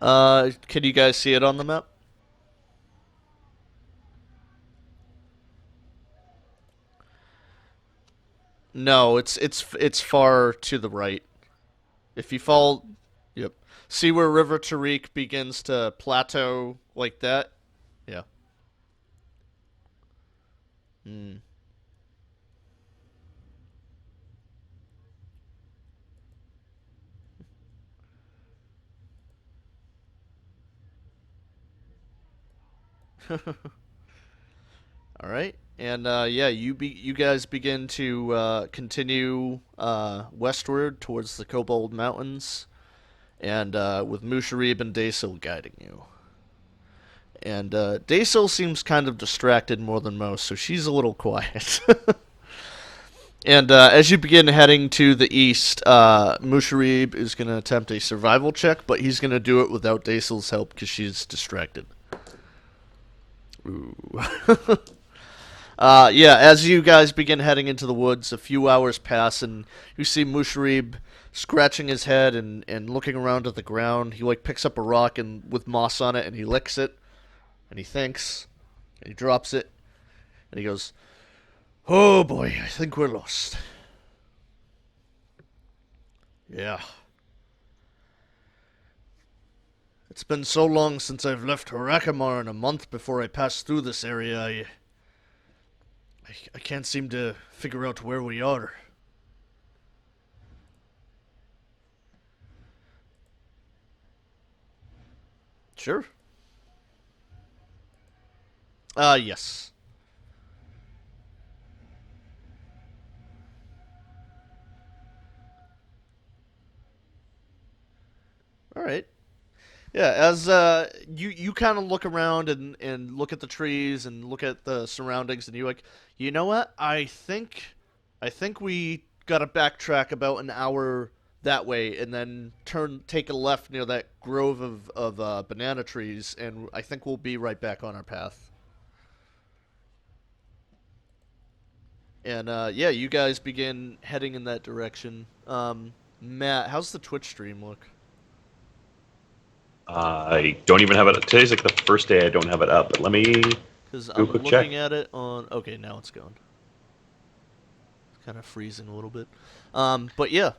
Can you guys see it on the map? No, it's far to the right. If you fall, yep. See where River Tariq begins to plateau like that? Yeah. Mm. All right. And yeah, you guys begin to continue westward towards the Kobold Mountains, and with Musharib and Dasil guiding you. And Dasil seems kind of distracted more than most, so she's a little quiet. And as you begin heading to the east, Musharib is going to attempt a survival check, but he's going to do it without Dasil's help because she's distracted. Ooh. Yeah, as you guys begin heading into the woods, a few hours pass, and you see Musharib scratching his head and looking around at the ground. He like picks up a rock and with moss on it, and he licks it, and he thinks, and he drops it, and he goes, "Oh boy, I think we're lost." Yeah. It's been so long since I've left Harakamar, and a month before I passed through this area, I can't seem to figure out where we are. Sure. Yes. All right. Yeah, as you kind of look around and look at the trees and look at the surroundings, and you're like, you know what? I think we gotta backtrack about an hour that way, and then take a left near that grove of banana trees, and I think we'll be right back on our path. And yeah, you guys begin heading in that direction. Matt, how's the Twitch stream look? I don't even have it. Today's like the first day I don't have it up, but let me do Because a I'm quick check. looking at it on. Okay, now it's going. It's kind of freezing a little bit. But yeah,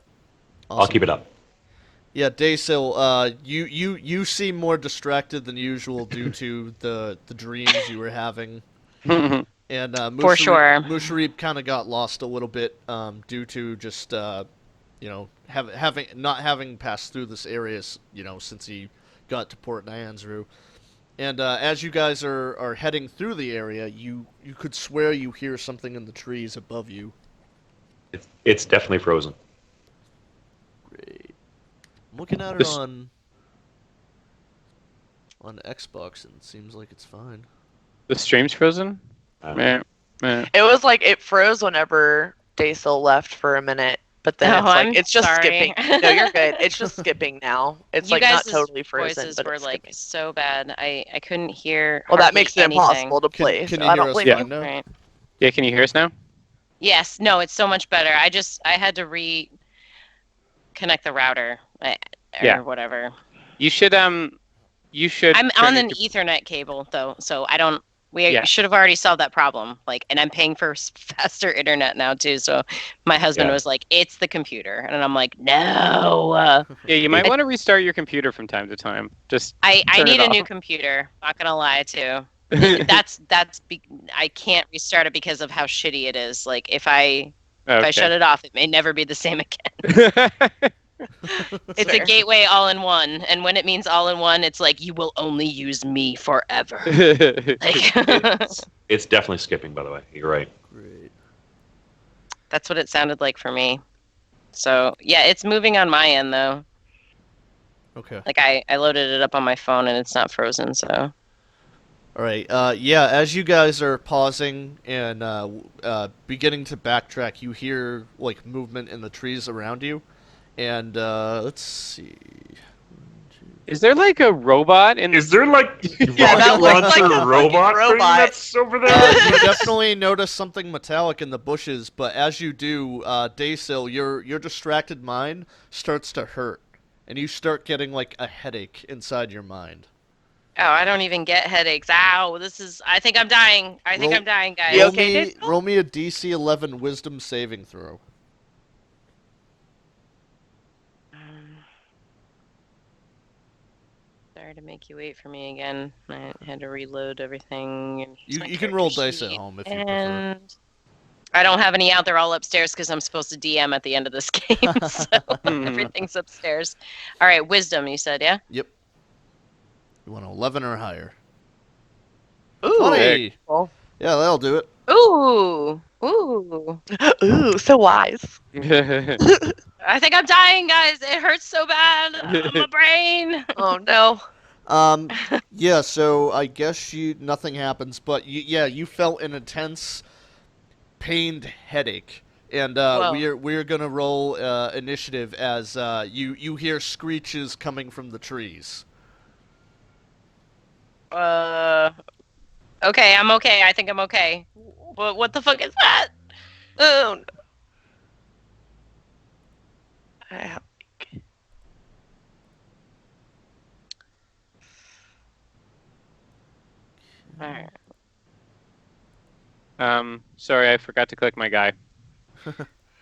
I'll awesome. keep it up. Yeah, Daysil, you seem more distracted than usual due to the dreams you were having, and For sure. Musharib kind of got lost a little bit due to just having not having passed through this area, since he got to Port Nyanzru. And as you guys are heading through the area, you could swear you hear something in the trees above you. It's definitely frozen. Great. I'm looking at it This on Xbox, and it seems like it's fine. The stream's frozen? Meh, meh. It was like it froze whenever Daisel left for a minute, but then it's just sorry. skipping. No, you're good. It's just skipping now. It's You like not guys' totally frozen, voices but were it's like skipping. so bad. I couldn't hear. Well, that hardly makes it anything. impossible to play. Can so you I hear don't us blame fine you. now? Right. Yeah, can you hear us now? Yes. No, it's so much better. I had to connect the router or Yeah. whatever. You should I'm turn on your an Ethernet cable though, so I don't. We Yeah. should have already solved that problem. Like, and I'm paying for faster internet now too. So my husband Yeah. was like, "It's the computer," and I'm like, "No." Yeah, you might want to restart your computer from time to time. Just I turn need it a new off. computer. Not gonna lie too. I can't restart it because of how shitty it is. Like if I shut it off, it may never be the same again. it. It's a Fair. gateway all in one, and when it means all in one, it's like you will only use me forever. Like, It's definitely skipping, by the way. You're right. Great. that's what it sounded like for me. So yeah, it's moving on my end though. Okay. Like I loaded it up on my phone and it's not frozen. So All right. Yeah. As you guys are pausing and beginning to backtrack, you hear like movement in the trees around you, and let's see. Is there like a robot in Is there like Yeah, that rocket looks like launcher a robot fucking thing robot. that's over there? You definitely notice something metallic in the bushes, but as you do, Daysil, your distracted mind starts to hurt, and you start getting like a headache inside your mind. Oh, I don't even get headaches. Ow, this is. I think I'm dying. I think Roll- I'm dying, guys. You Roll okay, me, Dave? roll me a DC 11 Wisdom saving throw. Sorry to make you wait for me again. I had to reload everything. And here's my You can roll character dice at sheet. home if you prefer. And I don't have any out. They're all upstairs because I'm supposed to DM at the end of this game. So everything's upstairs. All right, wisdom, you said, yeah? Yep. You want 11 or higher? Ooh. 20! Well. Yeah, that'll do it. Ooh. Ooh. Ooh, so wise. I think I'm dying, guys. It hurts so bad. My brain. Oh no. Yeah, so I guess nothing happens, but you felt an intense, pained headache. And Whoa. we're gonna roll initiative as you hear screeches coming from the trees. Okay, I'm okay. I think I'm okay. What the fuck is that? Oh no. I have. Alright. Sorry, I forgot to click my guy.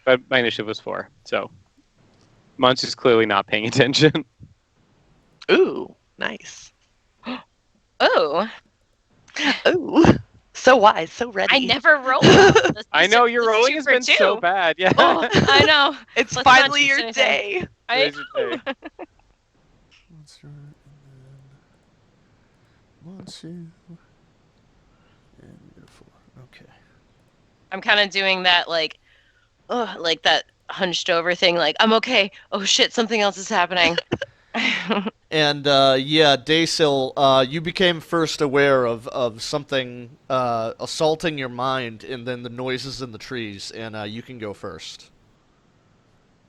But my initiative was 4, so Monster's clearly not paying attention. Ooh, nice. Oh, Ooh, so wise, so ready. I never rolled. This I know your is rolling 2 has for been 2. so bad. Yeah. Oh, I know. It's Let's not finally jinx your anything. day. I Today's your day. Monster, and then four. Okay. I'm kind of doing that like that hunched over thing. Like I'm okay. Oh shit, something else is happening. And Daysil, you became first aware of something assaulting your mind, and then the noises in the trees, and you can go first.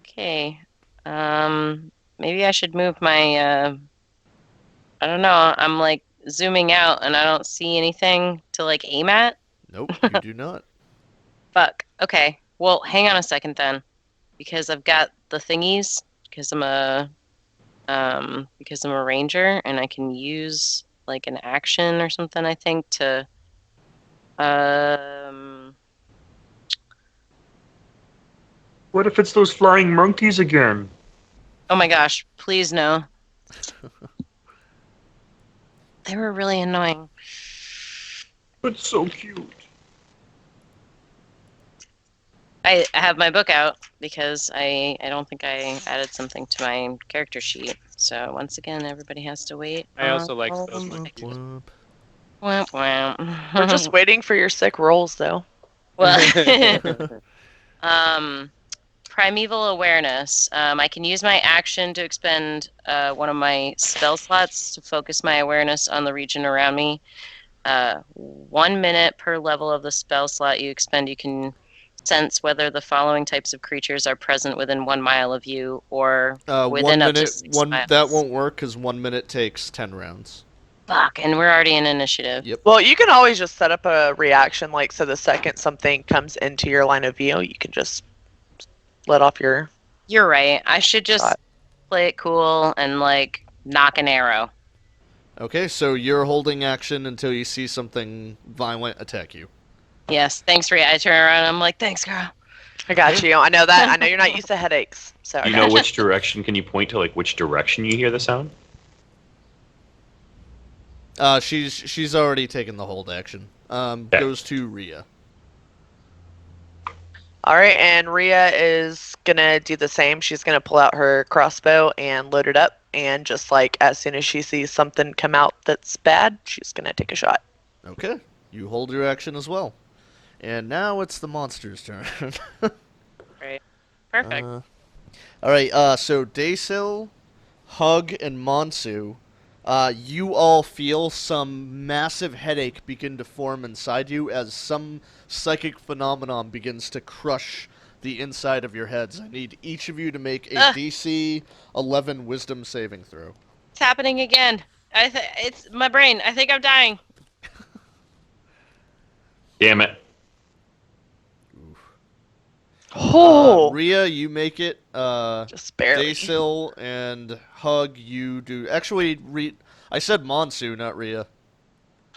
Okay. Maybe I should move my. I don't know. I'm like zooming out, and I don't see anything to like aim at. Nope, you do not. Fuck. Okay. Well, hang on a second then, because I've got the thingies. Because I'm a ranger, and I can use like an action or something. I think to. What if it's those flying monkeys again? Oh my gosh! Please no. They were really annoying. But so cute. I have my book out because I don't think I added something to my character sheet. So once again, everybody has to wait. I also like those Womp monkeys. womp. Womp womp. We're just waiting for your sick rolls, though. Well, primeval awareness. I can use my action to expend one of my spell slots to focus my awareness on the region around me. 1 minute per level of the spell slot you expend, you can sense whether the following types of creatures are present within 1 mile of you or within 1 up to minute. 6 miles. That won't work because 1 minute takes 10 rounds. Fuck, and we're already in initiative. Yep. Well, you can always just set up a reaction, like, so the second something comes into your line of view, you can just let off your... You're right. I should just Shot. play it cool and like knock an arrow. Okay, so you're holding action until you see something violent attack you. Yes, thanks, Rhea. I turn around and I'm like, thanks, girl. I got you. I know that. I know you're not used to headaches, so I You got know you. which direction? Can you point to like which direction you hear the sound? She's already taken the hold action. Okay. Goes to Rhea. All right, and Rhea is gonna do the same. She's gonna pull out her crossbow and load it up, and just like as soon as she sees something come out that's bad, she's gonna take a shot. Okay, you hold your action as well. And now it's the monster's turn. Right. Perfect. All right. So Daysil, Hug, and Monsu, you all feel some massive headache begin to form inside you as some psychic phenomenon begins to crush the inside of your heads. I need each of you to make a DC 11 Wisdom saving throw. It's happening again. It's my brain. I think I'm dying. Damn it. Oh, Rhea, you make it. just barely. Daysil and Hug, you do. Actually, I said Monsu, not Rhea.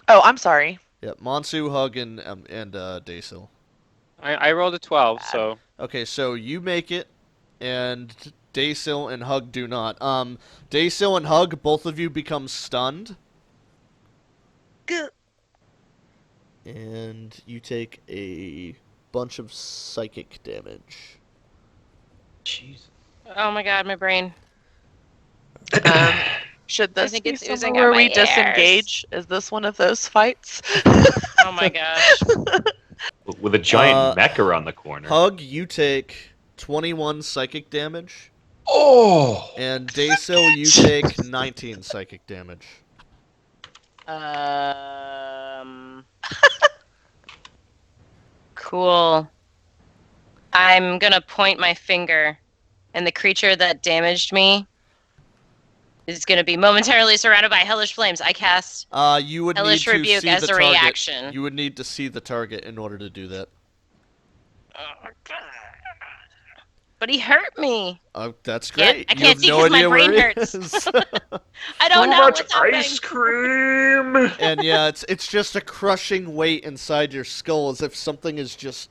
Oh, I'm sorry. Yep, Monsu, Hug, and Daysil. I rolled a 12, so Okay, so you make it, and Daysil and Hug do not. Daysil and Hug, both of you become stunned. Good. And you take a bunch of psychic damage. Jesus. Oh my god, my brain. Should I this think be it's oozing somewhere out where we my ears. disengage? Is this one of those fights? Oh my gosh. With a giant mech around the corner. Hug, you take 21 psychic damage. Oh! And Daysil, you take 19 psychic damage. Cool. I'm gonna point my finger, and the creature that damaged me is gonna be momentarily surrounded by hellish flames. I cast You would Hellish need to Rebuke see as the a target. reaction. You would need to see the target in order to do that. But he hurt me. That's Yeah, great. I You can't have see no 'cause my idea where brain he hurts. is. I don't Too know much what's happening. ice cream. And yeah, it's just a crushing weight inside your skull, as if something is just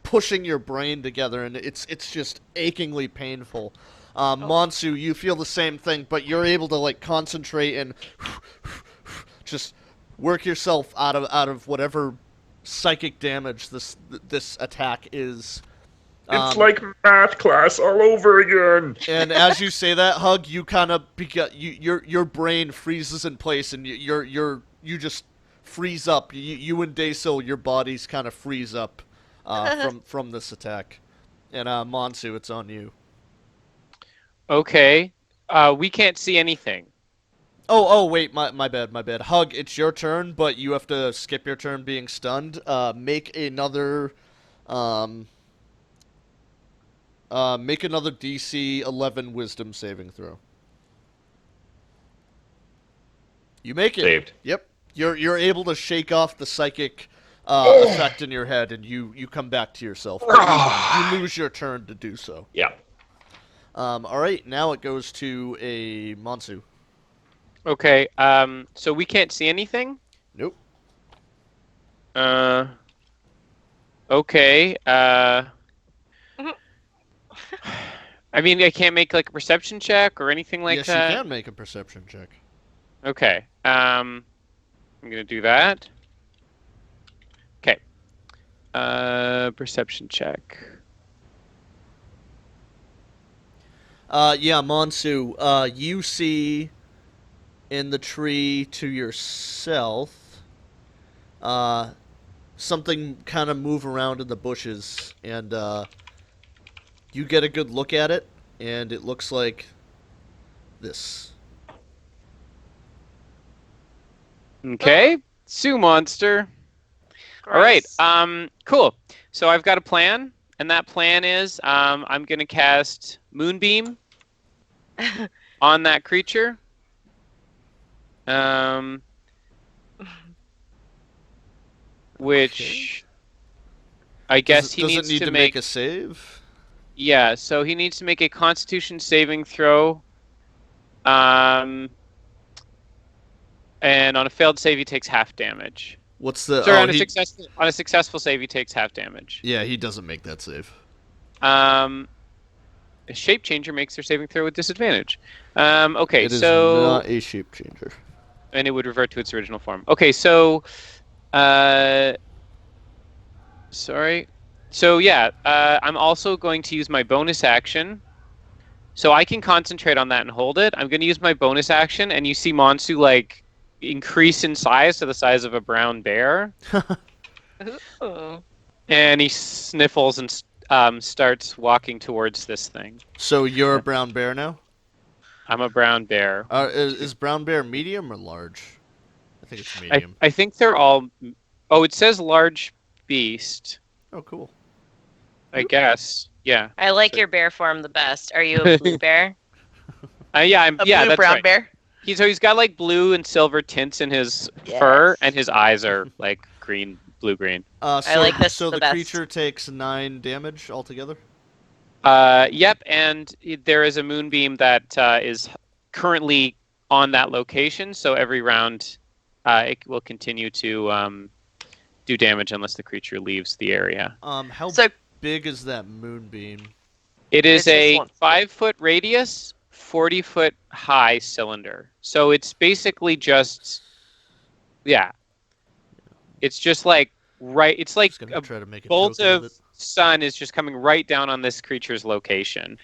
pushing your brain together, and it's just achingly painful. Monsu, you feel the same thing, but you're able to like concentrate and just work yourself out of whatever psychic damage this attack is. It's like math class all over again. And as you say that, Hug, you kind of your brain freezes in place, and you just freeze up. You and Daysil, your bodies kind of freeze up from this attack. And Monsu, it's on you. okay. We can't see anything. Oh wait, my bad. Hug, it's your turn, but you have to skip your turn being stunned. Make another DC 11 Wisdom saving throw. You make it. Saved. Yep. You're able to shake off the psychic effect in your head, and you come back to yourself. But you lose your turn to do so. Yeah. All right, now it goes to a Monsu. Okay. So we can't see anything. Nope. Okay. I mean, I can't make like a perception check or anything like yes, that. you can make a perception check. Okay. I'm gonna do that. Okay. Perception check. Yeah, Monsu, you see in the tree to yourself something kind of move around in the bushes, and you get a good look at it, and it looks like this. Okay. Sue monster. All right. Cool. So I've got a plan, and that plan is I'm gonna cast Moonbeam on that creature. Which I guess he does needs it need to make a save? Yeah, so he needs to make a Constitution saving throw. And on a failed save, he takes half damage. What's the? Sorry, oh, on a successful save, he takes half damage. Yeah, he doesn't make that save. A shape changer makes their saving throw with disadvantage. Okay, It is so not a shape changer. and it would revert to its original form. Okay, so sorry. So yeah, I'm also going to use my bonus action. So I can concentrate on that and hold it. I'm going to use my bonus action, and you see Monsu like increase in size to the size of a brown bear, Ooh. and he sniffles and starts walking towards this thing. So you're a brown bear now? I'm a brown bear. Is brown bear medium or large? I think it's medium. I think they're all. Oh, it says large beast. Oh, cool. I guess. Yeah. I like So- your bear form the best. Are you a blue bear? Yeah. A Yeah. blue That's brown right. bear. He's got like blue and silver tints in his Yes. fur, and his eyes are like green blue-green. So, like this so the the best. creature takes 9 damage altogether. Yep, and there is a moonbeam that is currently on that location, so every round it will continue to do damage unless the creature leaves the area. How So big is that moonbeam? It is It's just a one. 5-foot radius, 40-foot high cylinder. So it's basically just, yeah. It's just like it's like Just gonna a try to make a bolt token of it. sun is just coming right down on this creature's location.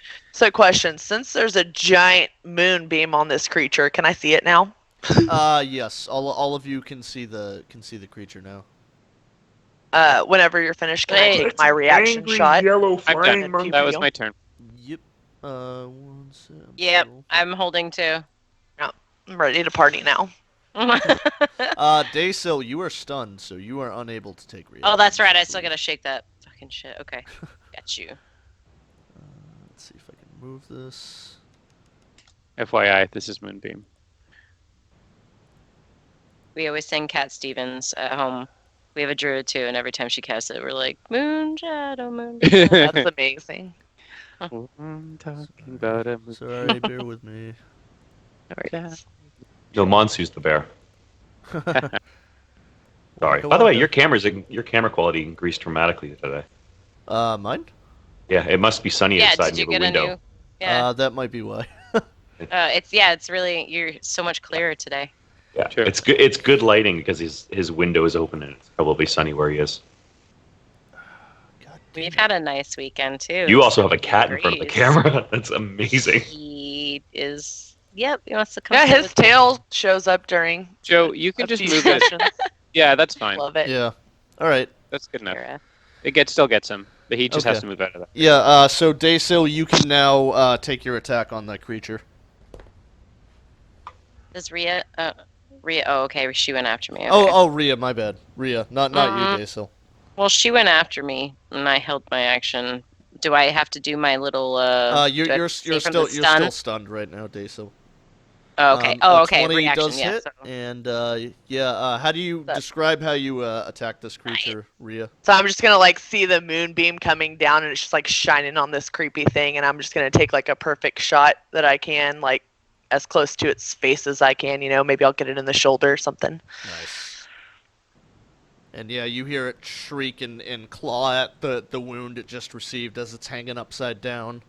question: since there's a giant moonbeam on this creature, can I see it now? Yes. All of you can see the creature now. Whenever you're finished, can I Wait. take It's my an reaction angry shot? yellow I'm flying done. monkey. That was deal. my turn. Yep. One sec. Yep, so- I'm holding too. I'm ready to party now. Daysil, you are stunned, so you are unable to take reactions. Oh, that's right. I still believe. gotta shake that fucking shit. Okay, got you. Let's see if I can move this. FYI, this is Moonbeam. We always sing Cat Stevens at home. We have a druid too, and every time she casts it, we're like, Moon Shadow, Moon Shadow. That's amazing. I'm talking about a moon. Sorry, bear with me. No worries. No, Monsu's the bear. Sorry. Go By the on, way, Ben. your camera quality increased dramatically today. Mine? Yeah, it must be sunny Yeah, outside did you near the get a window. new? Yeah, That might be why. it's really you're so much clearer today. Yeah, Sure. it's good. It's good lighting because his window is open and it's probably sunny where he is. God damn We've it. had a nice weekend too. You It's also have a 70 cat in front of the degrees. camera. That's amazing. He is. Yep, he wants to come. Yeah, sit his with me. tail shows up during. Joe, you a can just few move it. sessions. Yeah, that's fine. Love it. Yeah. All right. That's good enough. Kara. It still gets him, but he just has Okay. to move out of that. Yeah. So Daysil, you can now take your attack on that creature. Does Rhea? Rhea. Oh, okay. She went after me. Okay. Oh, Rhea, my bad. Rhea, not you, Daysil. Well, she went after me, and I held my action. Do I have to do my little? Do I You're have to still save from the stun? still stunned right now, Daysil. Oh, okay. A Okay. 20 Reaction. does Yeah. hit, So. and how do you That- describe how you attack this creature, Rhea? So I'm just gonna like see the moonbeam coming down, and it's just like shining on this creepy thing, and I'm just gonna take like a perfect shot that I can, like as close to its face as I can. You know, maybe I'll get it in the shoulder or something. Nice. And yeah, you hear it shriek and claw at the wound it just received as it's hanging upside down.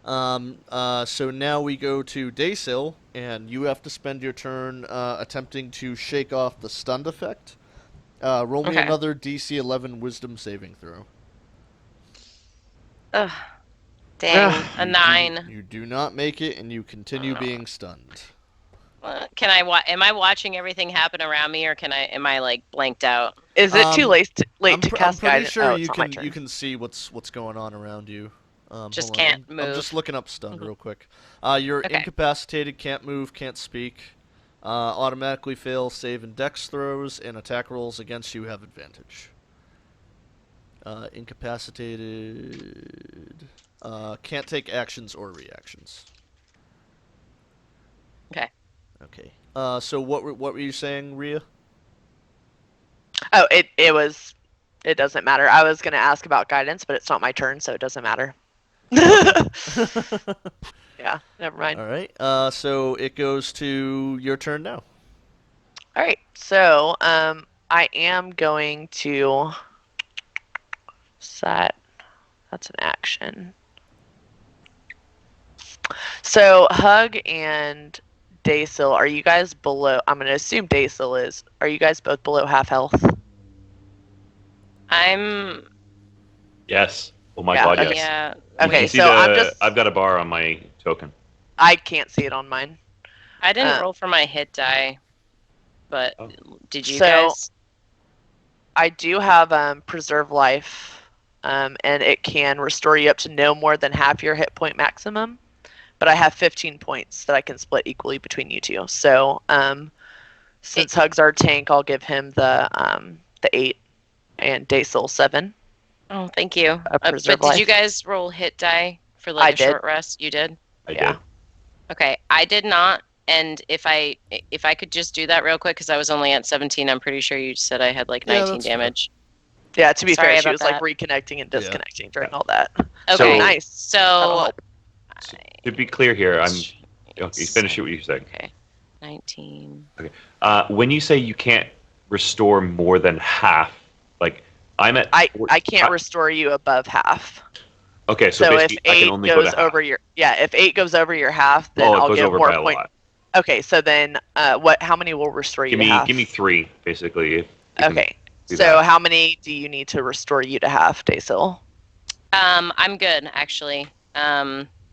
So now we go to Daysil, and you have to spend your turn attempting to shake off the stunned effect. Roll me Okay. another DC 11 Wisdom saving throw. Ugh. Dang. A You 9. You do not make it, and you continue being stunned. Can I? Am I watching everything happen around me, or am I like blanked out? Is it too Um, late to, I'm cast pretty guidance? sure Oh, you it's not my can turn. you can see what's going on around you. Just hold on, can't I'm move. just looking up stunned Mhm. real quick. You're Okay. incapacitated, can't move, can't speak. Automatically fail save and dex throws, and attack rolls against you have advantage. Incapacitated. Can't take actions or reactions. Okay. Okay. So what were you saying, Rhea? Oh, it was. It doesn't matter. I was gonna ask about guidance, but it's not my turn, so it doesn't matter. Yeah, never mind. All right. So it goes to your turn now. All right, so I am going to set. That's an action. So Hug and Daysil, are you guys below? I'm gonna assume Daysil is. Are you guys both below half health? I'm. Yes. Oh my Yeah, god, okay. yes. Yeah. Okay, You see so I'm just. I've got a bar on my token. I can't see it on mine. I didn't Uh, roll for my hit die, but Oh. did you So- guys? I do have preserve life, and it can restore you up to no more than half your hit point maximum. But I have 15 points that I can split equally between you two. So since Hug's our tank, I'll give him the 8 and Daysil 7. Oh, thank you. But preserve did you life. guys roll hit die for I like a did. short rest? You did. I Yeah. did. Okay, I did not. And if I could just do that real quick, because I was only at 17, I'm pretty sure you said I had like Yeah, 19 that's fair. damage. Yeah, to be Sorry fair, she about was like that. reconnecting and disconnecting during all that. Okay, So- Nice. That'll So help. To be clear here, Okay, finish what you're saying. Okay, 19. When you say you can't restore more than half, like I'm at. I can't restore you above half. Okay, so So if basically I can 8 only go goes to half. over your if 8 goes over your half, then Oh, it I'll goes give over more by a points. lot. Okay, so then how many will restore you Give to me half? give me 3 basically. If you can Okay. do So that. how many do you need to restore you to half, Daysil? I'm good actually.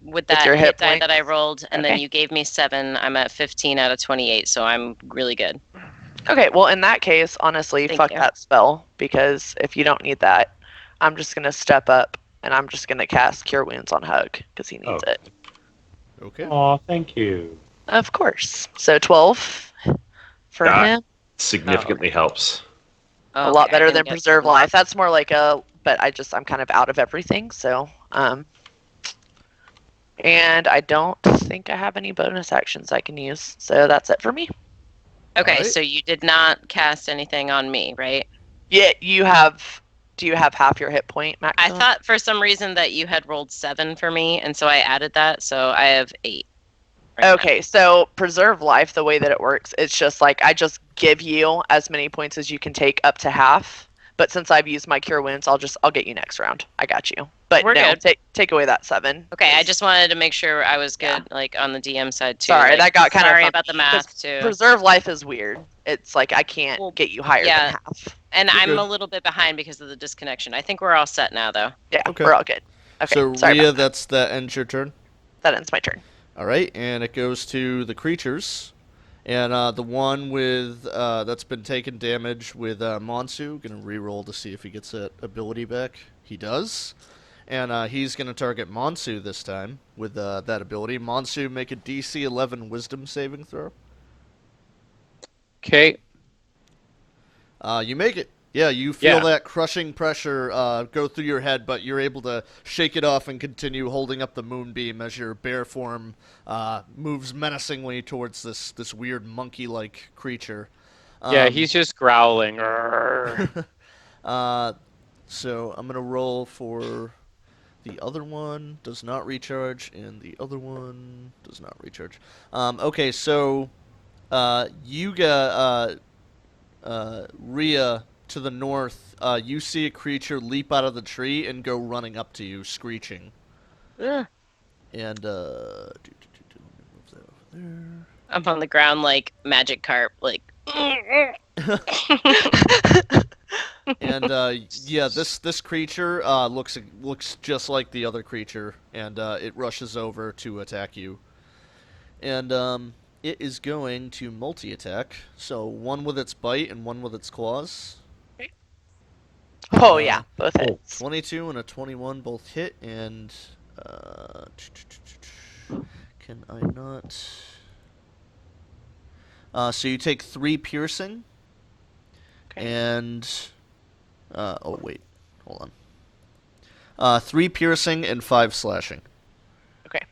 With that your hit die that I points? rolled, and then Okay. you gave me 7, I'm at 15 out of 28, so I'm really good. Okay, well in that case, honestly, Thank fuck you. that spell, because if you don't need that, I'm just gonna step up and I'm just gonna cast Cure Wounds on Hug because he needs Oh. it. Okay. Aw, thank you. Of course. So 12 for That him. significantly helps. A lot Okay, I better didn't than get Preserve 7. Life. That's more like but I'm kind of out of everything, so and I don't think I have any bonus actions I can use, so that's it for me. Okay, Alright. so you did not cast anything on me, right? Yeah, do you have half your hit point I maximum? thought for some reason that you had rolled 7 for me, and so I added that, so I have 8. right now. Okay, so Preserve Life, the way that it works, it's just like I just give you as many points as you can take up to half. But since I've used my Cure Wounds, I'll get you next round. I got you. But We're no, good. take away that 7. Okay, I 'cause just wanted to make sure I was good, Yeah. like on the DM side too. Sorry, like, that got kind of sorry funky, about the 'cause math too. Preserve Life is weird. It's like I can't Well, get you higher yeah. than half. And You're I'm good. a little bit behind because of the disconnection. I think we're all set now, though. Yeah, Okay. we're all good. Okay, So sorry Rhea, about that ends your turn. that ends my turn. All right, and it goes to the creatures, and the one with that's been taking damage with Monsu. Gonna re-roll to see if he gets that ability back. He does, and he's gonna target Monsu this time with that ability. Monsu, make a DC 11 Wisdom saving throw. Okay. You make it. Yeah, you feel Yeah. that crushing pressure go through your head, but you're able to shake it off and continue holding up the moonbeam as your bear form moves menacingly towards this weird monkey-like creature. Yeah, he's just growling. Arrgh. So I'm gonna roll for the other one. Does not recharge, and the other one does not recharge. Okay, so you got Rhea. To the north, you see a creature leap out of the tree and go running up to you, screeching. Ugh. And let me move that over there. I'm on the ground like magic carp, like. And yeah, this creature looks just like the other creature, and it rushes over to attack you. And it is going to multi-attack, so one with its bite and one with its claws. Oh yeah, both hits. 22 and a 21 both hit, and can I not? So you take 3 piercing, Okay. and oh wait, hold on. 3 piercing and 5 slashing. Okay.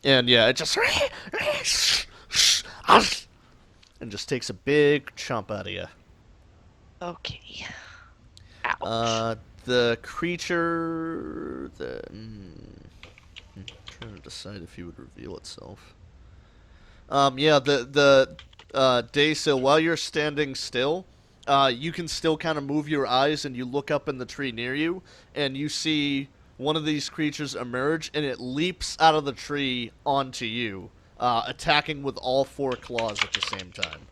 And yeah, it just and just takes a big chomp out of you. Okay. Ouch. The creature, trying to decide if he would reveal itself. Yeah, the Daysil, while you're standing still, you can still kind of move your eyes and you look up in the tree near you, and you see one of these creatures emerge, and it leaps out of the tree onto you, attacking with all 4 claws at the same time.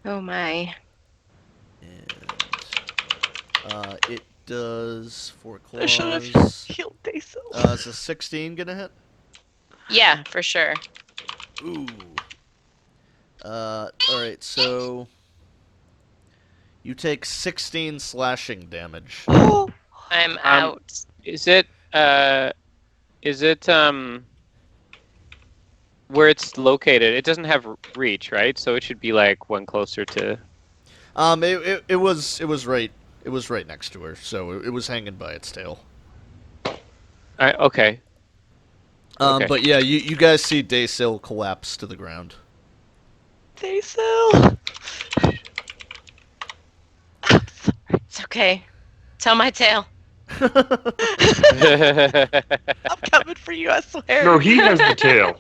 Oh my. And it does 4 I should have claws. healed Daysil. Is a 16 gonna hit? Yeah, for sure. Ooh. Alright, so you take 16 slashing damage. I'm out. Is it where it's located? It doesn't have reach, right? So it should be like one closer to. It was right next to her, so it was hanging by its tail. Okay. Okay. But yeah, you guys see Daysil collapse to the ground. Daysil. Okay. Tell my tale. I'm coming for you, I swear. No, he has the tail.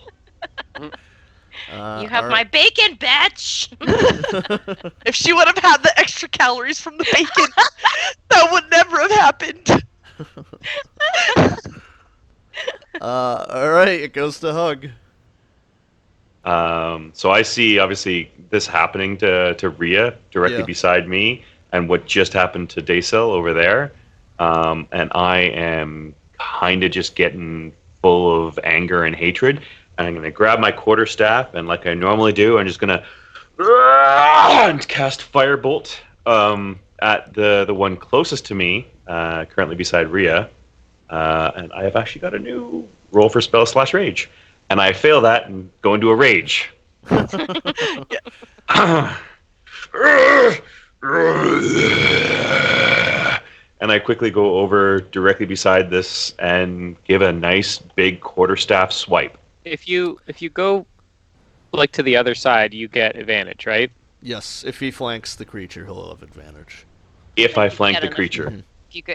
You have my bacon, bitch! If she would have had the extra calories from the bacon, that would never have happened. All right, it goes to Hug. So I see obviously this happening to Rhea directly Yeah. beside me, and what just happened to Daysel over there. And I am kind of just getting full of anger and hatred. And I'm going to grab my quarterstaff, and like I normally do, I'm just going to cast Firebolt at the one closest to me, currently beside Rhea. And I have actually got a new roll for Spell/Rage. And I fail that and go into a rage. And I quickly go over directly beside this and give a nice big quarterstaff swipe. If you go like to the other side, you get advantage, right? Yes, if he flanks the creature, he'll have advantage. If I flank Get the enough. creature. Mhm.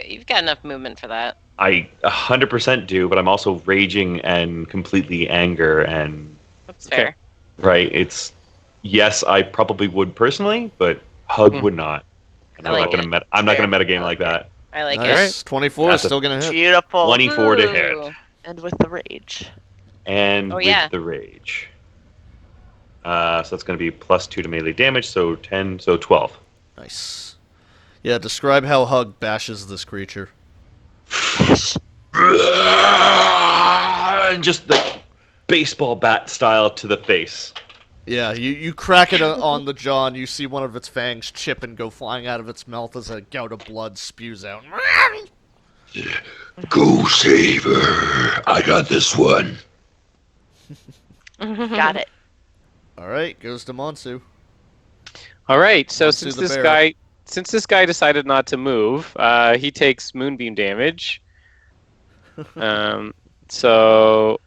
You've got enough movement for that. I 100% do, but I'm also raging and completely anger and That's Okay. fair. right. It's yes, I probably would personally, but Hug Hmm. would not. And I I'm like not gonna I'm not gonna metagame like that. I like Nice. 24 is That's a- still gonna hit. Beautiful. 24 to Ooh. hit, And with the rage. and Oh, with yeah. the rage. So that's gonna be +2 to melee damage, so 10, so 12. Nice. Yeah, describe how Hug bashes this creature. And just like baseball bat style to the face. Yeah, you crack it on the jaw, and you see one of its fangs chip and go flying out of its mouth as a gout of blood spews out. Go save her. I got this one. Got it. All right, goes to Monsu. All right. So Onto since the this bear. guy decided not to move, he takes moonbeam damage. So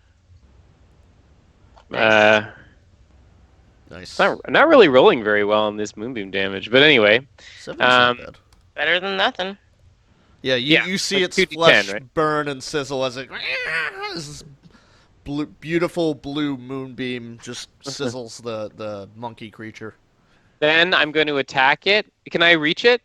Nice. not really rolling very well on this moonbeam damage, but anyway. 7's not bad. Better than nothing. Yeah, Yeah, you see like its 2d10, flesh right? burn and sizzle as it this beautiful blue moonbeam just sizzles the monkey creature. Then I'm going to attack it. Can I reach it?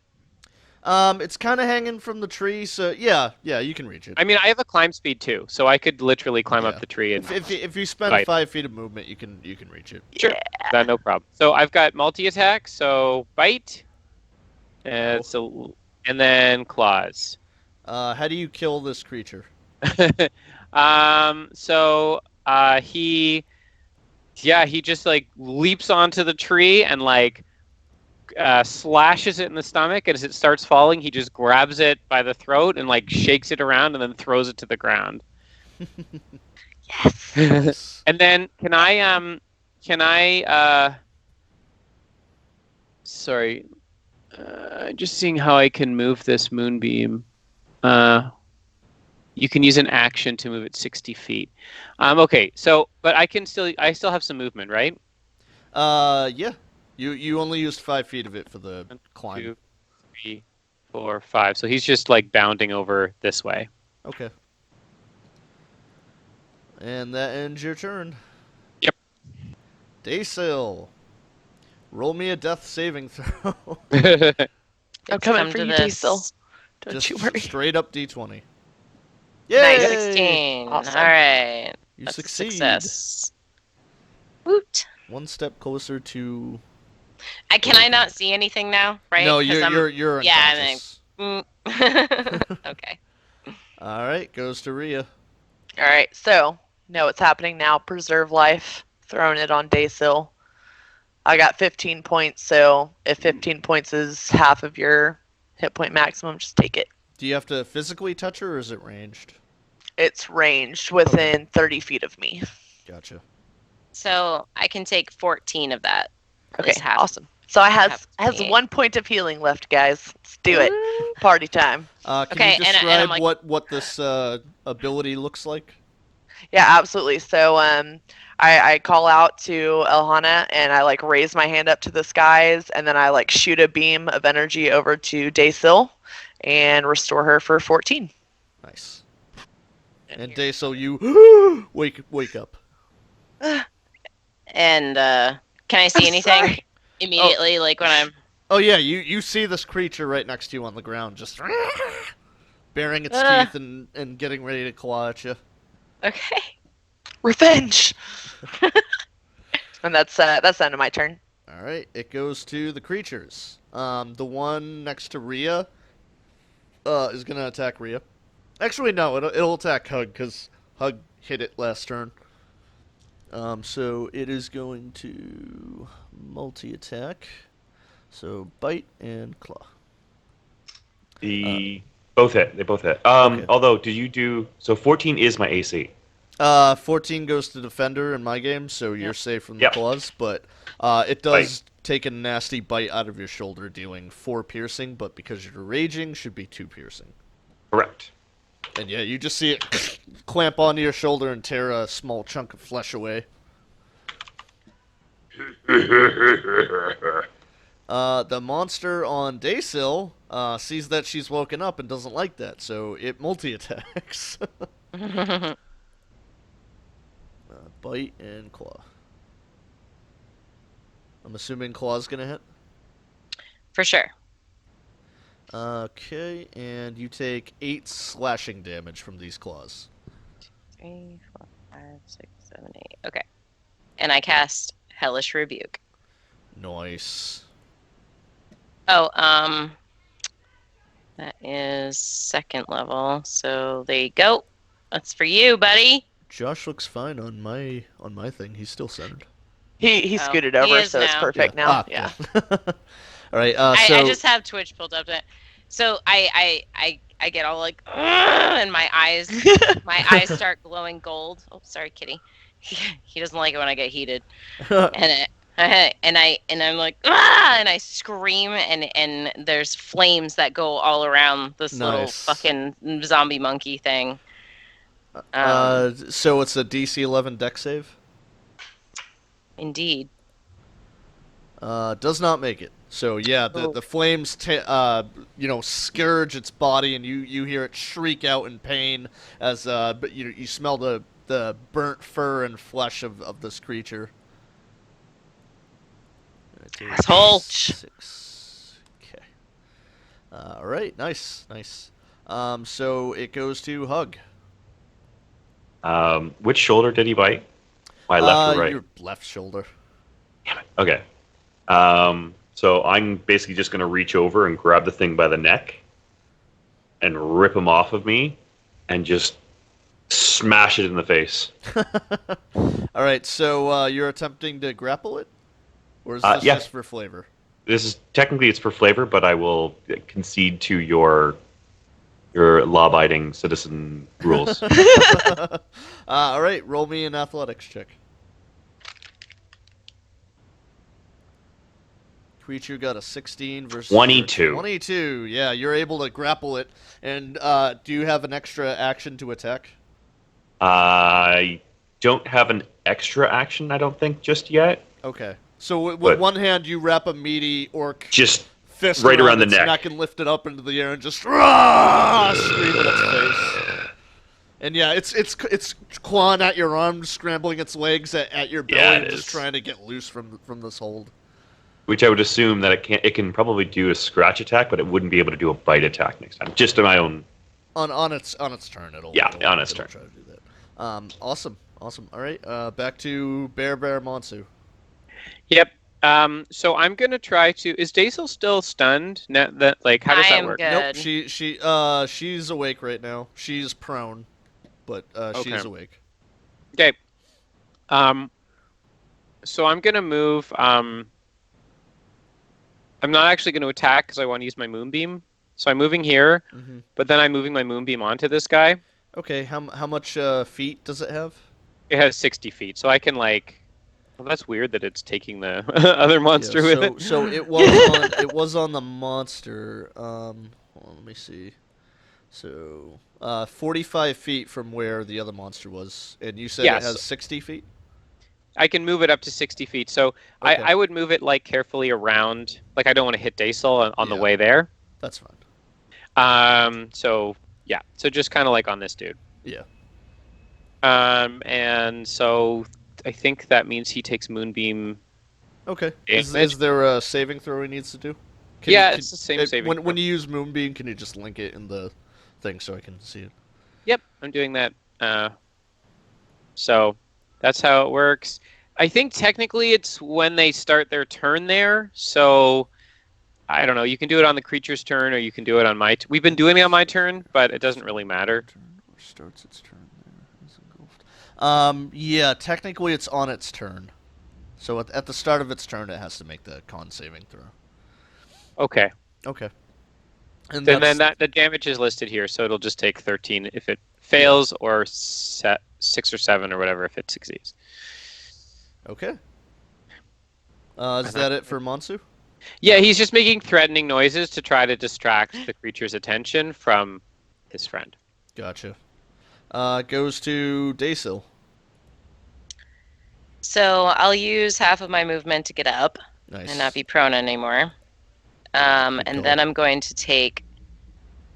It's kind of hanging from the tree, so yeah, you can reach it. I mean, I have a climb speed too, so I could literally climb Yeah. up the tree and If you spend Bite. 5 feet of movement, you can reach it. Sure. That no problem. So I've got multi-attack, so bite, Oh. and then claws. How do you kill this creature? He just like leaps onto the tree and like slashes it in the stomach, and as it starts falling, he just grabs it by the throat and like shakes it around and then throws it to the ground. Yes. Nice. And then can I sorry, just seeing how I can move this moonbeam. You can use an action to move it 60 feet. Okay, so but I still have some movement, right? Yeah. You only used 5 feet of it for the climb. 2, 3, 4, 5. So he's just like bounding over this way. Okay. And that ends your turn. Yep. Daysil. Roll me a death saving throw. I'm It's coming come for to you, this. Diesel. Don't Just you worry. straight up D20. Nice. Yay! 16. Awesome. All right. You That's a succeed. success. Woot. One step closer to. Can I not see anything now? Right? No, 'Cause I'm- you're yeah, unconscious. Okay. All right, goes to Rhea. All right, so know what's happening now. Preserve life. Throwing it on Daysil. I got 15 points, so if 15 points is half of your hit point maximum, just take it. Do you have to physically touch her, or is it ranged? It's ranged within 30 feet of me. Gotcha. So I can take 14 of that. Okay, It's half. awesome. So I has half to me. 1 point of healing left, guys. Let's do it. Party time. Can Okay, you and describe I'm like- what this ability looks like? Yeah, absolutely. So I call out to Elhana and I like raise my hand up to the skies and then I like shoot a beam of energy over to Daysil and restore her for 14. Nice. And Daisel, you wake up. And can I see I'm anything sorry. immediately? Like when I'm. Oh yeah, you see this creature right next to you on the ground, just baring its Ah. teeth and getting ready to claw at you. Okay. Revenge! And that's the end of my turn. All right, it goes to the creatures. The one next to Rhea is gonna attack Rhea. Actually, no, it'll attack Hug because Hug hit it last turn. So it is going to multi-attack. So bite and claw. Both hit. They both hit. Okay. Although, did you do... So 14 is my AC. 14 goes to defender in my game, so you're safe from the Yep. claws. But it does take a nasty bite out of your shoulder, dealing 4 piercing. But because you're raging, should be 2 piercing. Correct. And yeah, you just see it clamp onto your shoulder and tear a small chunk of flesh away. The monster on Daisel sees that she's woken up and doesn't like that, so it multi-attacks. Bite and claw. I'm assuming claw's gonna hit. For sure. Okay, and you take 8 slashing damage from these claws. 3, 4, 5, 6, 7, 8. Okay. And I cast Hellish Rebuke. Nice. Oh, that is 2nd level. So there you go. That's for you, buddy. Josh looks fine on my thing. He's still centered. He Oh, scooted he over, is so it's now. perfect now. Ah, Yeah. All right. I So just have Twitch pulled up. So I get all like, "Ugh," and my eyes start glowing gold. Oh, sorry, kitty. He doesn't like it when I get heated. And I'm like, ah! And I scream, and there's flames that go all around this little Nice. fucking zombie monkey thing. so it's a DC 11 deck save. Indeed. Does not make it. So yeah, the flames scourge its body, and you hear it shriek out in pain as but you smell the burnt fur and flesh of this creature. Asshole. 6. Okay. All right. Nice. So it goes to Hug. Which shoulder did he bite? My left or right? Your left shoulder. Damn it. Okay. So I'm basically just going to reach over and grab the thing by the neck and rip him off of me and just smash it in the face. All right. So you're attempting to grapple it, or is this yeah. just for flavor? This is technically it's for flavor, but I will concede to your law-abiding citizen rules. All right. Roll me an athletics check. Creature got a 16 versus 22. 22. Yeah, you're able to grapple it. And do you have an extra action to attack? I don't have an extra action, I don't think, just yet. Okay. So with But- one hand, you wrap a meaty orc Just fist right around the its neck. and lift it up into the air and just scream at its face. And yeah, it's clawing at your arm, scrambling its legs at your belly, Yeah, and it just is. trying to get loose from this hold. Which I would assume that it can probably do a scratch attack, but it wouldn't be able to do a bite attack next time. Just in my own. On its turn, it'll on its turn. try to do that. Awesome. All right, back to Bear Monsu. Yep. So I'm gonna try to. Is Daisel still stunned? How does I that am work? good. Nope. She's awake right now. She's prone, but she's Okay. awake. Okay. So I'm gonna move. I'm not actually going to attack because I want to use my moonbeam. So I'm moving here, Mhm. but then I'm moving my moonbeam onto this guy. Okay. How much feet does it have? It has 60 feet, so I can Well, that's weird that it's taking the other monster with it. So it was on the monster. Hold on, let me see. So 45 feet from where the other monster was, and you said Yes. it has 60 feet. I can move it up to 60 feet, so Okay. I would move it carefully around. I don't want to hit Daisel on the Yeah. way there. That's fine. So yeah, so just kind of like on this dude. Yeah. And so I think that means he takes Moonbeam. Okay. Damage. Is there a saving throw he needs to do? Yeah, it's the same saving When throw. you use Moonbeam, can you just link it in the thing so I can see it? Yep, I'm doing that. So that's how it works. I think technically it's when they start their turn there. So I don't know. You can do it on the creature's turn, or you can do it on my. We've been doing it on my turn, but it doesn't really matter. Or starts its turn there. Is engulfed. Yeah, technically it's on its turn. So at the start of its turn, it has to make the con saving throw. Okay. Okay. And Then that's- the damage is listed here, so it'll just take 13 if it fails, or 6 or 7 or whatever if it succeeds. Okay. Is that it for Monsu? Yeah, he's just making threatening noises to try to distract the creature's attention from his friend. Gotcha. Goes to Daysil. So I'll use half of my movement to get up Nice. and not be prone anymore. Good And call. then I'm going to take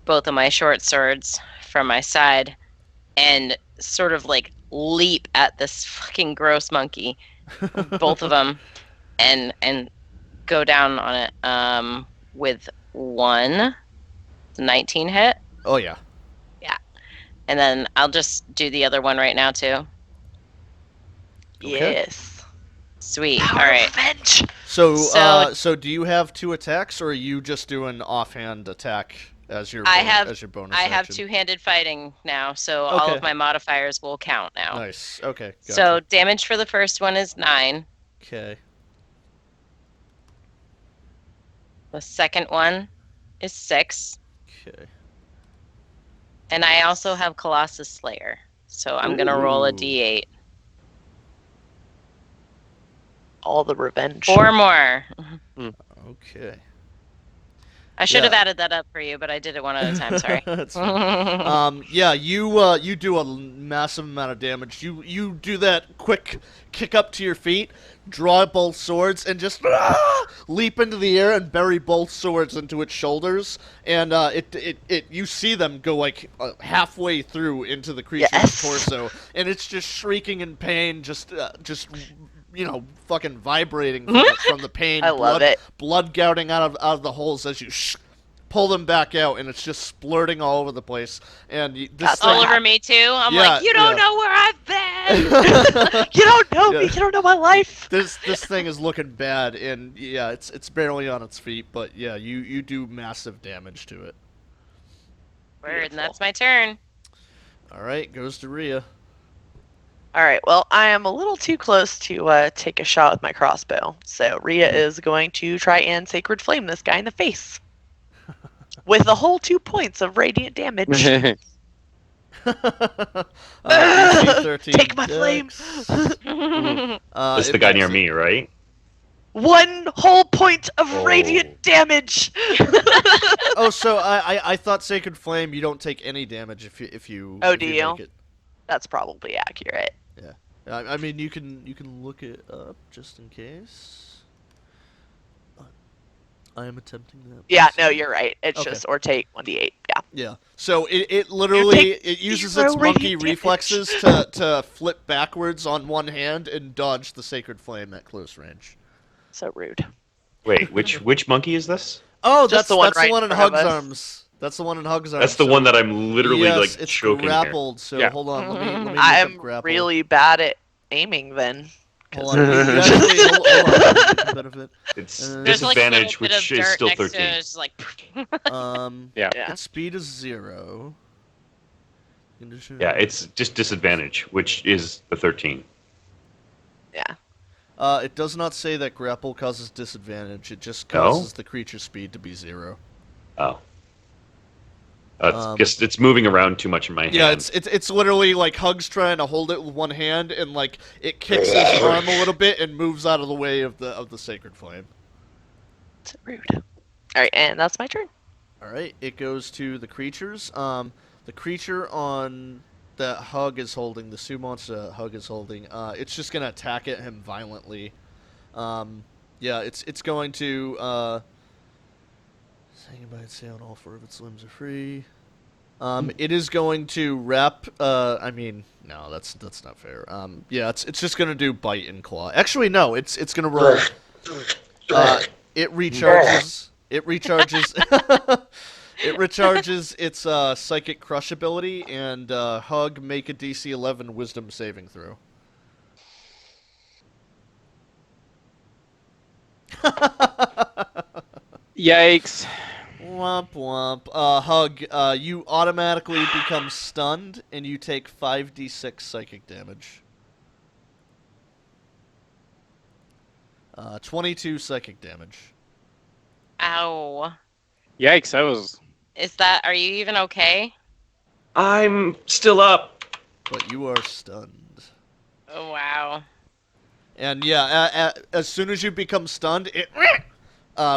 both of my short swords from my side and sort of like leap at this fucking gross monkey, both of them, and go down on it with 19 hit, Oh yeah. and then I'll just do the other one right now too. Okay. Yes. Sweet. Power All right. revenge. So So- do you have 2 attacks, or are you just doing offhand attack as your I as your bonus? I have action? two-handed fighting now, so all Okay. of my modifiers will count now. Nice. Okay. Gotcha. So damage for the first one is 9. Okay. The second one is 6. Okay. And I also have Colossus Slayer. So I'm going to roll a Ooh. d8. All the revenge. 4 more. Okay. I should have Yeah. added that up for you, but I did it one at a time. Sorry. That's fine. Yeah, you do a massive amount of damage. You do that quick kick up to your feet, draw both swords, and just leap into the air and bury both swords into its shoulders. And it you see them go like halfway through into the creature's Yes. torso, and it's just shrieking in pain, just fucking vibrating from the pain. I love it. Blood gouting out of the holes as you pull them back out, and it's just splurting all over the place. And this That's thing, All over me, too. I'm Yeah, like, you don't yeah. know where I've been. You don't know me. Yeah. You don't know my life. this thing is looking bad, and yeah, it's barely on its feet, but yeah, you do massive damage to it. Word, and that's my turn. All right, goes to Rhea. All right. Well, I am a little too close to take a shot with my crossbow. So Rhea is going to try and Sacred Flame this guy in the face. With a whole 2 points of radiant damage. DC 13 Take my flame. dex. That's It the guy makes near it- me, right? 1 whole point of Oh. radiant damage. Oh, so I thought Sacred Flame, you don't take any damage if you. Oh, if do you you? make it. That's probably accurate. I mean, you can look it up just in case. I am attempting that. Yeah, no, myself. you're right. It's Okay. just or take 1d8. Yeah. Yeah. So it literally it uses 0 its monkey radiant damage. reflexes to flip backwards on one hand and dodge the Sacred Flame at close range. So rude. Wait, which monkey is this? Oh, Just the one that's right the one in in front of Hug's us. arms. That's the one in Hug's arms. That's the so- one that I'm literally yes, like it's choking grappled. So Yeah. hold on, let me look I up am grapple. really bad at aiming then. Hold on. You actually, hold on. Get the benefit. here. It's There's like a little disadvantage, bit of which is dirt still next to it. 13. It's just like, Yeah. Yeah. Its speed is 0. Condition. Yeah, it's just disadvantage, which is the 13. Yeah. It does not say that grapple causes disadvantage. It just No? causes the creature's speed to be 0. Oh. Um, It's just it's moving around too much in my hand. Yeah, it's literally like Hug's trying to hold it with one hand, and like it kicks his arm a little bit and moves out of the way of the Sacred Flame. So rude. All right, and that's my turn. All right, it goes to the creatures. The creature on that Hug is holding, the Sue monster Hug is holding. It's just gonna attack at him violently. Yeah, it's going to Hanging by its tail and all 4 of its limbs are free. It is going to wrap. I mean, no, that's not fair. Yeah, it's just gonna do bite and claw. Actually, no, it's gonna roll. It recharges. It recharges. It recharges its psychic crush ability and hug. Make a DC 11 Wisdom saving throw. Yikes. Womp womp. Hug, you automatically become stunned, and you take 5d6 psychic damage. 22 psychic damage. Ow. Yikes, that was... Are you even okay? I'm still up. But you are stunned. Oh, wow. And yeah, as soon as you become stunned, it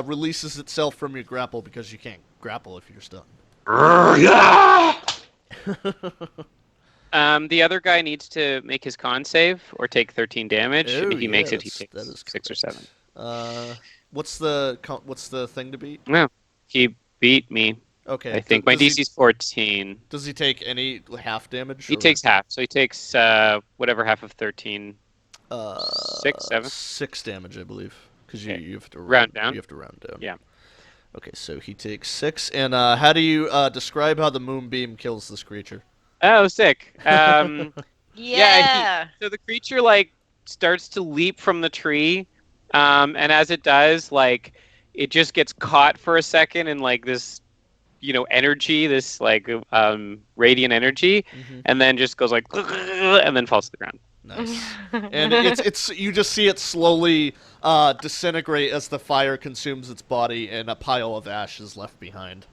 releases itself from your grapple because you can't grapple if you're stunned. Yeah! The other guy needs to make his con save or take 13 damage. Oh, if he makes it, he that is takes 6 or 7. What's the thing to beat? No, he beat me. Okay. I think my DC's 14. Does he take any half damage? He takes half, so he takes whatever half of 13. 6, 7? 6 damage, I believe, because Okay. you have to Round down? You have to round down. Yeah. Okay, so he takes 6, and how do you describe how the moonbeam kills this creature? Oh, sick. Yeah. So the creature like starts to leap from the tree, and as it does, like it just gets caught for a second in like this, energy, this like radiant energy, and then just goes like, and then falls to the ground. Nice. And it's you just see it slowly disintegrate as the fire consumes its body, and a pile of ash is left behind.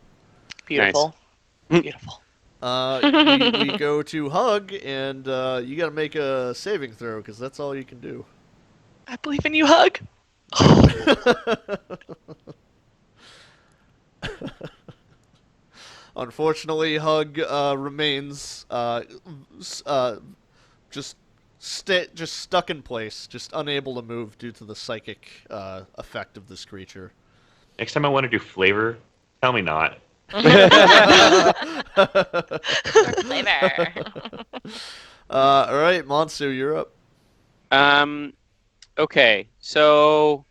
Beautiful. Beautiful. We go to Hug, and you got to make a saving throw because that's all you can do. I believe in you, Hug. Unfortunately, Hug remains just stuck in place, just unable to move due to the psychic effect of this creature. Next time I want to do flavor, tell me not. Flavor. All right, Monsu, you're up. Okay, so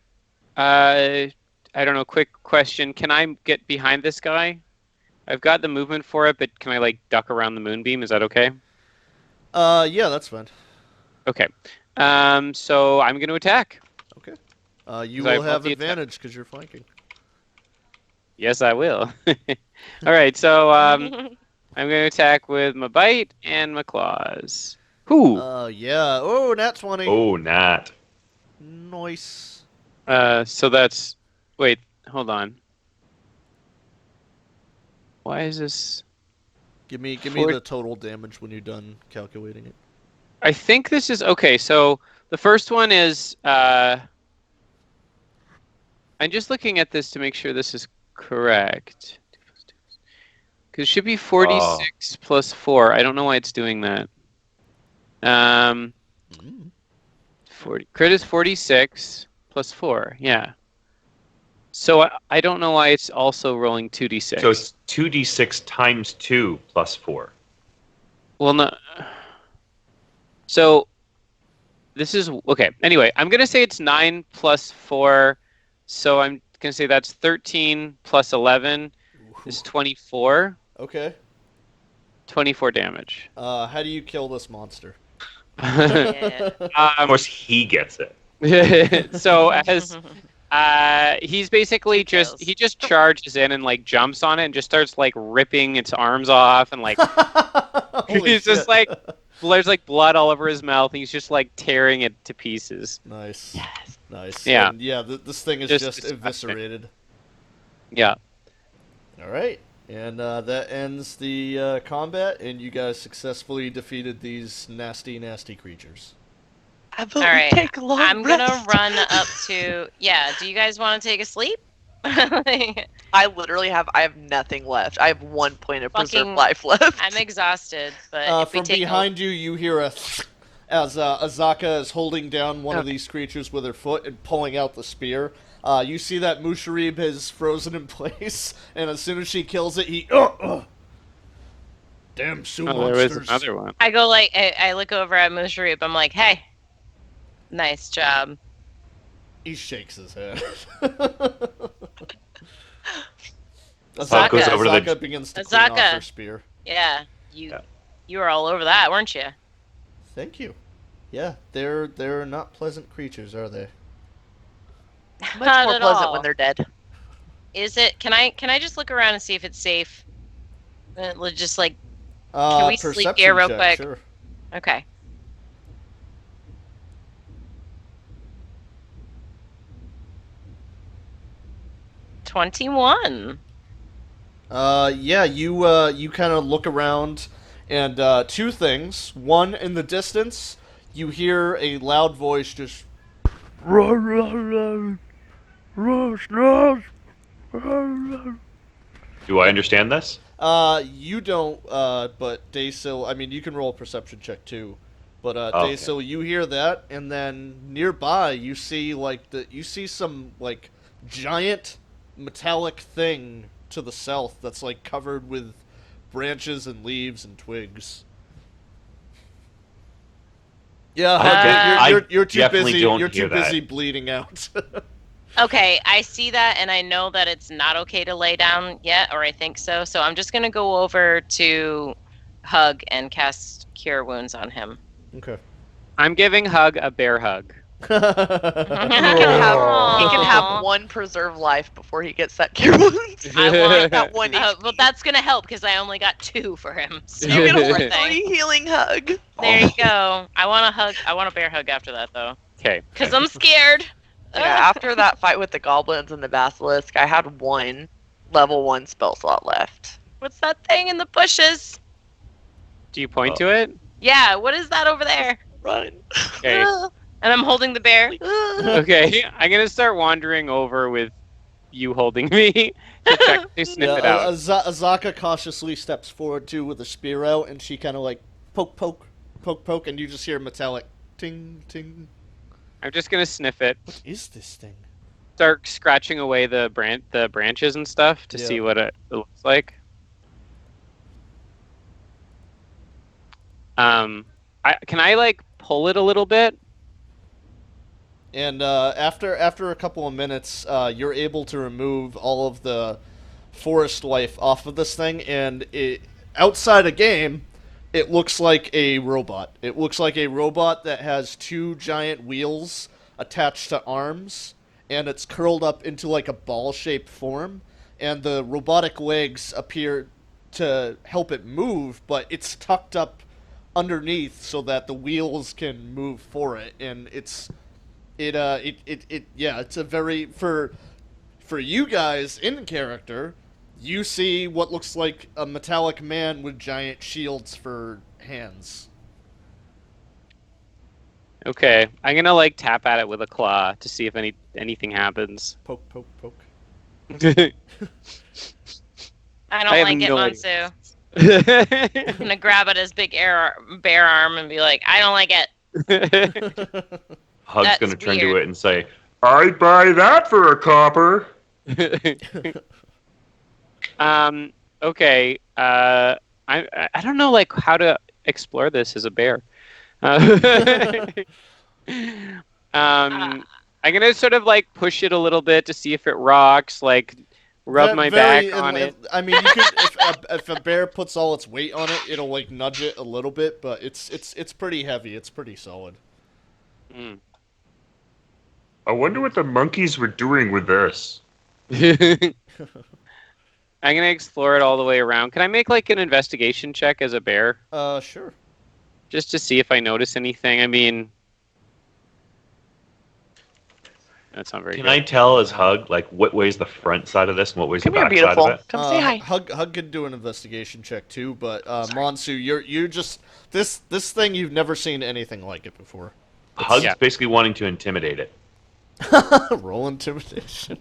I don't know. Quick question: can I get behind this guy? I've got the movement for it, but can I like duck around the moonbeam? Is that okay? Yeah, that's fine. Okay. So I'm going to attack. Okay. You 'Cause I will have multi-attack. advantage because you're flanking. Yes, I will. All right. So I'm going to attack with my bite and my claws. Whoo. Yeah. Oh, nat 20. Oh, Nat. Nice. So that's. Wait. Hold on. Why is this? Give me For- the total damage when you're done calculating it. I think this is okay. So the first one is. I'm just looking at this to make sure this is correct. Because it should be 46 plus 4. I don't know why it's doing that. 40 crit is 46 plus 4. Yeah. So I don't know why it's also rolling 2d6. So it's 2d6 times 2 plus 4. Well, no. So this is okay. Anyway, I'm gonna say it's 9 plus 4. So I'm gonna say that's 13 plus 11 is 24. Okay. 24 damage. How do you kill this monster? Yeah. Of course, he gets it. So as he's basically kills. he just charges in and like jumps on it and just starts like ripping its arms off and like Holy he's just shit. like there's like blood all over his mouth and he's just like tearing it to pieces. Nice. Yes. Nice. Yeah. And yeah, this thing is Just just disgusting. eviscerated. Yeah. All right. And that ends the combat, and you guys successfully defeated these nasty, nasty creatures. I vote All right. we take a long I'm gonna rest. run up to. Yeah. Do you guys want to take a sleep? I literally have nothing left. I have 1 point of preserve Fucking- life left. I'm exhausted, but if we From take behind you, you hear as Azaka is holding down one of these creatures with her foot and pulling out the spear. You see that Musharib has frozen in place, and as soon as she kills it, he damn Sue Oh, there was monsters. another one. I go like I look over at Musharib. I'm like, hey, nice job. He shakes his head. Azaka goes over to the- Azaka begins to clean off Azaka. her spear. Yeah, Yeah. you were all over that, weren't you? Thank you. Yeah, they're not pleasant creatures, are they? Much Not more at pleasant all. when they're dead. Is it? Can I just look around and see if it's safe? Just like Can we sleep Perception here real check, quick? Sure. okay. $21. Yeah, you kind of look around, and two things. One, in the distance, you hear a loud voice just. Do I understand this? You don't, but Daysil, I mean, you can roll a perception check too. But Okay. Daysil, you hear that, and then nearby you see you see some like giant metallic thing to the south that's like covered with branches and leaves and twigs. Yeah, I you're too definitely busy. don't You're too hear that. busy bleeding out. Okay, I see that, and I know that it's not okay to lay down yet, or I think so. So I'm just gonna go over to Hug and cast Cure Wounds on him. Okay. I'm giving Hug a bear hug. He can have one preserve life before he gets that cure wounds. I want that one. well, that's gonna help because I only got 2 for him. So You get poor a thing. free healing hug. There you go. I want a hug. I want a bear hug after that though, Okay. because I'm scared. Yeah, after that fight with the goblins and the basilisk, I had one level 1 spell slot left. What's that thing in the bushes? Do you point to it? Yeah, what is that over there? Run. Okay. And I'm holding the bear. Okay. I'm gonna start wandering over with you holding me to check to sniff it out. Azaka cautiously steps forward too with a spear out, and she kind of like poke, and you just hear metallic ting ting. I'm just gonna sniff it. What is this thing? Start scratching away the branches and stuff to Yeah. see what it looks like. Can I like pull it a little bit? And after a couple of minutes, you're able to remove all of the forest life off of this thing, and outside a game, it looks like a robot. It looks like a robot that has 2 giant wheels attached to arms, and it's curled up into like a ball-shaped form, and the robotic legs appear to help it move, but it's tucked up underneath so that the wheels can move for it, and it's a very for you guys in character, you see what looks like a metallic man with giant shields for hands. Okay. I'm gonna like tap at it with a claw to see if anything happens. Poke, poke, poke. I don't I have like it, no Monsu. idea. I'm gonna grab at his big bear arm and be like, I don't like it. Hug's That's going to turn to weird. it and say, I'd buy that for a copper. Okay. I don't know like how to explore this as a bear. I'm gonna sort of like push it a little bit to see if it rocks. Like rub my back on it. I mean, you could if a bear puts all its weight on it, it'll like nudge it a little bit, but it's pretty heavy. It's pretty solid. Mm. I wonder what the monkeys were doing with this. I'm gonna explore it all the way around. Can I make like an investigation check as a bear, Sure. just to see if I notice anything? I mean, that's not very can good. I tell as Hug, like, what way's the front side of this and what way's Come the here, back side beautiful. of it? Come say hi. Hug could do an investigation check too, but Monsu, you're just this thing, you've never seen anything like it before. Hug's Yeah. basically wanting to intimidate it. Roll intimidation.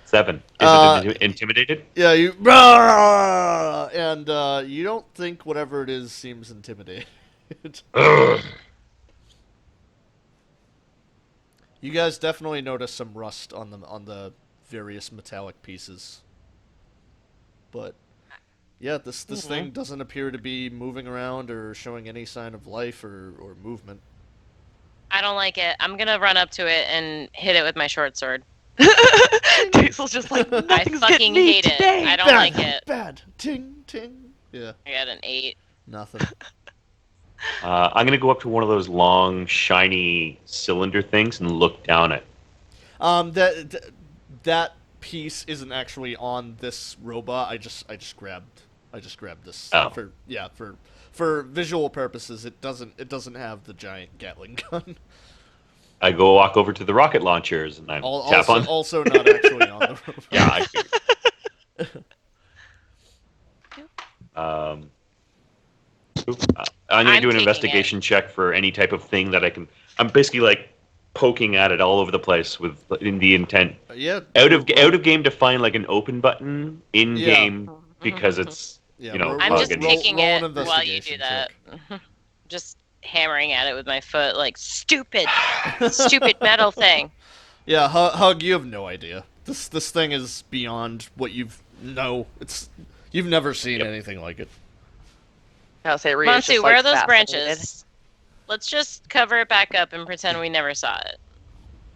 7. Is it intimidated? Yeah, you and you don't think whatever it is seems intimidated. Ugh. You guys definitely notice some rust on the various metallic pieces. But yeah, this thing doesn't appear to be moving around or showing any sign of life or movement. I don't like it. I'm gonna run up to it and hit it with my short sword. Diesel's just like, I nothing's fucking getting me hate it. today. I don't Bad, like it. Bad. Ting, ting. Yeah, I got an 8. nothing. I'm gonna go up to one of those long, shiny cylinder things and look down it. That piece isn't actually on this robot. I just grabbed this Oh. for visual purposes. It doesn't have the giant Gatling gun. I go walk over to the rocket launchers and I tap on. Also not actually on the robot. Yeah, I figured. I'm going to I'm do an taking investigation check for any type of thing that I can. I'm basically like poking at it all over the place in the intent Yeah. out of game to find like an open button in game because it's Yeah, I'm bug just and- taking roll it an while you do investigation that. Just hammering at it with my foot, like stupid metal thing. Yeah, Hug, you have no idea. This thing is beyond what you've you've never seen anything like it. I'll say Rita's Monsu, just, where like, are those fascinated. branches? Let's just cover it back up and pretend we never saw it.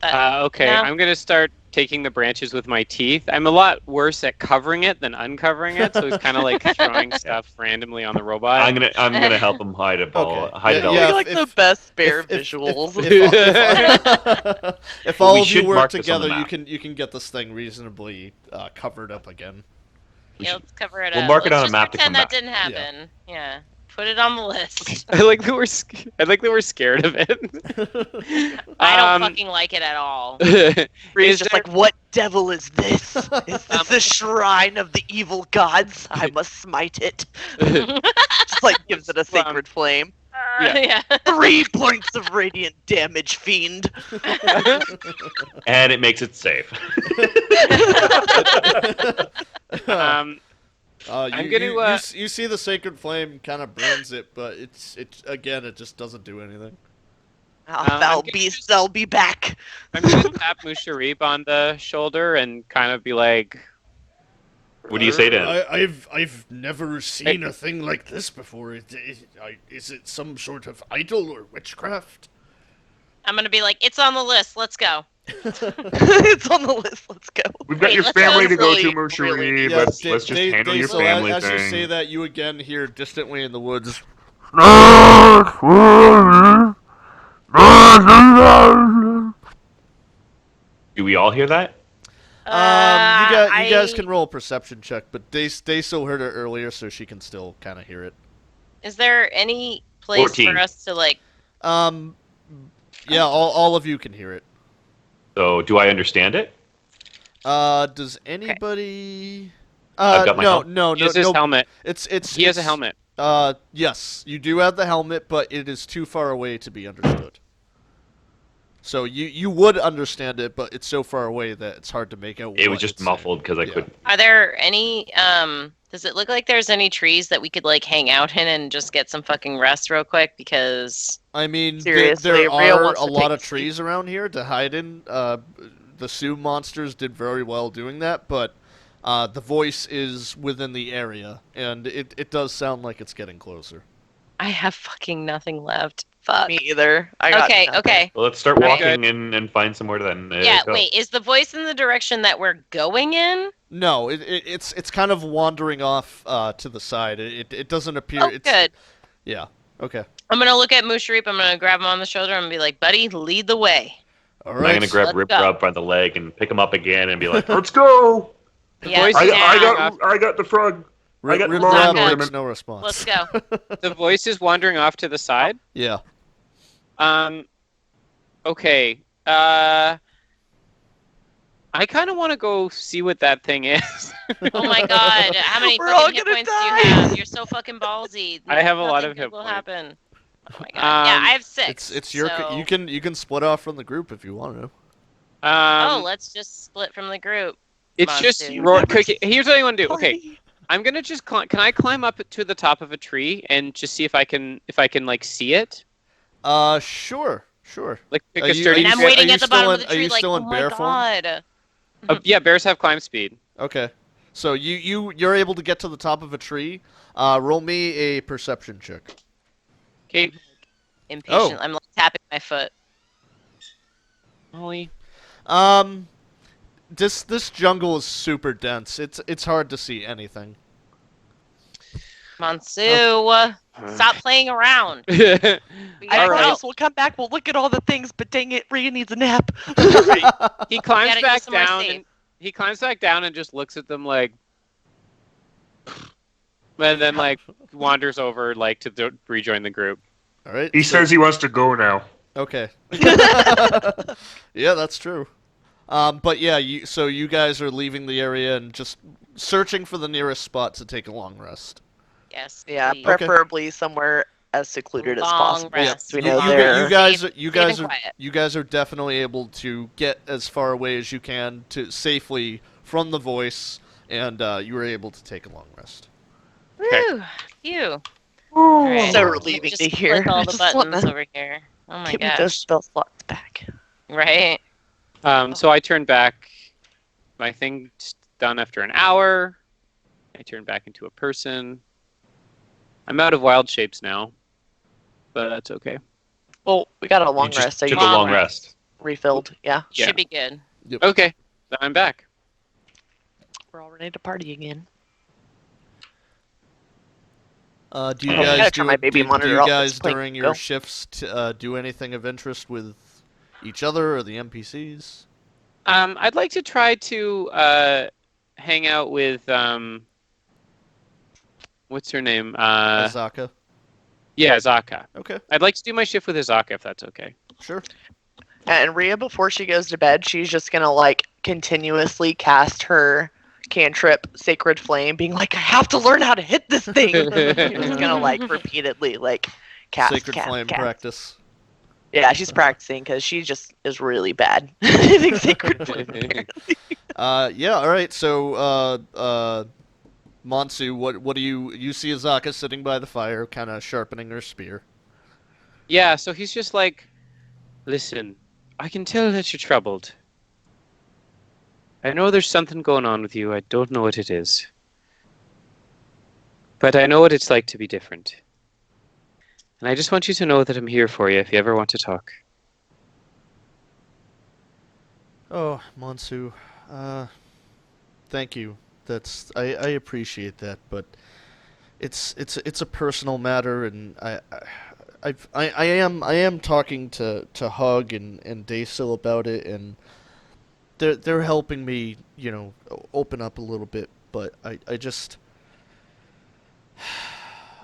Okay, No. I'm gonna start taking the branches with my teeth. I'm a lot worse at covering it than uncovering it, so it's kind of like throwing stuff randomly on the robot. I'm gonna help him hide a ball. Okay. Hide it all. Yeah, You're like the best bear if- visuals. If all We of you should work mark this on the together, map. you can get this thing reasonably covered up again. Yeah, let's cover it We'll up. mark it Let's on a just map to pretend come that back. didn't happen. Yeah. Put it on the list. I like that we're scared of it. I don't fucking like it at all. Rita's Is just there- like, what devil is this? Is this the shrine of the evil gods? I must smite it. Just like gives it a sacred flame. Yeah. 3 points of radiant damage, fiend. And it makes it safe. I'm gonna, you see the sacred flame kind of burns it, but it just doesn't do anything. Ah, foul beast, I'll be back. I'm gonna tap Musharib on the shoulder and kind of be like, What do you say to him? I've never seen a thing like this before. Is it some sort of idol or witchcraft? I'm gonna be like, it's on the list. Let's go. It's on the list, let's go. We've got Wait, your let's family go to go to, really- Mushari. Yeah, Let's just handle your so family as you thing. say that, you again hear distantly in the woods. Do we all hear that? You guys I- can roll a perception check, but they still heard it earlier, so she can still kind of hear it. Is there any place 14. for us to like? Yeah, all of you can hear it. So do I understand it? Does anybody? I've got my no, helmet. no, he no, has his no. helmet. He He has a helmet. Yes, you do have the helmet, but it is too far away to be understood. So you would understand it, but it's so far away that it's hard to make out. It what was just it's saying. muffled because I Yeah. couldn't. Are there any? Does it look like there's any trees that we could like hang out in and just get some fucking rest real quick? Because I mean, Seriously, there Rio are wants a to lot take of a seat. trees around here to hide in. The Sioux monsters did very well doing that, but the voice is within the area, and it does sound like it's getting closer. I have fucking nothing left. Fuck. Me either. I got Okay. nothing. Okay. Well, let's start Right. walking and find somewhere to then. Yeah. Go. Wait. Is the voice in the direction that we're going in? No, it's kind of wandering off to the side. It doesn't appear. Oh, it's, good. Yeah. Okay. I'm gonna look at Musharip. I'm gonna grab him on the shoulder and be like, "Buddy, lead the way." All I'm right. gonna grab let's Rip go. Rub by the leg and pick him up again and be like, Let's go. Yeah. voice I, is now. I got the frog. I got Rip long Rab ornament. makes no response. Let's go. The voice is wandering off to the side. Yeah. Okay. I kind of want to go see what that thing is. Oh my god, how many We're all fucking hit gonna points die. do you have? You're so fucking ballsy. I have a lot Nothing of good hit will points. happen. Oh my god. Yeah, I have 6. It's your. so- You can split off from the group if you want to. Oh, let's just split from the group. it's just Monsoon. okay, here's what I want to do. Okay, I'm gonna just can I climb up to the top of a tree and just see if I can like see it? Sure. Sure. Like pick Are a you- sturdy. And I'm Are waiting you at the still bottom in- of the are tree, you like, still oh in my bear form? god. Yeah, bears have climb speed. Okay. So you're able to get to the top of a tree. Roll me a perception check. Okay, Impatient. Oh. I'm like tapping my foot. Molly. This jungle is super dense. It's hard to see anything. Monsu, stop playing around. We I gotta Alright. go. promise we'll come back. We'll look at all the things, but dang it, Rhea needs a nap. He climbs gotta go back somewhere down safe. and he climbs back down and just looks at them like, and then like wanders over like to rejoin the group. All right. He so- says he wants to go now. Okay. Yeah, that's true. But yeah, so you guys are leaving the area and just searching for the nearest spot to take a long rest. Yes. Yeah, please. preferably somewhere as secluded as Long possible. rest. We You, know you, they're you guys, Safe- you safe guys and are, quiet. you guys are definitely able to get as far away as you can to safely from the voice, and you were able to take a long rest. Woo! Phew. Alright, so let me relieving just to hear. click all I the just wanna buttons over here. Oh my Give me those gosh. spell slots back. Right? So I turn back. My thing's done after an hour. I turn back into a person. I'm out of wild shapes now, but that's okay. Well, we got a long You just rest, so took you a long Long rest. refilled. Yeah, Yeah. Should be good. Okay, then I'm back. we're all ready to party again. Do you I gotta guys turn do, my baby do monitor you off, guys it's playing during Go. your shifts do anything of interest with each other or the NPCs? I'd like to try to hang out with what's her name? Azaka. Yeah, Zaka. Okay, I'd like to do my shift with Azaka if that's okay. sure. And Rhea, before she goes to bed, she's just gonna like continuously cast her cantrip Sacred Flame, being like, I have to learn how to hit this thing. She's just gonna like repeatedly like cast, Sacred cast, Flame cast. practice. Yeah, she's practicing because she just is really bad hitting Sacred Flame. apparently. Yeah, all right. So, Monsu, what do you see Azaka sitting by the fire, kind of sharpening her spear? Yeah, so he's just like, listen, I can tell that you're troubled. I know there's something going on with you. I don't know what it is. But I know what it's like to be different. And I just want you to know that I'm here for you if you ever want to talk. Oh, Monsu, thank you. I appreciate that, but it's a personal matter, and I am talking to Hug and Daysil about it, and they're helping me, open up a little bit, but I just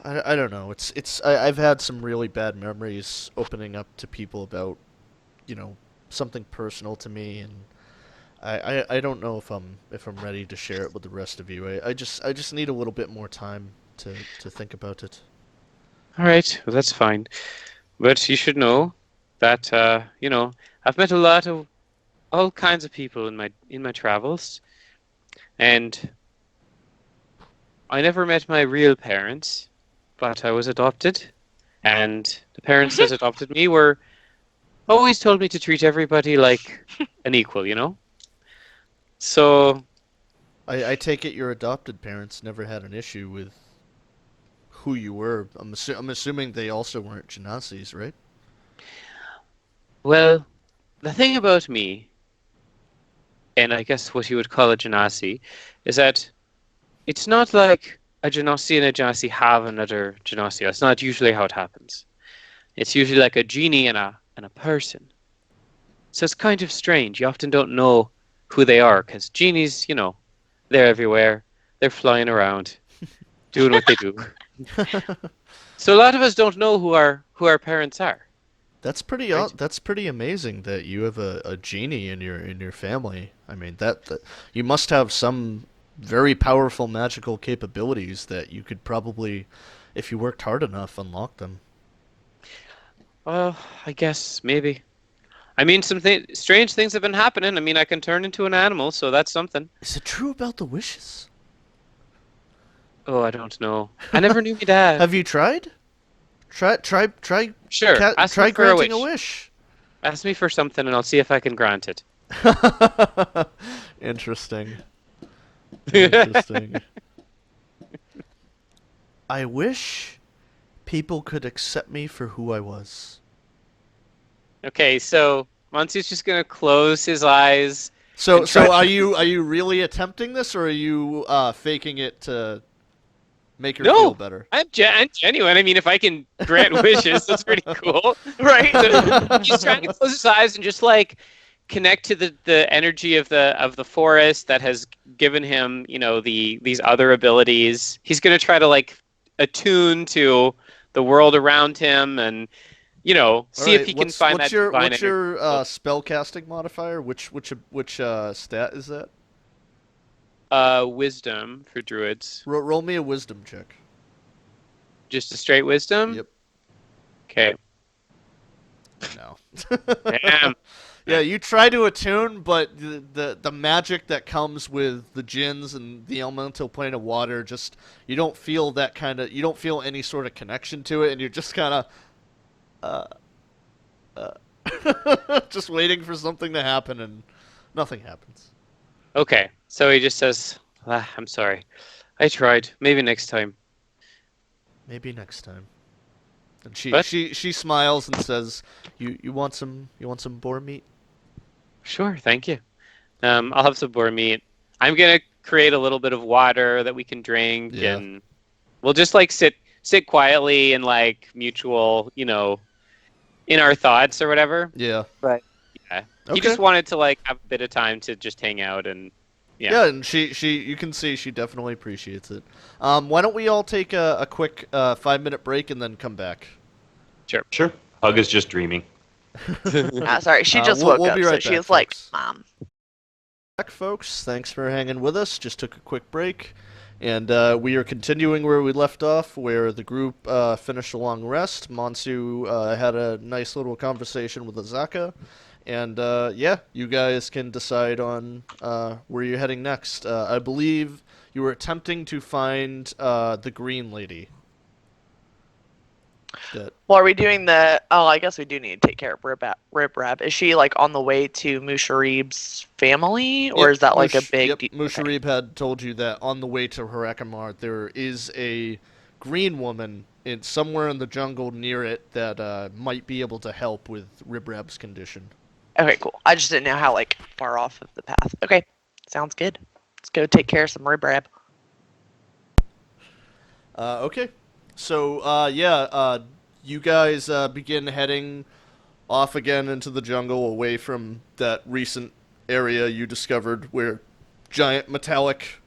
I don't know. I've had some really bad memories opening up to people about, something personal to me, and I don't know if I'm ready to share it with the rest of you. I just need a little bit more time to think about it. All right, well, that's fine. But you should know that, I've met a lot of all kinds of people in my travels, and I never met my real parents, but I was adopted, and the parents that adopted me were always told me to treat everybody like an equal, So, I take it your adopted parents never had an issue with who you were. I'm assuming they also weren't Genasis, right? well, the thing about me, and I guess what you would call a Genasi, is that it's not like a Genasi and a Genasi have another Genasi. That's not usually how it happens. It's usually like a genie and a person. So it's kind of strange. You often don't know who they are because genies, they're everywhere. They're flying around, doing what they do. So a lot of us don't know who our parents are. That's pretty Right. that's pretty amazing that you have a genie in your family. I mean that you must have some very powerful magical capabilities that you could probably, if you worked hard enough, unlock them. Well, I guess maybe. I mean, strange things have been happening. I mean, I can turn into an animal, so that's something. Is it true about the wishes? Oh, I don't know. I never knew my dad. Have you tried? Try Sure. Ask try him for a granting wish. a wish. Ask me for something, and I'll see if I can grant it. Interesting. Interesting. I wish people could accept me for who I was. Okay, so Monsu's just gonna close his eyes. So, And try- are you really attempting this, or are you faking it to make her No. feel better? I'm genuine. I mean, if I can grant wishes, that's pretty cool. Right. So he's trying to close his eyes and just like connect to the energy of the forest that has given him, these other abilities. He's gonna try to like attune to the world around him and see if he can find what's that your divine what's your spell casting modifier? Which stat is that? wisdom for druids. Roll me a wisdom check. Just a straight wisdom. Yep. Okay. No. Damn. Yeah, you try to attune, but the magic that comes with the jinns and the elemental plane of water, just you don't feel any sort of connection to it, and you're just kind of just waiting for something to happen, and nothing happens. Okay. So he just says, "I'm sorry. I tried. Maybe next time." Maybe next time. And What? she smiles and says, "You want some boar meat?" Sure. Thank you. I'll have some boar meat. I'm gonna create a little bit of water that we can drink, Yeah. and we'll just like sit quietly and like mutual, in our thoughts or whatever. Yeah. But yeah, he Okay. just wanted to like have a bit of time to just hang out and Yeah, and she you can see she definitely appreciates it. Why don't we all take a quick 5-minute break and then come back? Sure. Hug is just dreaming. Sorry, she just we'll woke up, be so right she back, was like, folks. "Mom." Back, folks. Thanks for hanging with us. Just took a quick break, and we are continuing where we left off, where the group finished a long rest. Monsu had a nice little conversation with Azaka, and yeah, you guys can decide on where you're heading next. I believe you were attempting to find the green lady. That Well, are we doing the? Oh, I guess we do need to take care of Ribrab. Is she like on the way to Musharib's family, or Yep, is that like a big? Yep, Musharib had told you that on the way to Harakamar, there is a green woman somewhere in the jungle near it that might be able to help with Ribrab's condition. Okay, cool. I just didn't know how like far off of the path. Okay, sounds good. Let's go take care of some Ribrab. Okay. So, you guys begin heading off again into the jungle away from that recent area you discovered where giant metallic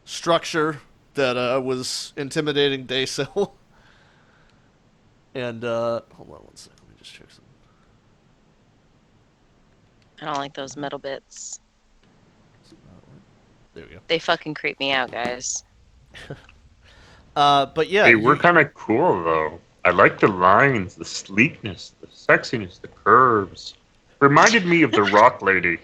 structure that was intimidating Daysil. And, hold on one second. Let me just check something. I don't like those metal bits. There we go. They fucking creep me out, guys. But yeah. Hey, we're kind of cool though. I like the lines, the sleekness, the sexiness, the curves. Reminded me of the Rock Lady.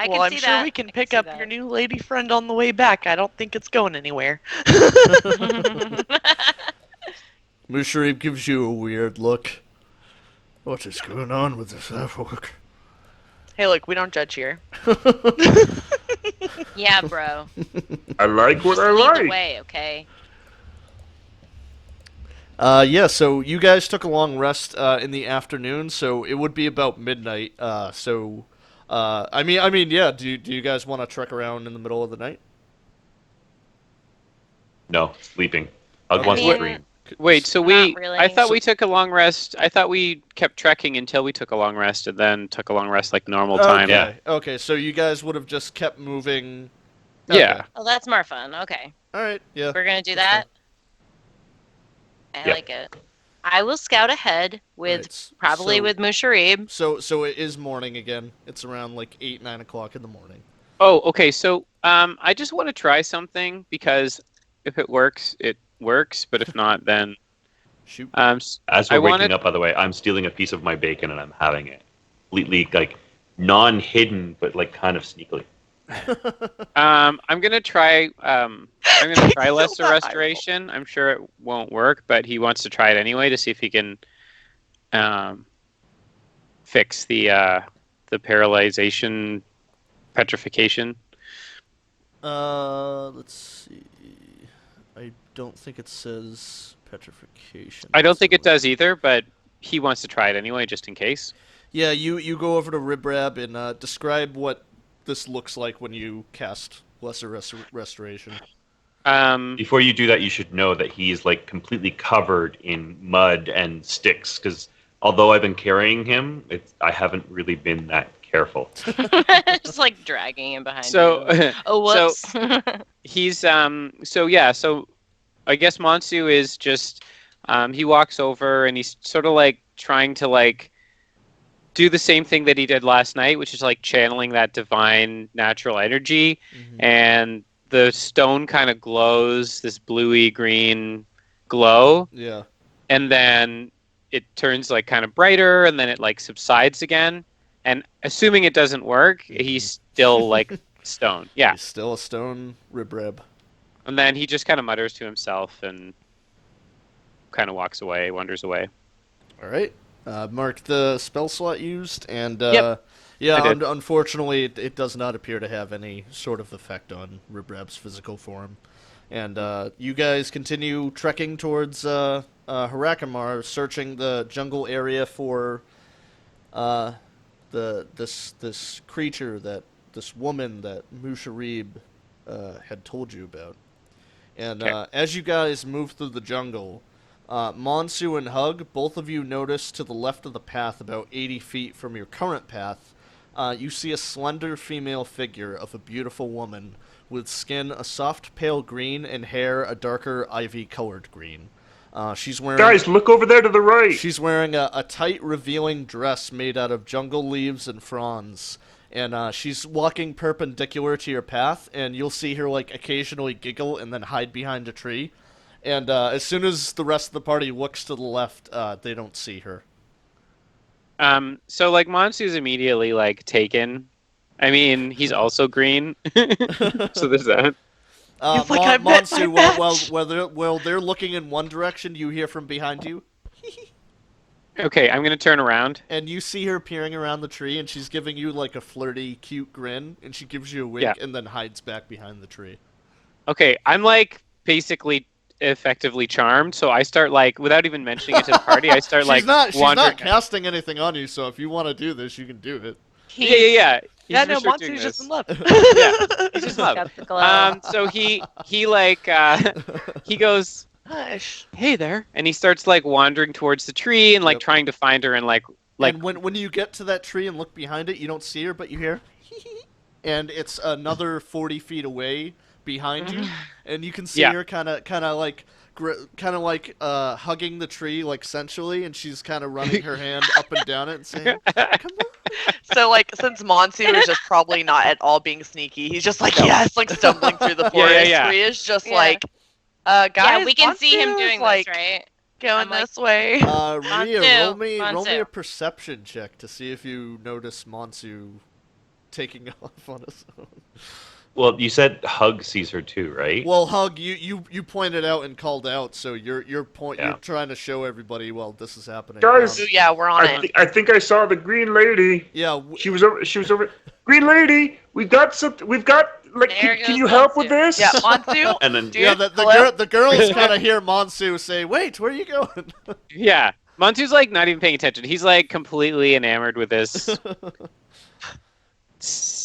I well, can I'm see sure that. we can I pick see up that. your new lady friend on the way back. I don't think it's going anywhere. Musharib gives you a weird look. What is going on with this artwork? Hey, look, we don't judge here. Yeah, bro. I like what I Lead the like. way, okay? Yeah, so you guys took a long rest in the afternoon, so it would be about midnight. Yeah, do you guys want to trek around in the middle of the night? No, sleeping. Hug Okay. wants to Yeah. dream. Wait, so Not really. I thought we took a long rest. I thought we kept trekking until we took a long rest and then took a long rest like normal time. Okay. Yeah. Okay, so you guys would have just kept moving. Yeah. Oh, that's more fun. Okay. All right. Yeah. We're going to do That's that. I Yeah. like it. I will scout ahead with Right, probably so- with Musharib. So it is morning again. It's around like 8-9 o'clock in the morning. Oh, okay. So I just want to try something because if it works, it works. But if not, then Shoot. As I we're waking wanted- up, by the way, I'm stealing a piece of my bacon and I'm having it. Completely, like, non-hidden, but, like, kind of sneakily. I'm gonna try. I'm gonna try Still lesser not restoration. I'm sure it won't work, but he wants to try it anyway to see if he can fix the paralyzation, petrification. Let's see. I don't think it says petrification. I don't think it whatsoever. does either, but he wants to try it anyway, just in case. Yeah, you go over to Ribrab and describe what this looks like when you cast Lesser Restoration. Before you do that, you should know that he's like completely covered in mud and sticks. Because although I've been carrying him, I haven't really been that careful. Just like dragging him behind. So, you. Oh, whoops. he's so I guess Monsu is just he walks over and he's sort of like trying to like do the same thing that he did last night, which is like channeling that divine natural energy, and the stone kind of glows this bluey green glow, Yeah. and then it turns like kind of brighter, and then it like subsides again, and assuming it doesn't work, he's still like stone. Yeah. He's still a stone Ribrab. And then he just kind of mutters to himself and kind of walks away, wanders away. All right. Mark the spell slot used, and Yep, yeah, I did. unfortunately, it does not appear to have any sort of effect on Ribrab's physical form. And you guys continue trekking towards Harakamar, searching the jungle area for this creature this woman that Musharib had told you about. And Okay. as you guys move through the jungle, Monsu and Hug, both of you notice to the left of the path, about 80 feet from your current path, you see a slender female figure of a beautiful woman with skin a soft pale green and hair a darker ivy-colored green. She's wearing Guys, look over there to the right. She's wearing a tight, revealing dress made out of jungle leaves and fronds. And she's walking perpendicular to your path, and you'll see her like occasionally giggle and then hide behind a tree. And as soon as the rest of the party looks to the left, they don't see her. So like Monsu's immediately like taken. I mean, he's also green. So there's that. He's like, "I met my Monsu, match." while they're looking in one direction, you hear from behind you, Okay, I'm gonna turn around. and you see her peering around the tree, and she's giving you like a flirty, cute grin, and she gives you a wink, Yeah. and then hides back behind the tree. Okay, I'm like basically effectively charmed, so I start like without even mentioning it to the party, I start like she's not wandering. casting anything on you, so if you want to do this, you can do it. Yeah. He's Yeah, no, for sure doing Monsu's just this. in love. Yeah, he's just love. Got the glow. So he like he goes, Hush. "Hey there," and he starts like wandering towards the tree and like Yep. trying to find her and like And when you get to that tree and look behind it, you don't see her, but you hear, and it's another 40 feet away behind you, and you can see Yeah. her kind of like hugging the tree like sensually, and she's kind of running her hand up and down it and saying, "Come on." So, like, since Monsu is just probably not at all being sneaky, he's just like, yes, like stumbling through the Yeah, forest. yeah. He is just Yeah. like, guys, Yeah, we can see him Monsu is, doing like, this, right? going I'm like- this way. Rhea, Monsu, roll me Monsu. a perception check to see if you notice Monsu taking off on his own. Well, you said Hug sees her too, right? Well, Hug, you pointed out and called out, so you're Yeah. trying to show everybody, well, this is happening. Guys, So, yeah, we're on it. I think I saw the green lady. Yeah, She was over. Green lady, we've got like. There Can goes you help Monsu. with this? Yeah, Monsu. and then Dude, yeah. hello? The girls kind of hear Monsu say, "Wait, where are you going?" yeah. Montu's like not even paying attention. He's like completely enamored with this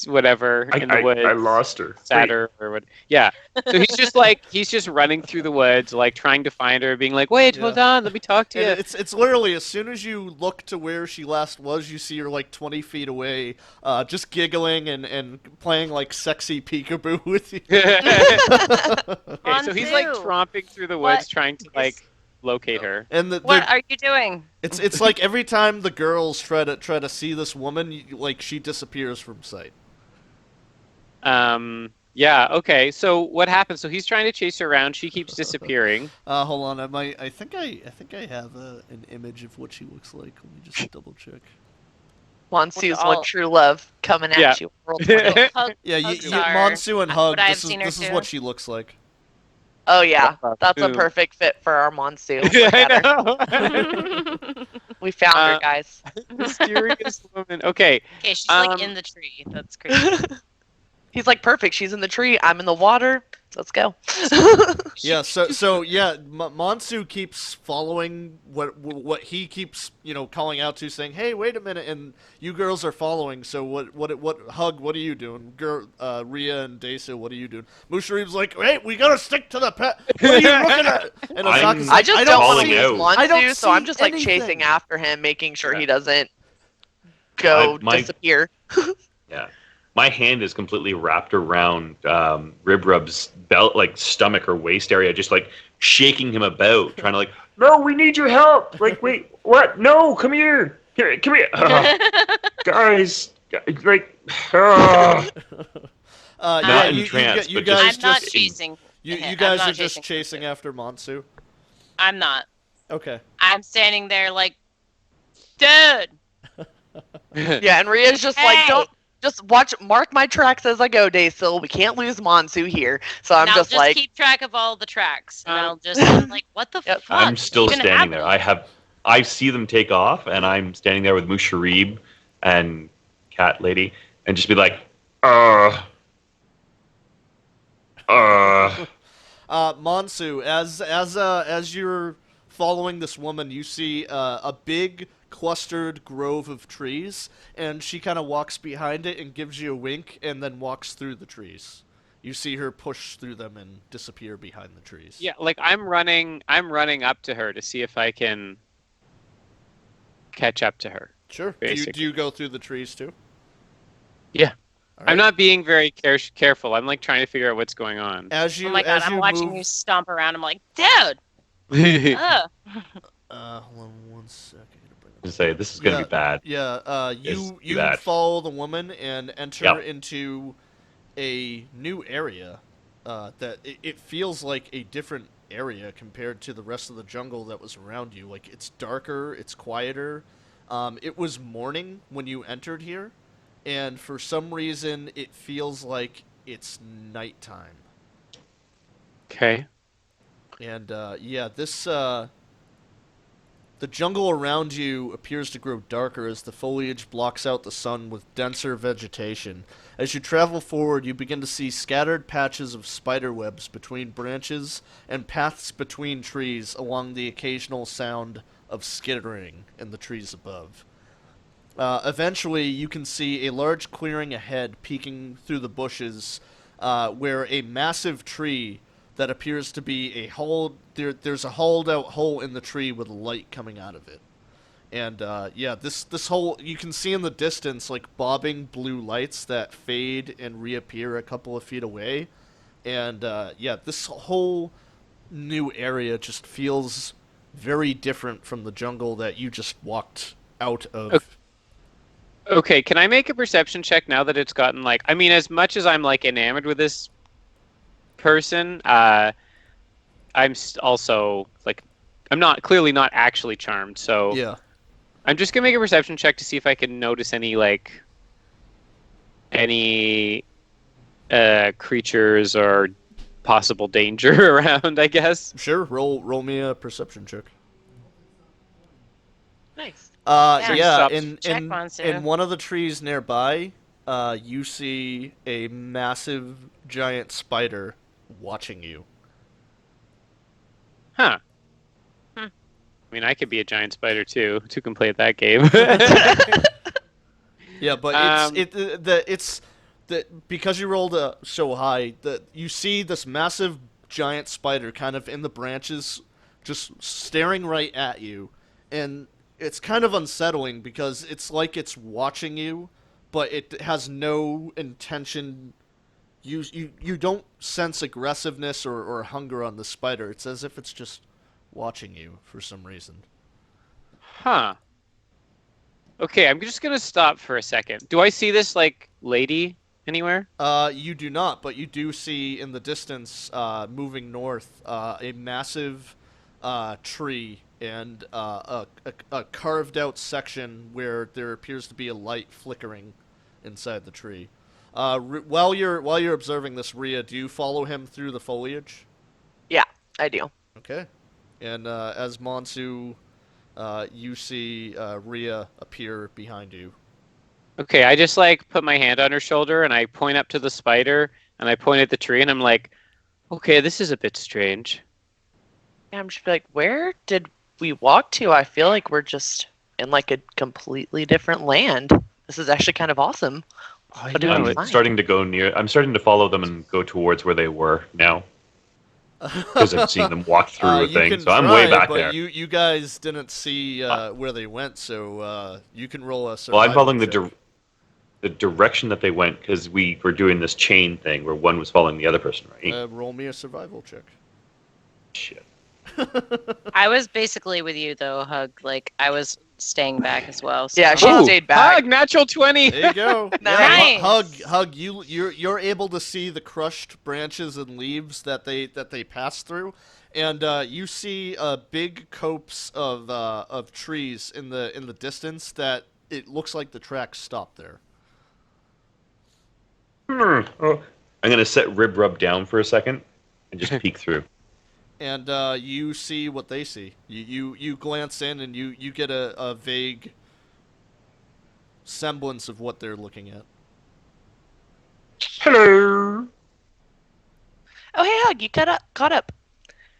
whatever in the woods. I lost her. Satyr or what? Yeah. So he's just running through the woods, like trying to find her, being like, "Wait, hold on, let me talk to And you." it's literally as soon as you look to where she last was, you see her like 20 feet away, just giggling and playing like sexy peekaboo with you. Okay, so he's like Monsu, tromping through the what woods, trying to like locate her. And What are you doing? it's like every time the girls try to see this woman, like she disappears from sight. Yeah. Okay. So what happens? So he's trying to chase her around. She keeps disappearing. Hold on, I think I have an image of what she looks like. Let me just double check. Monsu's all- one true love coming at Yeah. you. Roll 20. Hug, Yeah, hugs you are- Monsu and Hug. Would I have This is seen her this is too? what she looks like. Oh yeah, that's a Boom. perfect fit for our Monsu. Look Yeah, at her. I know. We found her, Uh, guys. Mysterious woman. Okay. Okay, she's like Um, in the tree. That's crazy. He's like, perfect. She's in the tree. I'm in the water. Let's go. Yeah, Monsu keeps following what he keeps, calling out to, saying, "Hey, wait a minute!" And you girls are following. So what Hug? What are you doing? Ria and Desa, what are you doing? Musharib's like, "Hey, we gotta stick to the pet. What are you looking at?" And I'm- Osaka's I like, just don't don't want to see calling lose out. I don't Monsu, so I'm see just like anything. chasing after him, making sure Yeah. he doesn't go My- disappear. Yeah. My hand is completely wrapped around Ribrub's belt, like stomach or waist area, just like shaking him about, trying to like, No, we need your help. Like, wait, what? No, come here. Here, come here. Guys, like, Yeah, Not you entranced, you but just- guys I'm not just chasing. you I'm guys not are just chasing chasing after Monsu. I'm not. Okay. I'm standing there like, dude. Yeah, and Ria's just Hey! like, don't just mark my tracks as I go, Daysil. We can't lose Monsu here. So I'm Now just like, keep track of all the tracks, and Um, I'll just be like, what the Yep. fuck? I'm still even standing there. happening? I see them take off, and I'm standing there with Musharib and Cat Lady, and just be like, Monsu, as you're following this woman, you see a big clustered grove of trees, and she kind of walks behind it and gives you a wink, and then walks through the trees. You see her push through them and disappear behind the trees. Yeah, like I'm running up to her to see if I can catch up to her. Sure. Basically. Do you go through the trees too? Yeah. All I'm right. not being very careful. I'm like trying to figure out what's going on. As you Oh my god, as I'm you watching move, you stomp around. I'm like, dude. Ugh. hold on one second. to say, this is going to Yeah. be bad. Yeah, It's you bad. follow the woman and enter Yep. into a new area. That it feels like a different area compared to the rest of the jungle that was around you. Like, it's darker, it's quieter. It was morning when you entered here, and for some reason it feels like it's nighttime. Okay. And yeah, this the jungle around you appears to grow darker as the foliage blocks out the sun with denser vegetation. As you travel forward, you begin to see scattered patches of spider webs between branches and paths between trees, along the occasional sound of skittering in the trees above. Eventually, you can see a large clearing ahead peeking through the bushes, where a massive tree that appears to be a hole. There's a hollowed out hole in the tree with light coming out of it, and yeah, this hole you can see in the distance like bobbing blue lights that fade and reappear a couple of feet away, and yeah, this whole new area just feels very different from the jungle that you just walked out of. Okay, can I make a perception check now that it's gotten like, I mean, as much as I'm like enamored with this person, I'm also like, I'm clearly not actually charmed, so Yeah. I'm just gonna make a perception check to see if I can notice any creatures or possible danger around, I guess. Sure, roll me a perception check. nice. Yeah, Yeah, stop. Check, in Monsu. one of the trees nearby, you see a massive giant spider watching you. Huh. Hmm. I mean, I could be a giant spider too. Who can play at that game? Yeah, but it's because you rolled so high that you see this massive giant spider kind of in the branches, just staring right at you, and it's kind of unsettling because it's like it's watching you, but it has no intention. You don't sense aggressiveness or hunger on the spider. It's as if it's just watching you for some reason. Huh. Okay, I'm just gonna stop for a second. Do I see this like lady anywhere? You do not, but you do see in the distance, moving north, a massive tree and a carved out section where there appears to be a light flickering inside the tree. While you're observing this, Rhea, do you follow him through the foliage? Yeah, I do. Okay. And as Monsu, you see Rhea appear behind you. Okay, I just like put my hand on her shoulder and I point up to the spider and I point at the tree and I'm like, okay, this is a bit strange. Yeah, I'm just like, where did we walk to? I feel like we're just in like a completely different land. This is actually kind of awesome. What did we I'm find? starting to follow them and go towards where they were now. Because I've seen them walk through a You thing, can so I'm way try, back but there. You guys didn't see where they went, so you can roll a survival Well, I'm following check. the direction that they went because we were doing this chain thing where one was following the other person, right? Roll me a survival check. Shit. I was basically with you though, Hug. Like I was staying back as well. So. Yeah, she Ooh, stayed back. Hug, natural 20! There you go. Nice. Hug. You're able to see the crushed branches and leaves that they pass through, and you see big copse of trees in the distance that it looks like the tracks stop there. Oh, I'm gonna set Rib Rub down for a second and just peek through. And you see what they see. You glance in and you get a vague semblance of what they're looking at. hello. Oh, hey, Hug, you caught up.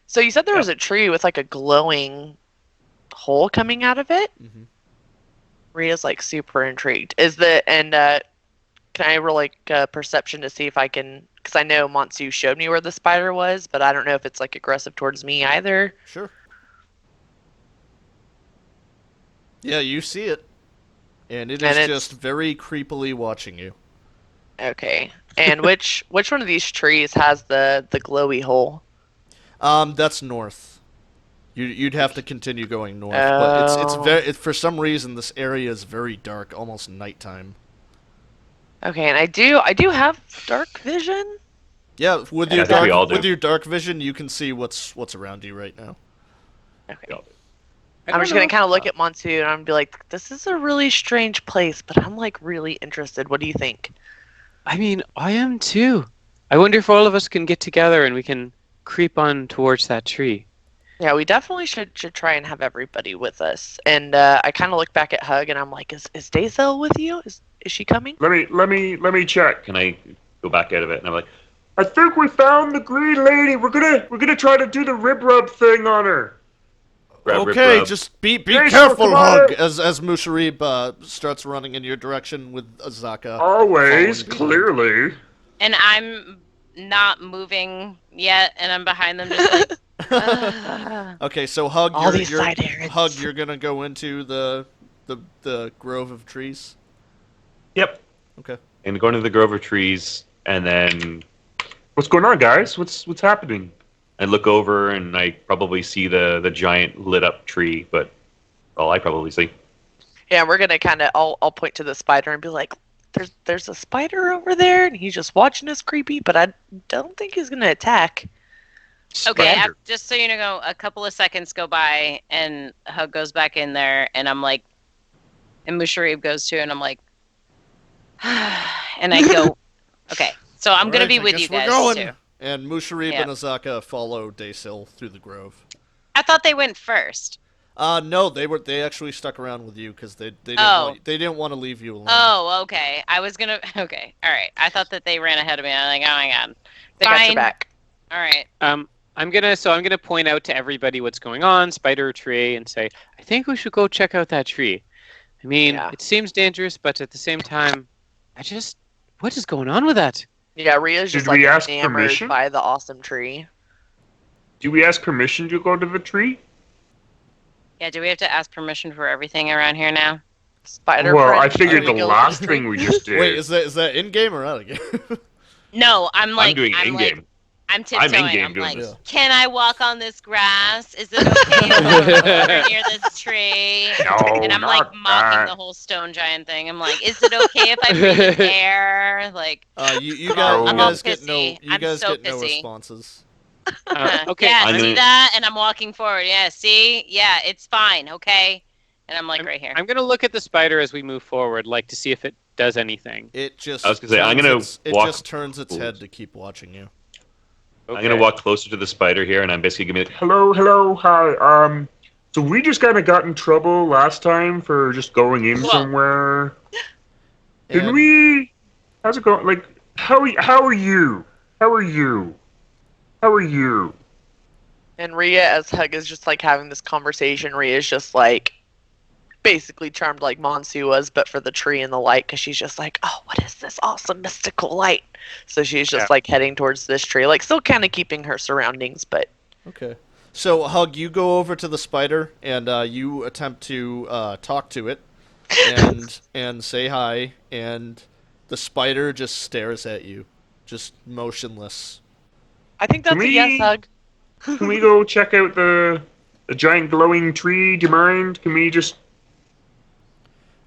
So you said there was a tree with like a glowing hole coming out of it? Mhm. Rita's like super intrigued. Can I roll like perception to see if I can, because I know Monsu showed me where the spider was, but I don't know if it's like aggressive towards me either. Sure. Yeah, you see it. And it And is it's- just very creepily watching you. Okay. And which one of these trees has the glowy hole? That's north. You'd have to continue going north, but it's Oh. very for some reason this area is very dark, almost nighttime. Okay, and I do have dark vision. Yeah, with Yeah, your I think we all dark do. with your dark vision, you can see what's around you right now. Okay. I I'm don't just gonna know. kind of look at Monsu and I'm gonna be like, this is a really strange place, but I'm like really interested. What do you think? I mean, I am too. I wonder if all of us can get together and we can creep on towards that tree. Yeah, we definitely should try and have everybody with us. And I kind of look back at Hug and I'm like, is Dazel with you? Is she coming? Let me check. Can I go back out of it? And I'm like, I think we found the green lady. We're gonna try to do the rib rub thing on her. grab Rib Okay, Rub. just be Hey, careful, come on. Hug, as Musharib starts running in your direction with Azaka. Always, following clearly. And I'm not moving yet, and I'm behind them, just like. Okay, so Hug, All these side errands. Hug, you're gonna go into the grove of trees. Yep. Okay. And going to the grove of trees, and then What's going on, guys? What's happening? I look over and I probably see the giant lit up tree, but all I probably see. Yeah, we're gonna kind of. I'll point to the spider and be like, "There's a spider over there, and he's just watching us creepy, but I don't think he's gonna attack." Okay, Spider. just so you know, a couple of seconds go by, and Hug goes back in there, and I'm like, and Musharib goes too, and I'm like, and I go, okay, so I'm gonna Alright, be I with guess you we're guys going. too. And Musharib Yeah. and Azaka follow Daysil through the grove. I thought they went first. No, they actually stuck around with you because they didn't want to leave you alone. Oh, okay. I was gonna. Okay, all right. I thought that they ran ahead of me. I'm like, oh my god. They got your Fine. back. All right. I'm gonna point out to everybody what's going on, spider tree, and say, I think we should go check out that tree. I mean, Yeah. it seems dangerous, but at the same time, what is going on with that? Yeah, Rhea's just Did like we ask enamored permission? by the awesome tree. Do we ask permission to go to the tree? Yeah. Do we have to ask permission for everything around here now? Spider. Well, friend, I figured should the we go last to the tree? thing we just did. Wait, is that in game or out of game? No, I'm like, I'm doing I'm in-game. Like, I'm tiptoeing. in-game I'm doing like, this. can I walk on this grass? Is it okay if I walk over near this tree? No, And I'm like not mocking that. the whole stone giant thing. I'm like, is it okay if I breathe in air? Like, You I'm guys all you guys get pissy. no I'm so get no pissy. responses. Okay. Yeah, I'm see gonna- that? And I'm walking forward. Yeah, see? Yeah, it's fine, okay? And I'm like right here. I'm gonna look at the spider as we move forward, like to see if it does anything. It just I was gonna say, I'm turns gonna it walk- just turns its head to keep watching you. Okay. I'm gonna walk closer to the spider here, and I'm basically gonna be like, Hello, hi. So we just kind of got in trouble last time for just going in Whoa. somewhere. Can And we? How's it going? Like, how are you? How are you? How are you? How are you? And Rhea, as Hug is just like having this conversation, Rhea's just like basically charmed like Monsu was, but for the tree and the light, because she's just like, oh, what is this awesome mystical light? So she's just like heading towards this tree, like still kind of keeping her surroundings, but okay. So Hug, you go over to the spider and you attempt to talk to it and say hi, and the spider just stares at you, just motionless. I think that's Can a yes, we- Hug. Can we go check out the giant glowing tree? Do you mind? Can we just?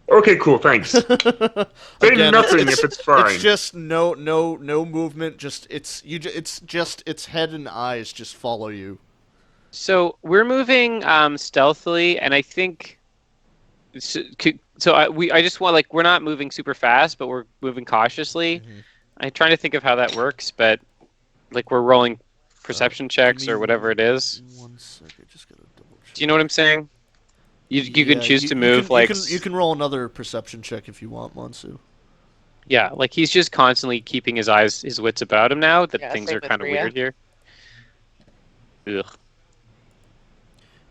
Okay, cool. Thanks. Say Again, nothing if it's fine. It's just no movement. Just it's just its head and eyes just follow you. So we're moving stealthily, and I think I just want like we're not moving super fast, but we're moving cautiously. Mhm. I'm trying to think of how that works, but like we're rolling perception checks give me or whatever it is. 1 second, just gotta double check. Do you know what I'm saying? You can Yeah, choose you- to you move can- like you can roll another perception check if you want, Monsu. yeah, like he's just constantly keeping his wits about him now that Yeah, things same are with kind of Rhea. weird here. Ugh.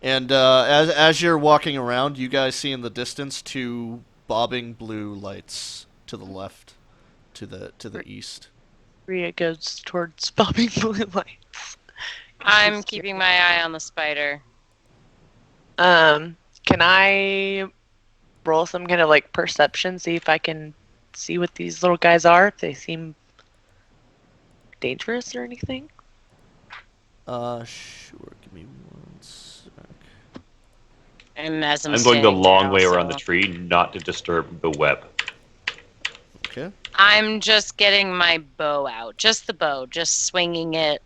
And as you're walking around, you guys see in the distance two bobbing blue lights to the left, to the east. Rhea goes towards bobbing blue lights. I'm keeping my eye on the spider. Can I roll some kind of like perception, see if I can see what these little guys are? If they seem dangerous or anything? Sure. Give me 1 sec. And as I'm I'm going the standing long there way also, around the tree, not to disturb the web. Okay. I'm just getting my bow out. Just the bow. Just swinging it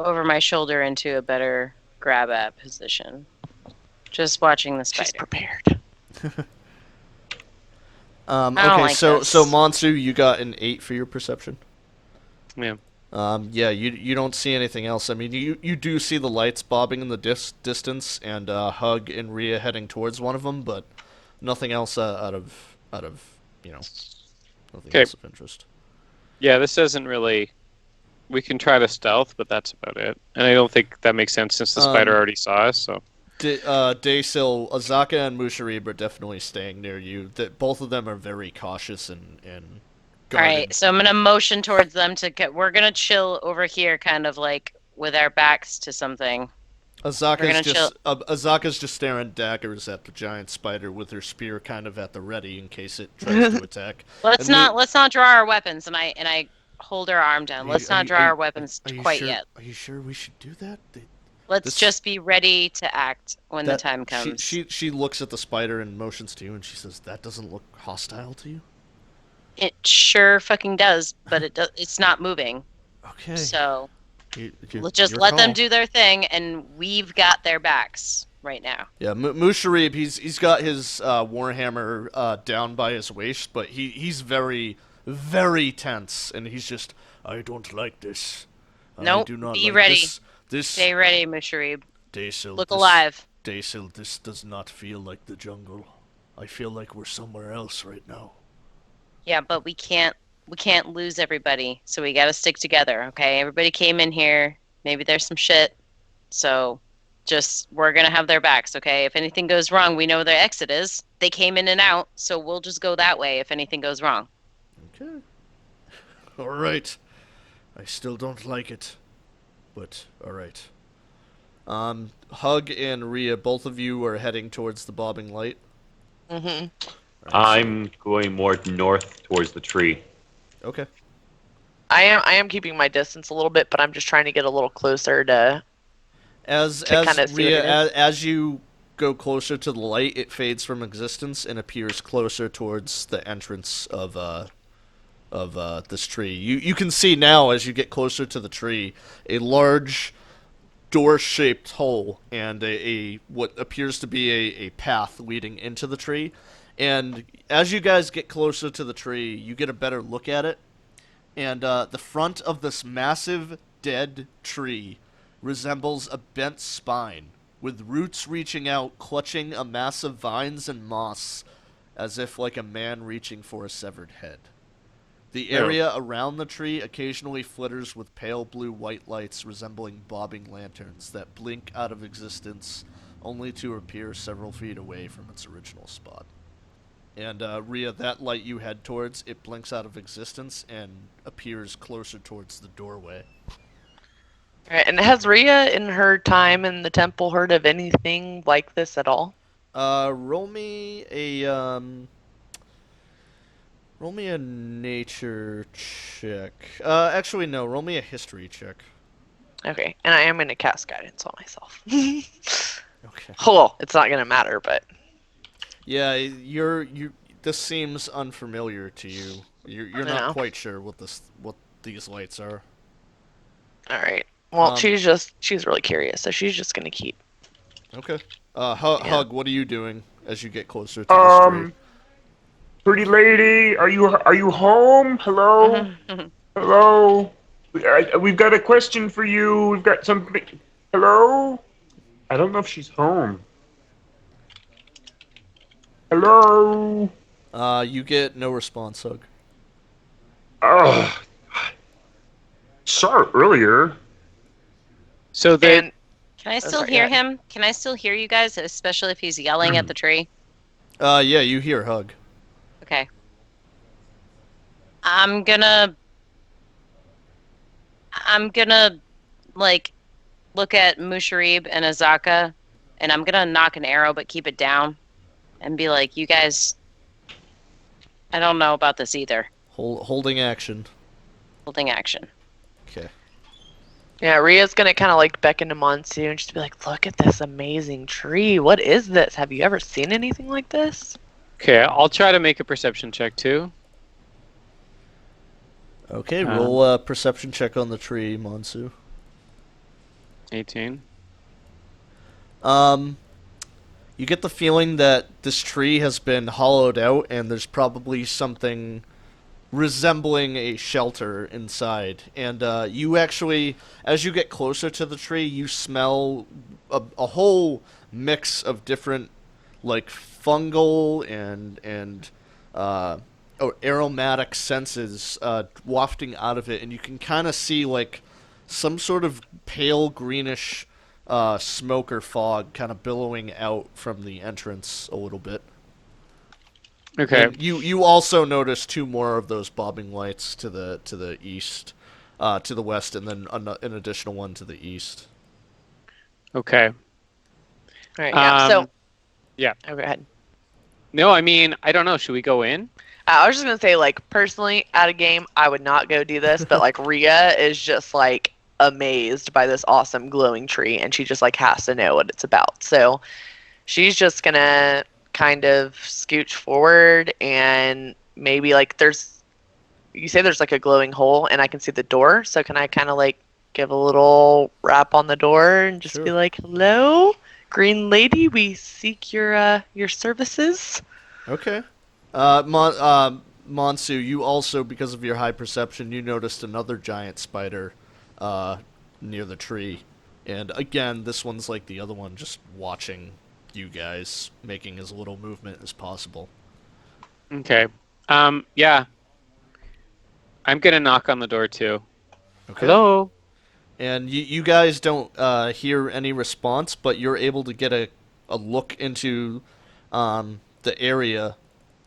over my shoulder into a better grab at position. Just watching the She's spider. prepared. I don't Okay. like so this. Monsu, you got an 8 for your perception. Yeah. Yeah, you don't see anything else. I mean, you do see the lights bobbing in the distance, and Hug and Rhea heading towards one of them, but nothing else out of nothing Okay. else of interest. Yeah, this doesn't really. We can try to stealth, but that's about it. And I don't think that makes sense since the spider already saw us. So Daysil, Azaka and Musharib are definitely staying near you. That both of them are very cautious and All guarded. right, so I'm gonna motion towards them to get. We're gonna chill over here, kind of like with our backs to something. We're gonna Azaka's just staring daggers at the giant spider with her spear kind of at the ready in case it tries to attack. Let's And not draw our weapons, and I hold her arm down. Let's not draw our weapons Are you quite sure, yet. Are you sure we should do that? Let's this- just be ready to act when the time comes. She looks at the spider and motions to you, and she says, "That doesn't look hostile to you." It sure fucking does, but it's not moving. Okay. So You- just your let them call. do their thing, and we've got their backs right now. Yeah, Musharib, he's got his warhammer down by his waist, but he's very, very tense, and he's just, I don't like this. I Nope, do not be like ready. This Stay ready, Musharib. Daysil, Look this- alive. Daysil, this does not feel like the jungle. I feel like we're somewhere else right now. Yeah, but we can't lose everybody, so we gotta stick together, okay? Everybody came in here. Maybe there's some shit. So we're gonna have their backs, okay? If anything goes wrong, we know where their exit is. They came in and out, so we'll just go that way if anything goes wrong. Okay. All right. I still don't like it, but all right. Hug and Rhea, both of you are heading towards the bobbing light. Mm-hmm. I'm going more north towards the tree. Okay. I am keeping my distance a little bit, but I'm just trying to get a little closer to. As kinda see what Rhea, it is. as you go closer to the light, it fades from existence and appears closer towards the entrance of of this tree. You can see now as you get closer to the tree a large door-shaped hole and a what appears to be a path leading into the tree. And as you guys get closer to the tree, you get a better look at it. And the front of this massive dead tree resembles a bent spine, with roots reaching out, clutching a mass of vines and moss, as if like a man reaching for a severed head. The area around the tree occasionally flitters with pale blue-white lights resembling bobbing lanterns that blink out of existence, only to appear several feet away from its original spot. And Rhea, that light you head towards, it blinks out of existence and appears closer towards the doorway. Alright, and has Rhea in her time in the temple heard of anything like this at all? Roll me a nature check. Actually no, roll me a history check. Okay, and I am going to cast guidance on myself. Okay. Well, it's not going to matter, but Yeah, this seems unfamiliar to you. You're No. not quite sure what these lights are. alright. Well, Um, she's really curious, so she's just going to keep. Okay. Yeah. Hug, what are you doing as you get closer to the tree? Pretty lady, are you home? Hello? Hello? We've got a question for you. We've got something. Hello? I don't know if she's home. Hello? You get no response, Hug. Oh, saw her earlier. So they And Can I still sorry, hear go ahead. him? Can I still hear you guys, especially if he's yelling at the tree? Yeah, you hear Hug. Okay. I'm gonna like look at Musharib and Azaka, and I'm gonna knock an arrow but keep it down, and be like, "You guys, I don't know about this either." Holding action. Holding action. Okay. Yeah, Rhea's going to kind of like beckon to Monsoon and just be like, look at this amazing tree. What is this? Have you ever seen anything like this? Okay, I'll try to make a perception check too. Okay, roll a perception check on the tree, Monsu. 18. You get the feeling that this tree has been hollowed out and there's probably something resembling a shelter inside. And you actually, as you get closer to the tree, you smell a whole mix of different, like, fungal and aromatic senses wafting out of it. And you can kind of see, like, some sort of pale greenish smoke or fog kind of billowing out from the entrance a little bit. Okay. And you also notice two more of those bobbing lights to the east, to the west, and then an additional one to the east. Okay. All right, yeah. So, yeah. oh, go ahead. No, I mean, I don't know. Should we go in? I was just going to say, like, personally, at a game, I would not go do this, but, like, Rhea is just, like, amazed by this awesome glowing tree, and she just, like, has to know what it's about. So, she's just going to kind of scooch forward and maybe, like, you say there's, like, a glowing hole, and I can see the door, so can I kind of, like, give a little rap on the door and just be Sure. like, hello, green lady, we seek your services? Okay. Monsu, you also, because of your high perception, you noticed another giant spider near the tree. And again, this one's like the other one, just watching you guys, making as little movement as possible. Okay. Yeah. I'm gonna knock on the door too. Okay. Hello. And you guys don't hear any response, but you're able to get a look into the area.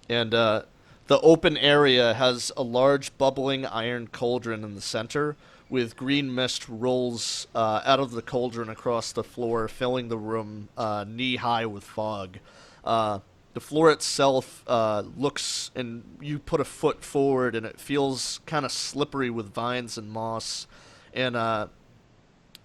And the open area has a large bubbling iron cauldron in the center, with green mist rolls out of the cauldron across the floor, filling the room knee-high with fog. The floor itself looks, and you put a foot forward, and it feels kind of slippery with vines and moss. And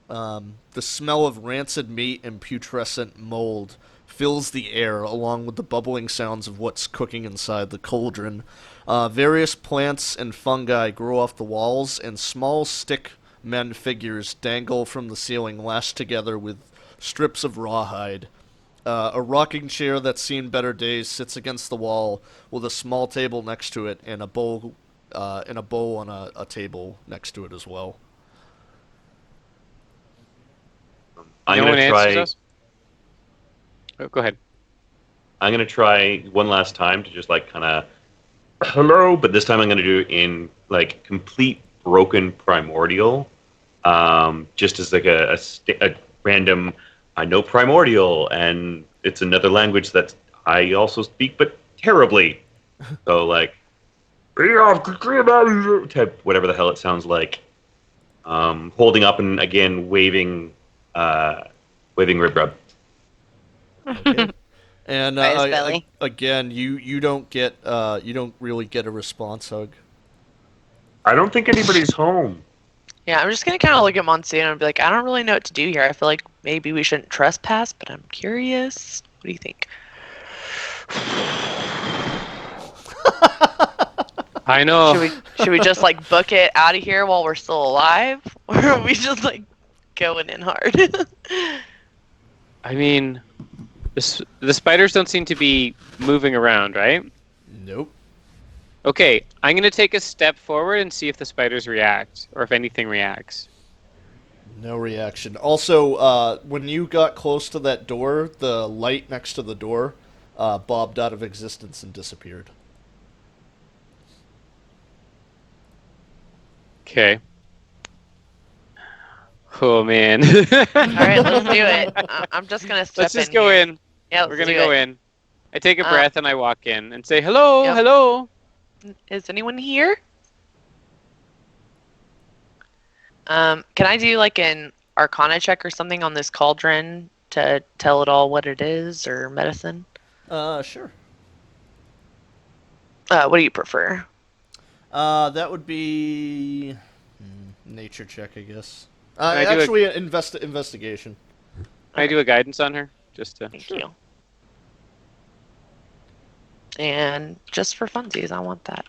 the smell of rancid meat and putrescent mold fills the air, along with the bubbling sounds of what's cooking inside the cauldron. Various plants and fungi grow off the walls, and small stick men figures dangle from the ceiling, lashed together with strips of rawhide. A rocking chair that's seen better days sits against the wall with a small table next to it and a bowl on a table next to it as well. I'm No gonna one answers try. us? Oh, go ahead. I'm gonna try one last time to just like kind of, Hello? but this time I'm gonna do it in like complete broken primordial, just as like a random. I know primordial, and it's another language that I also speak, but terribly. So like type whatever the hell it sounds like. Holding up and again waving rib rub. Okay. And By his belly. again, you don't really get a response, Hug. I don't think anybody's home. Yeah, I'm just gonna kind of look at Monsignor and be like, I don't really know what to do here. I feel like maybe we shouldn't trespass, but I'm curious. What do you think? I know. Should we just like book it out of here while we're still alive, or are we just like going in hard? I mean, the spiders don't seem to be moving around, right? Nope. Okay, I'm gonna take a step forward and see if the spiders react, or if anything reacts. No reaction. Also, when you got close to that door, the light next to the door bobbed out of existence and disappeared. Okay. Oh man. All right, let's do it. I'm just gonna step in. Let's just go here. in. Yeah, We're let's gonna do go it. in. I take a breath and I walk in and say, "Hello, Yep. hello." Is anyone here? Can I do like an Arcana check or something on this cauldron to tell it all what it is, or medicine? Sure. What do you prefer? That would be nature check, I guess. I do Actually, investigation. Can I do a guidance on her? Just to. Thank you. And just for funsies, I want that.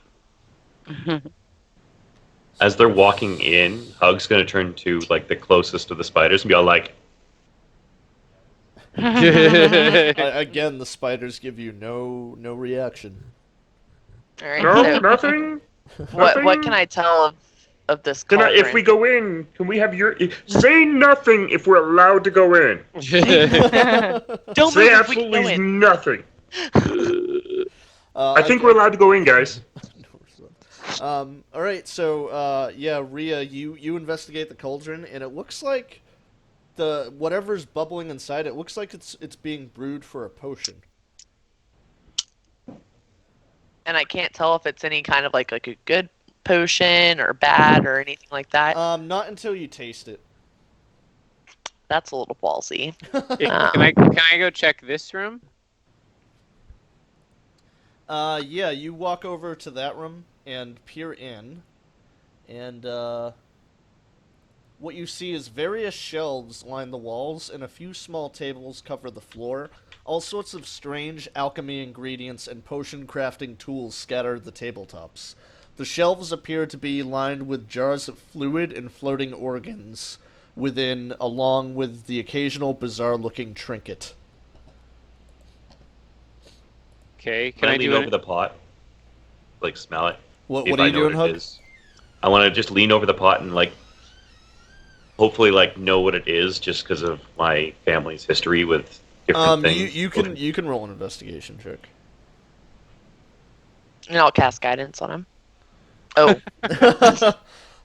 As they're walking in, Hug's gonna turn to like the closest of the spiders and be all like, Again, the spiders give you no reaction. All right. No, so nothing. what Nothing? can I tell of this Can I, cauldron? if we go in, can we have your say nothing if we're allowed to go in? Don't Say move if we can go absolutely in. nothing. I think we're allowed to go in, guys. All right, so yeah, Rhea, you investigate the cauldron, and it looks like the whatever's bubbling inside it looks like it's being brewed for a potion. And I can't tell if it's any kind of like a good potion or bad or anything like that. Not until you taste it. That's a little ballsy. Can I go check this room? Yeah, you walk over to that room and peer in, and what you see is various shelves line the walls, and a few small tables cover the floor. All sorts of strange alchemy ingredients and potion crafting tools scatter the tabletops. The shelves appear to be lined with jars of fluid and floating organs within, along with the occasional bizarre-looking trinket. Okay. Can "Can I I lean do over it? the pot, like smell it? What See if are I you know doing, what it Hug? is. I want to just lean over the pot and like, hopefully, like know what it is, just because of my family's history with different things. You can roll an investigation check. And I'll cast guidance on him. Oh,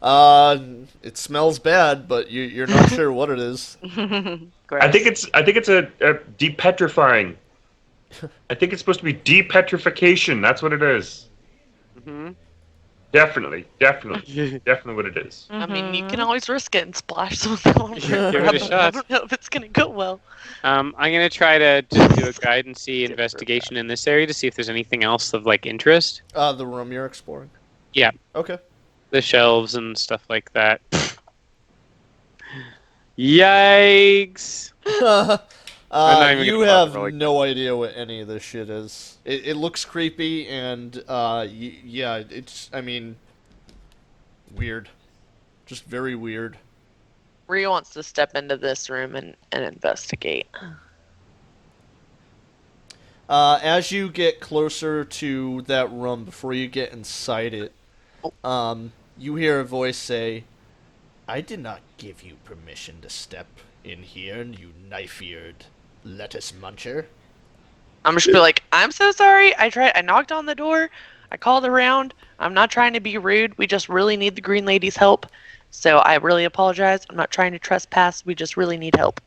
It smells bad, but you're not sure what it is. Gross. I think it's a depetrifying. I think it's supposed to be depetrification. That's what it is. Hmm. Definitely what it is. I mean, you can always risk it and splash something on your Give it a shot. I don't know if it's gonna go well. I'm gonna try to just do a guidance-y investigation in this area to see if there's anything else of like interest. The room you're exploring. Yeah. Okay. The shelves and stuff like that. Yikes! not even You gonna bother have rolling. no idea what any of this shit is. It looks creepy and yeah, it's weird, just very weird. Rhea wants to step into this room and investigate. As you get closer to that room, before you get inside it, you hear a voice say, "I did not give you permission to step in here, you knife-eared lettuce muncher." I'm just be like, I'm so sorry. I knocked on the door. I called around. I'm not trying to be rude. We just really need the Green Lady's help. So I really apologize. I'm not trying to trespass. We just really need help.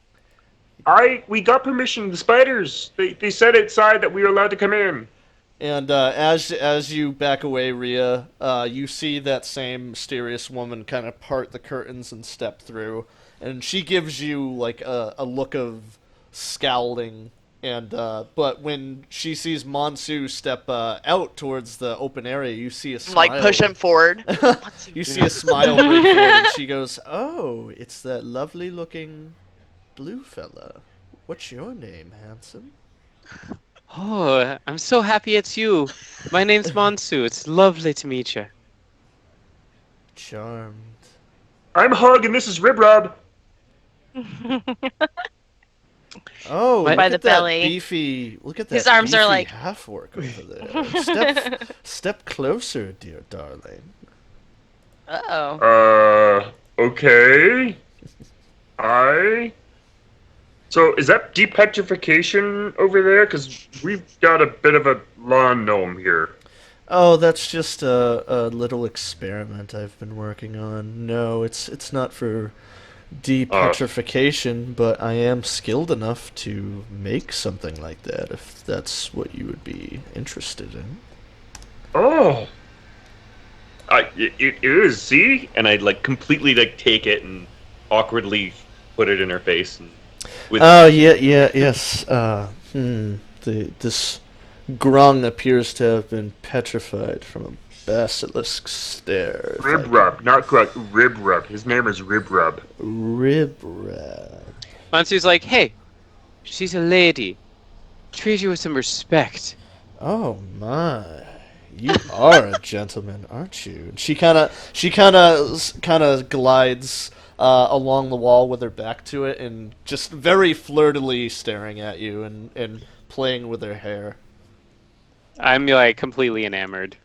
We got permission. The spiders. They said outside that we were allowed to come in. And as you back away, Rhea, you see that same mysterious woman kind of part the curtains and step through, and she gives you like a look of scowling. And but when she sees Monsu step out towards the open area, you see a smile. Like push him forward. You see a smile break forward, and she goes, "Oh, it's that lovely-looking blue fella. What's your name, handsome?" Oh, I'm so happy it's you. My name's Monsu. It's lovely to meet you. Charmed. I'm Hug, and this is Rib Rub. Oh, By look the at that belly. beefy. Look at that. His arms are beefy like- half orc over there. Step closer, dear darling. Uh-oh. Okay. So is that depetrification over there? Because we've got a bit of a lawn gnome here. Oh, that's just a little experiment I've been working on. No, it's not for depetrification, but I am skilled enough to make something like that, if that's what you would be interested in. Oh. It is. See, and I'd like completely like take it and awkwardly put it in her face. And with Oh, yes. This grung appears to have been petrified from a basilisk stare. if I Rib Rub, not Grug. Rib Rub. His name is Rib Rub. Rib rab. Monsu's like, hey, she's a lady. Treat her with some respect. Oh my, you are a gentleman, aren't you? And she kind of glides along the wall with her back to it, and just very flirtily staring at you and playing with her hair. I'm like completely enamored.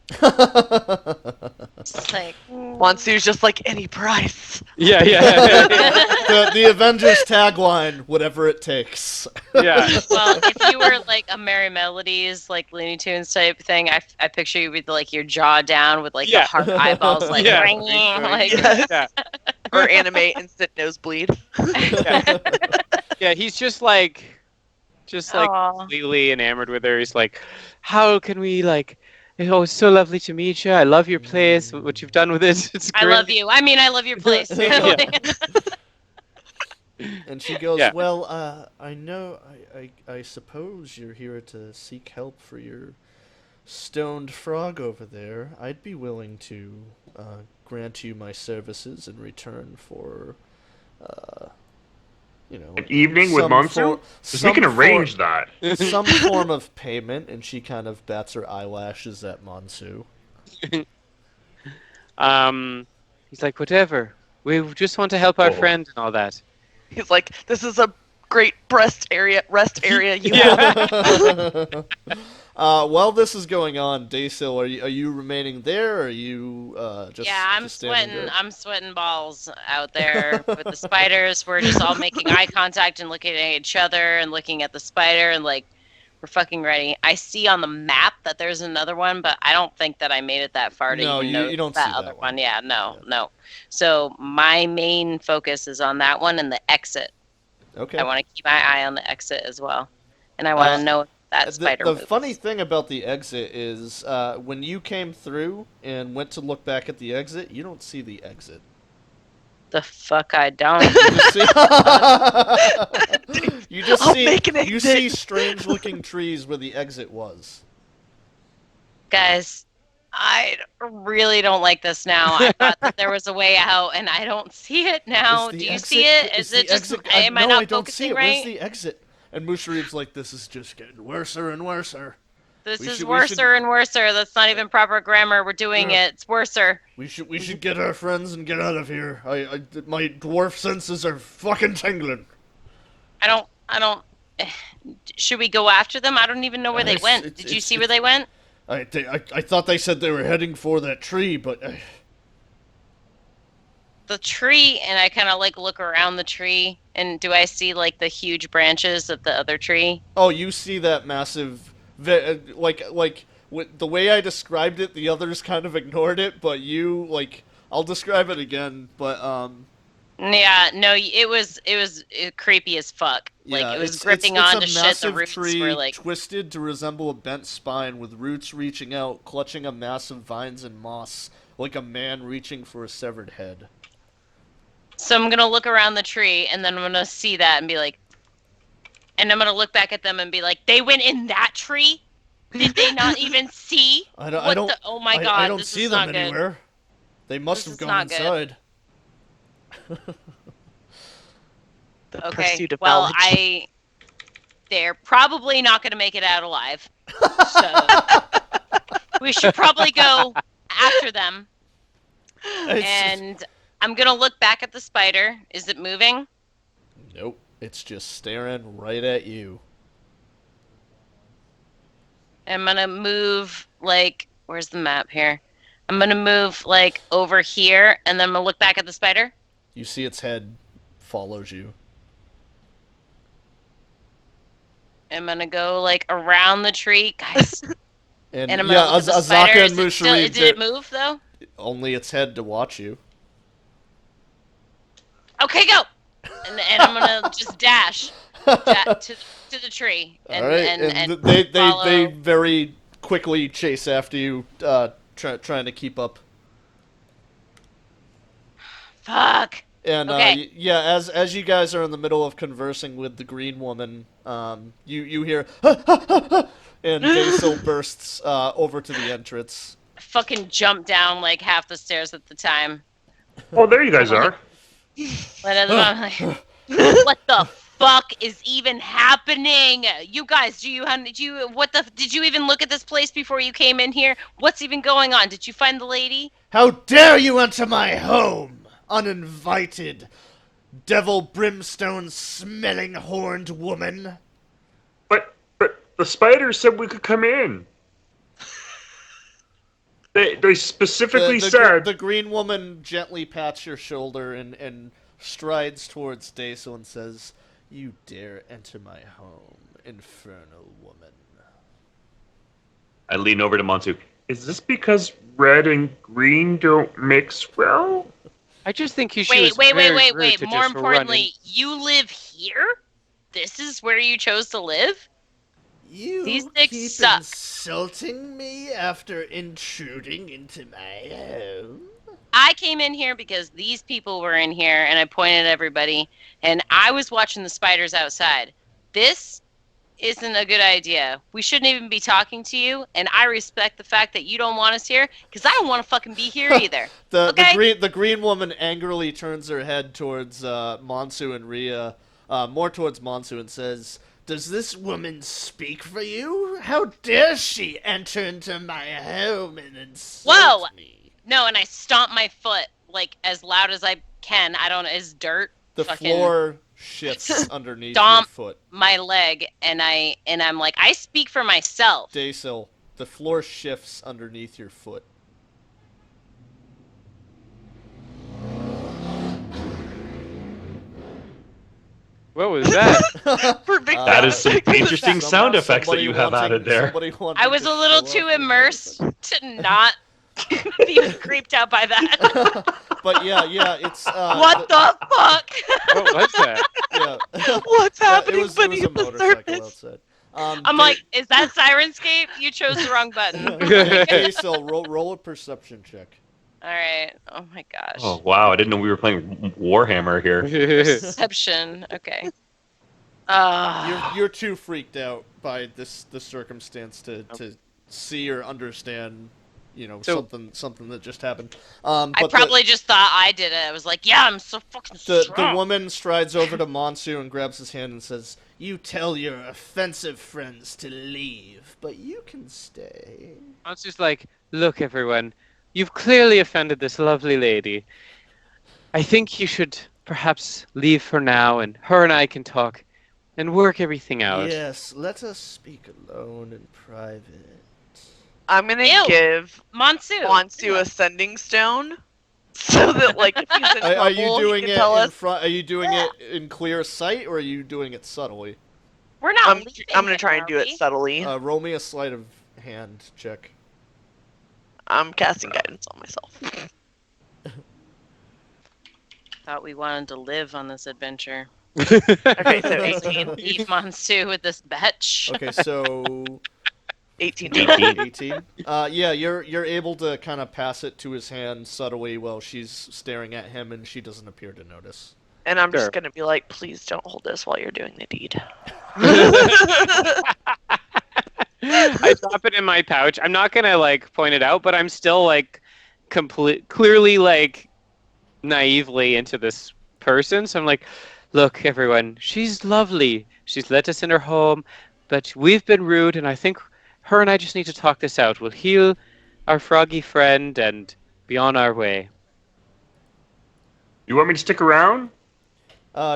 It's like, Monsu's just like any price. Yeah. The Avengers tagline, whatever it takes. Yeah. well, if you were like a Merry Melodies, like Looney Tunes type thing, I picture you with like your jaw down with like Yeah. the heart eyeballs, like Yeah. ringing, like. Yes. Yeah. Or animate instant nosebleed. Yeah, he's just like Aw. completely enamored with her. He's like, how can we like, oh, it's so lovely to meet you. I love your place. What you've done with it. It's I great. love you. I mean, I love your place. Yeah. And she goes, Yeah. "Well, I know. I suppose you're here to seek help for your stoned frog over there. I'd be willing to grant you my services in return for, An evening with some Monsu? Because we can arrange that. some form of payment." And she kind of bats her eyelashes at Monsu. He's like, whatever. We just want to help our Oh. friend and all that. He's like, this is a great rest area you Yeah. have. While this is going on, Daysil, are you remaining there, or are you just Yeah, I'm just standing sweating. there? I'm sweating balls out there with the spiders. We're just all making eye contact and looking at each other and looking at the spider and like we're fucking ready. I see on the map that there's another one, but I don't think that I made it that far to No, even you- know you don't that see other that one. one. Yeah, no, Yeah. no. So my main focus is on that one and the exit. Okay. I want to keep my eye on the exit as well, and I want to know if that spider The moves. funny thing about the exit is when you came through and went to look back at the exit, you don't see the exit. The fuck I don't. You just I'll see make an you exit. see strange looking trees where the exit was. Guys, I really don't like this now. I thought that there was a way out, and I don't see it now. Is the Do you exit- see it? is Is the it just? exit- Am I no, not I don't see focusing it. Where's right? the exit? And Musharib's like, this is just getting worser and worser. This We is should- worser and worser. That's not even proper grammar. We're doing it. It's worser. We should get our friends and get out of here. My dwarf senses are fucking tingling. I don't. Should we go after them? I don't even know where they It's- went. it's- Did you it's- see where they went? I thought they said they were heading for that tree, but The tree, and I kind of like look around the tree, and do I see like the huge branches of the other tree? oh, you see that massive, like the way I described it, the others kind of ignored it, but you like, I'll describe it again, but Yeah, no, it was creepy as fuck. Like yeah, it was it's gripping a onto shit. The massive roots tree were like. twisted to resemble a bent spine, with roots reaching out, clutching a mass of vines and moss, like a man reaching for a severed head. So I'm gonna look around the tree, and then I'm gonna see that and be like, and I'm gonna look back at them and be like, they went in that tree? Did they not even see? Oh my god, I don't this see is them not good. anywhere. They must This have is gone not good. inside. The Okay, pursuit of well, knowledge. they're probably not gonna make it out alive. So we should probably go after them. And I'm gonna look back at the spider. Is it moving? Nope, it's just staring right at you. I'm gonna move like, where's the map here? I'm gonna move like over here, and then I'm gonna look back at the spider. You see its head follows you. I'm gonna go like around the tree, guys. And, And I'm yeah, gonna look at the Azaka spider. and Is it still, Musharib, did it move though? only its head to watch you. Okay, go. And I'm gonna just dash to the tree. And, All right, and they follow. very quickly chase after you, trying to keep up. Fuck. And Okay. yeah, as you guys are in the middle of conversing with the green woman, you hear and Basil bursts over to the entrance. Fucking jump down like half the stairs at the time. Oh, there you guys are. I'm like, what the fuck is even happening? You guys, did you even look at this place before you came in here? What's even going on? Did you find the lady? How dare you enter my home, uninvited, devil brimstone smelling horned woman? But the spiders said we could come in. They specifically said. The green woman gently pats your shoulder and strides towards Daisel and says, "You dare enter my home, infernal woman." I lean over to Monsu. Is this because red and green don't mix well? I just think she was Wait. very rude to More just importantly, you live here? This is where you chose to live? You These dicks keep suck. insulting me after intruding into my home? I came in here because these people were in here, and I pointed at everybody, and I was watching the spiders outside. This isn't a good idea. We shouldn't even be talking to you, and I respect the fact that you don't want us here, because I don't want to fucking be here either. The green woman angrily turns her head towards Monsu and Rhea, more towards Monsu, and says, "Does this woman speak for you? How dare she enter into my home and insult Whoa! me?" No, and I stomp my foot, like, as loud as I can. I don't know, it's dirt. The fucking floor shifts underneath stomp. your foot. My leg, and I'm like, I speak for myself. Daisel, the floor shifts underneath your foot. What was that? Perfect. That is some interesting Some- sound effects that somebody you have wanting- added there. somebody wanting I was to a little show too up. immersed to not be creeped out by that. But yeah, it's What the fuck? What was that? Yeah. What's It happening was a beneath the motorcycle surface? outside. I'm like, is that Sirenscape? You chose the wrong button. Daisel, roll a perception check. All right. Oh my gosh. Oh wow! I didn't know we were playing Warhammer here. Perception. Okay. You're too freaked out by the circumstance to see or understand, So- something that just happened. I But probably just thought I did it. I was like, yeah, I'm so fucking the strong. woman strides over to Monsu and grabs his hand and says, "You tell your offensive friends to leave, but you can stay." Monster's like, look, everyone, you've clearly offended this lovely lady. I think you should perhaps leave for now, and her and I can talk and work everything out. Yes, let us speak alone in private. I'm gonna Ew. give Monsu. a sending stone, so that like if he's in trouble, Are you doing he it can tell in us. front? Are you doing it in clear sight, or are you doing it subtly? We're not. I'm leaving gonna him, try and are do it we? subtly. Roll me a sleight of hand check. I'm casting guidance on myself. Thought we wanted to live on this adventure. Okay, so 18. Leave Monsu with this bitch. Okay, so 18. 18. Yeah, you're able to kind of pass it to his hand subtly while she's staring at him, and she doesn't appear to notice. And I'm Sure. just gonna be like, please don't hold this while you're doing the deed. I drop it in my pouch. I'm not gonna like point it out, but I'm still like clearly like naively into this person. So I'm like, look, everyone, she's lovely. She's let us in her home, but we've been rude, and I think her and I just need to talk this out. We'll heal our froggy friend and be on our way. You want me to stick around?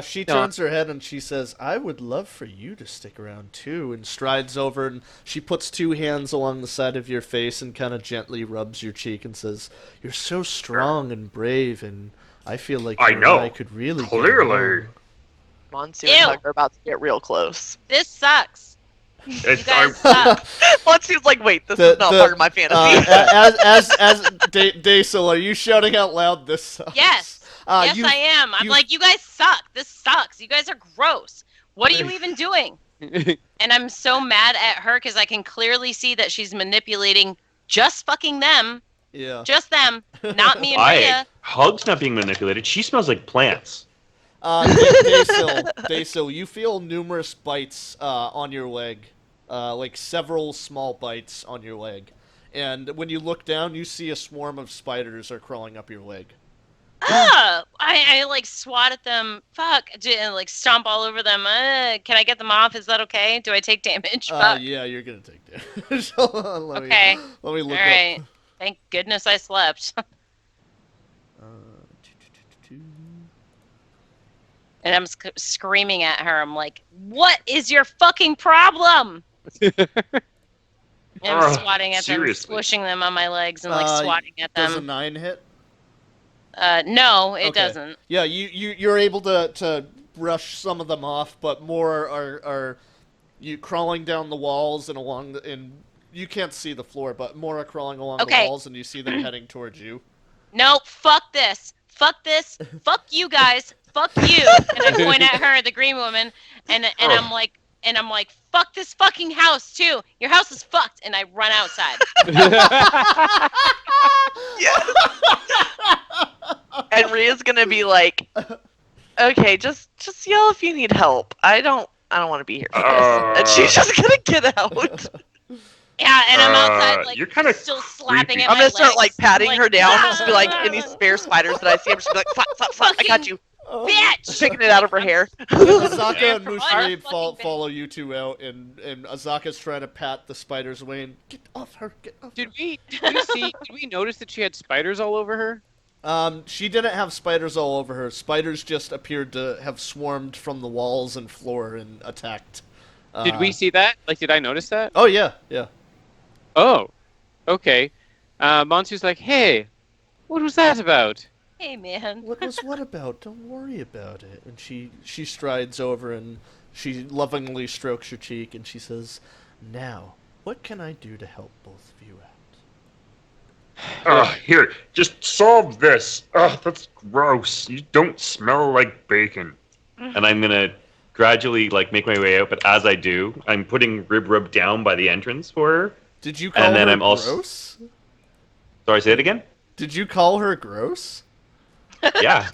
She No. turns her head and she says, "I would love for you to stick around too," and strides over and she puts two hands along the side of your face and kind of gently rubs your cheek and says, "You're so strong and brave, and I feel like I you and know. I could really get Clearly. along." Monsu Ew. and Hug are about to get real close. This sucks. You It's, guys suck. Monsu's like, wait, this The- is not the- part of my fantasy. as Daisel, are you shouting out loud? This sucks? Yes. Yes, you- I am. I'm you- like, you guys suck. This sucks. You guys are gross. What are you even doing? And I'm so mad at her because I can clearly see that she's manipulating just fucking them. Yeah. Just them. Not me and Rhea. Hug's not being manipulated. She smells like plants. Daisel, you feel numerous bites on your leg, like several small bites on your leg, and when you look down, you see a swarm of spiders are crawling up your leg. I like swat at them. Fuck. And like stomp all over them. Can I get them off? Is that okay? Do I take damage? Fuck. Yeah, you're gonna take damage. Hold on, let Okay. me look All right. up. Thank goodness I slept. And I'm screaming at her. I'm like, what is your fucking problem? And I'm Ugh, swatting at them, seriously. squishing them on my legs and like swatting at Does a them. 9 hit? No, it Okay. doesn't. Yeah, you're able to brush some of them off, but more are you crawling down the walls and along and you can't see the floor, but more are crawling along the Okay. walls, and you see them heading towards you. No, fuck this. Fuck this. Fuck you guys. Fuck you. And I point at her, the green woman, and I'm like, fuck this fucking house too. Your house is fucked, and I run outside. And Rhea's gonna be like, okay, just yell if you need help. I don't want to be here for this. And she's just gonna get out. Yeah, and I'm outside, like, you're kinda still slapping creepy. at I'm my gonna start legs. like patting I'm her down, "Ah!" just be like, any spare spiders that I see, I'm just be like, flap, flap, flap, I got you. Bitch! Taking it out of her hair. Azaka and For Mushrib fucking thing. follow you two out, and Azaka's trying to pat the spiders away and get off her, get off Did we notice that she had spiders all over her? her. She didn't have spiders all over her. Spiders just appeared to have swarmed from the walls and floor and attacked. Did we see that? Like, did I notice that? Oh yeah, yeah. Oh, okay. Monsu's like, hey, what was that about? Hey, man. What was what about? Don't worry about it. And she strides over and she lovingly strokes your cheek and she says, "Now, what can I do to help both of you out?" Here, just solve this. That's gross. You don't smell like bacon. And I'm gonna gradually like make my way out, but as I do, I'm putting Rib Rub down by the entrance for her. Did you call And then her I'm also- gross? Sorry, say it again? Did you call her gross? Yeah.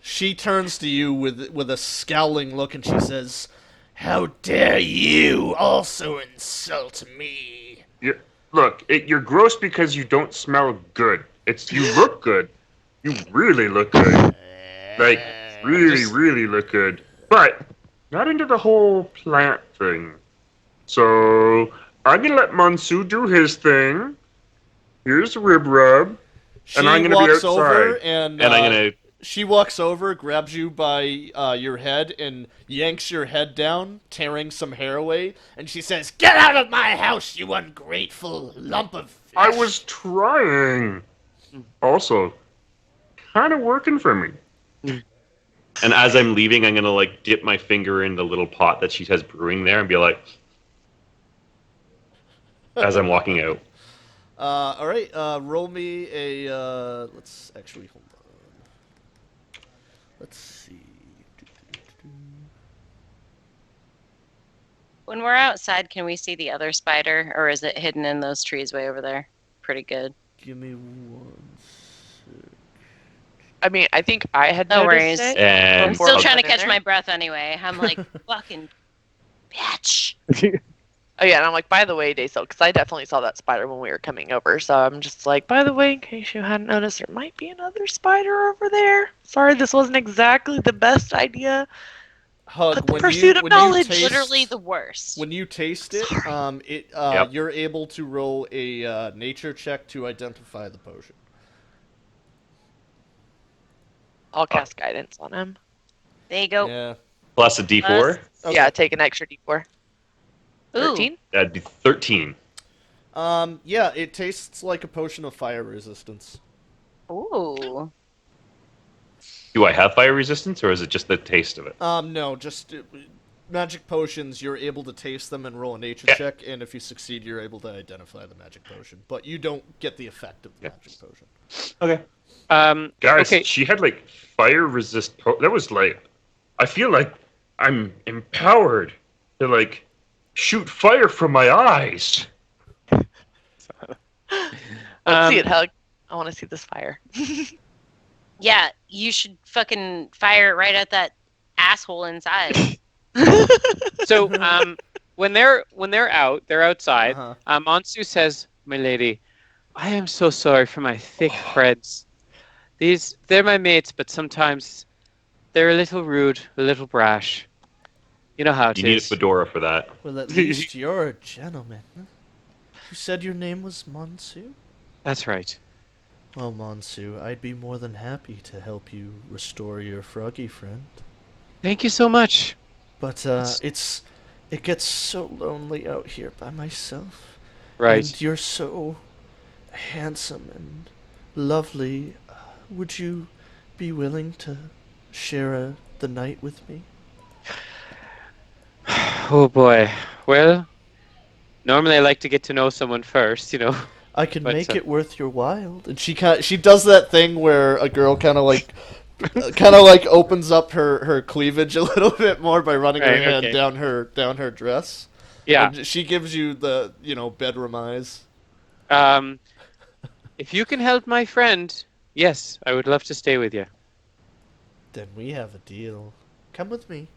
She turns to you with a scowling look and she says, "How dare you also insult me?" look, you're gross because you don't smell good. You look good. You really look good. Like, really, really look good. But not into the whole plant thing. So I'm gonna let Monsu do his thing. Here's Rib Rub. She And I'm gonna be walks over outside. and And I'm gonna. she walks over, grabs you by your head, and yanks your head down, tearing some hair away. And she says, "Get out of my house, you ungrateful lump of fish!" I was trying. Also, kind of working for me. And as I'm leaving, I'm gonna like dip my finger in the little pot that she has brewing there and be like, as I'm walking out. All right. Roll me a. Let's actually hold on. Let's see. When we're outside, can we see the other spider, or is it hidden in those trees way over there? Pretty good. Give me one sec. I mean, I think I had No noticed worries. it. And I'm Before still we trying to went in catch there? my breath anyway. I'm like, fucking bitch. Oh yeah, and I'm like, by the way, Daisel, because I definitely saw that spider when we were coming over. So I'm just like, by the way, in case you hadn't noticed, there might be another spider over there. Sorry, this wasn't exactly the best idea. Hug, But the when pursuit of when you knowledge- taste, Literally the worst. when you taste it, Sorry. Yep. you're able to roll a nature check to identify the potion. I'll cast guidance on him. There you go. Yeah. plus a D4, Okay. Yeah, take an extra D4. Ooh. 13? that'd be 13. Yeah, it tastes like a potion of fire resistance. Ooh. Do I have fire resistance, or is it just the taste of it? No, just magic potions. You're able to taste them and roll a nature Yeah. check, and if you succeed, you're able to identify the magic potion. But you don't get the effect of the Yeah. magic potion. Okay. Guys, Okay. she had like fire resist. That was like, I feel like I'm empowered to like shoot fire from my eyes. Let's see it, Hug. I want to see this fire. Yeah, you should fucking fire it right at that asshole inside. So when they're out, they're outside. Uh-huh. Monsu says, "My lady, I am so sorry for my thick friends. They're my mates, but sometimes they're a little rude, a little brash. You know how it You need a is." fedora for that. Well, at least you're a gentleman. You said your name was Monsu? That's right. Well, Monsu, I'd be more than happy to help you restore your froggy friend. Thank you so much. But it gets so lonely out here by myself. Right. And you're so handsome and lovely. Would you be willing to share the night with me? Oh boy. Well, normally I like to get to know someone first, you know. I can But, make it worth your while. And she does that thing where a girl kind of like opens up her cleavage a little bit more by running her Right, hand okay. down her dress. Yeah. And she gives you the bedroom eyes. If you can help my friend, yes, I would love to stay with you. Then we have a deal. Come with me.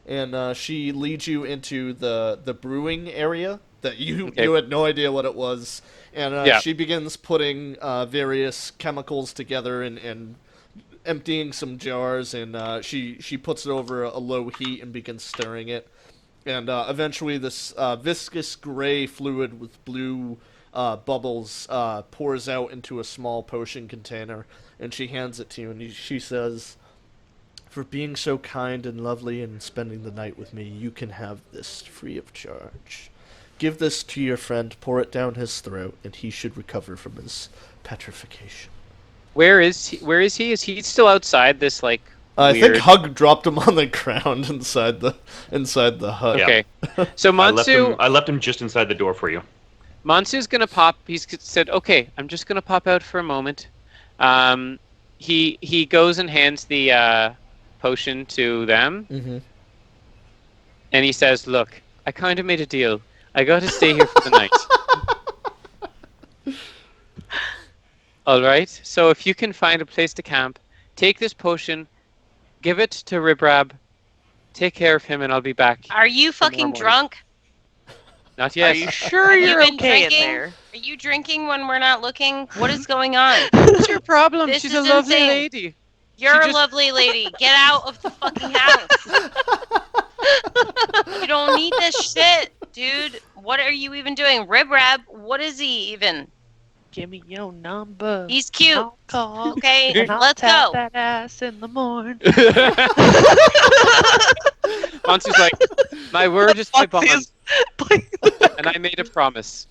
And she leads you into the brewing area that you had no idea what it was. And Yeah. she begins putting various chemicals together and emptying some jars. And she puts it over a low heat and begins stirring it. And eventually this viscous gray fluid with blue bubbles pours out into a small potion container. And she hands it to you, and she says, "For being so kind and lovely and spending the night with me, you can have this free of charge. Give this to your friend, pour it down his throat, and he should recover from his petrification." Where is he? Is he still outside this like I weird... think Hug dropped him on the ground inside the hut. Okay. So I left him just inside the door for you. Monsu's gonna pop. He's said, "Okay, I'm just gonna pop out for a moment." He goes and hands the potion to them, Mm-hmm. and he says, "Look, I kind of made a deal. I got to stay here for the night. All right. So if you can find a place to camp, take this potion, give it to Ribrab, take care of him, and I'll be back." Are you fucking morning. drunk? Not Are yet. you sure Have you you're been okay in drinking? there? Are you drinking when we're not looking? What is going on? What's your problem? This She's is a lovely insane. lady. You're a just- lovely lady. Get out of the fucking house. You don't need this shit, dude. What are you even doing? Rib Rab, what is he even? Give me your number. He's cute. I'll call. Okay, And I'll let's tap go. that ass in the morning. Monsu's like, my word is my bond, Monty's- and I made a promise.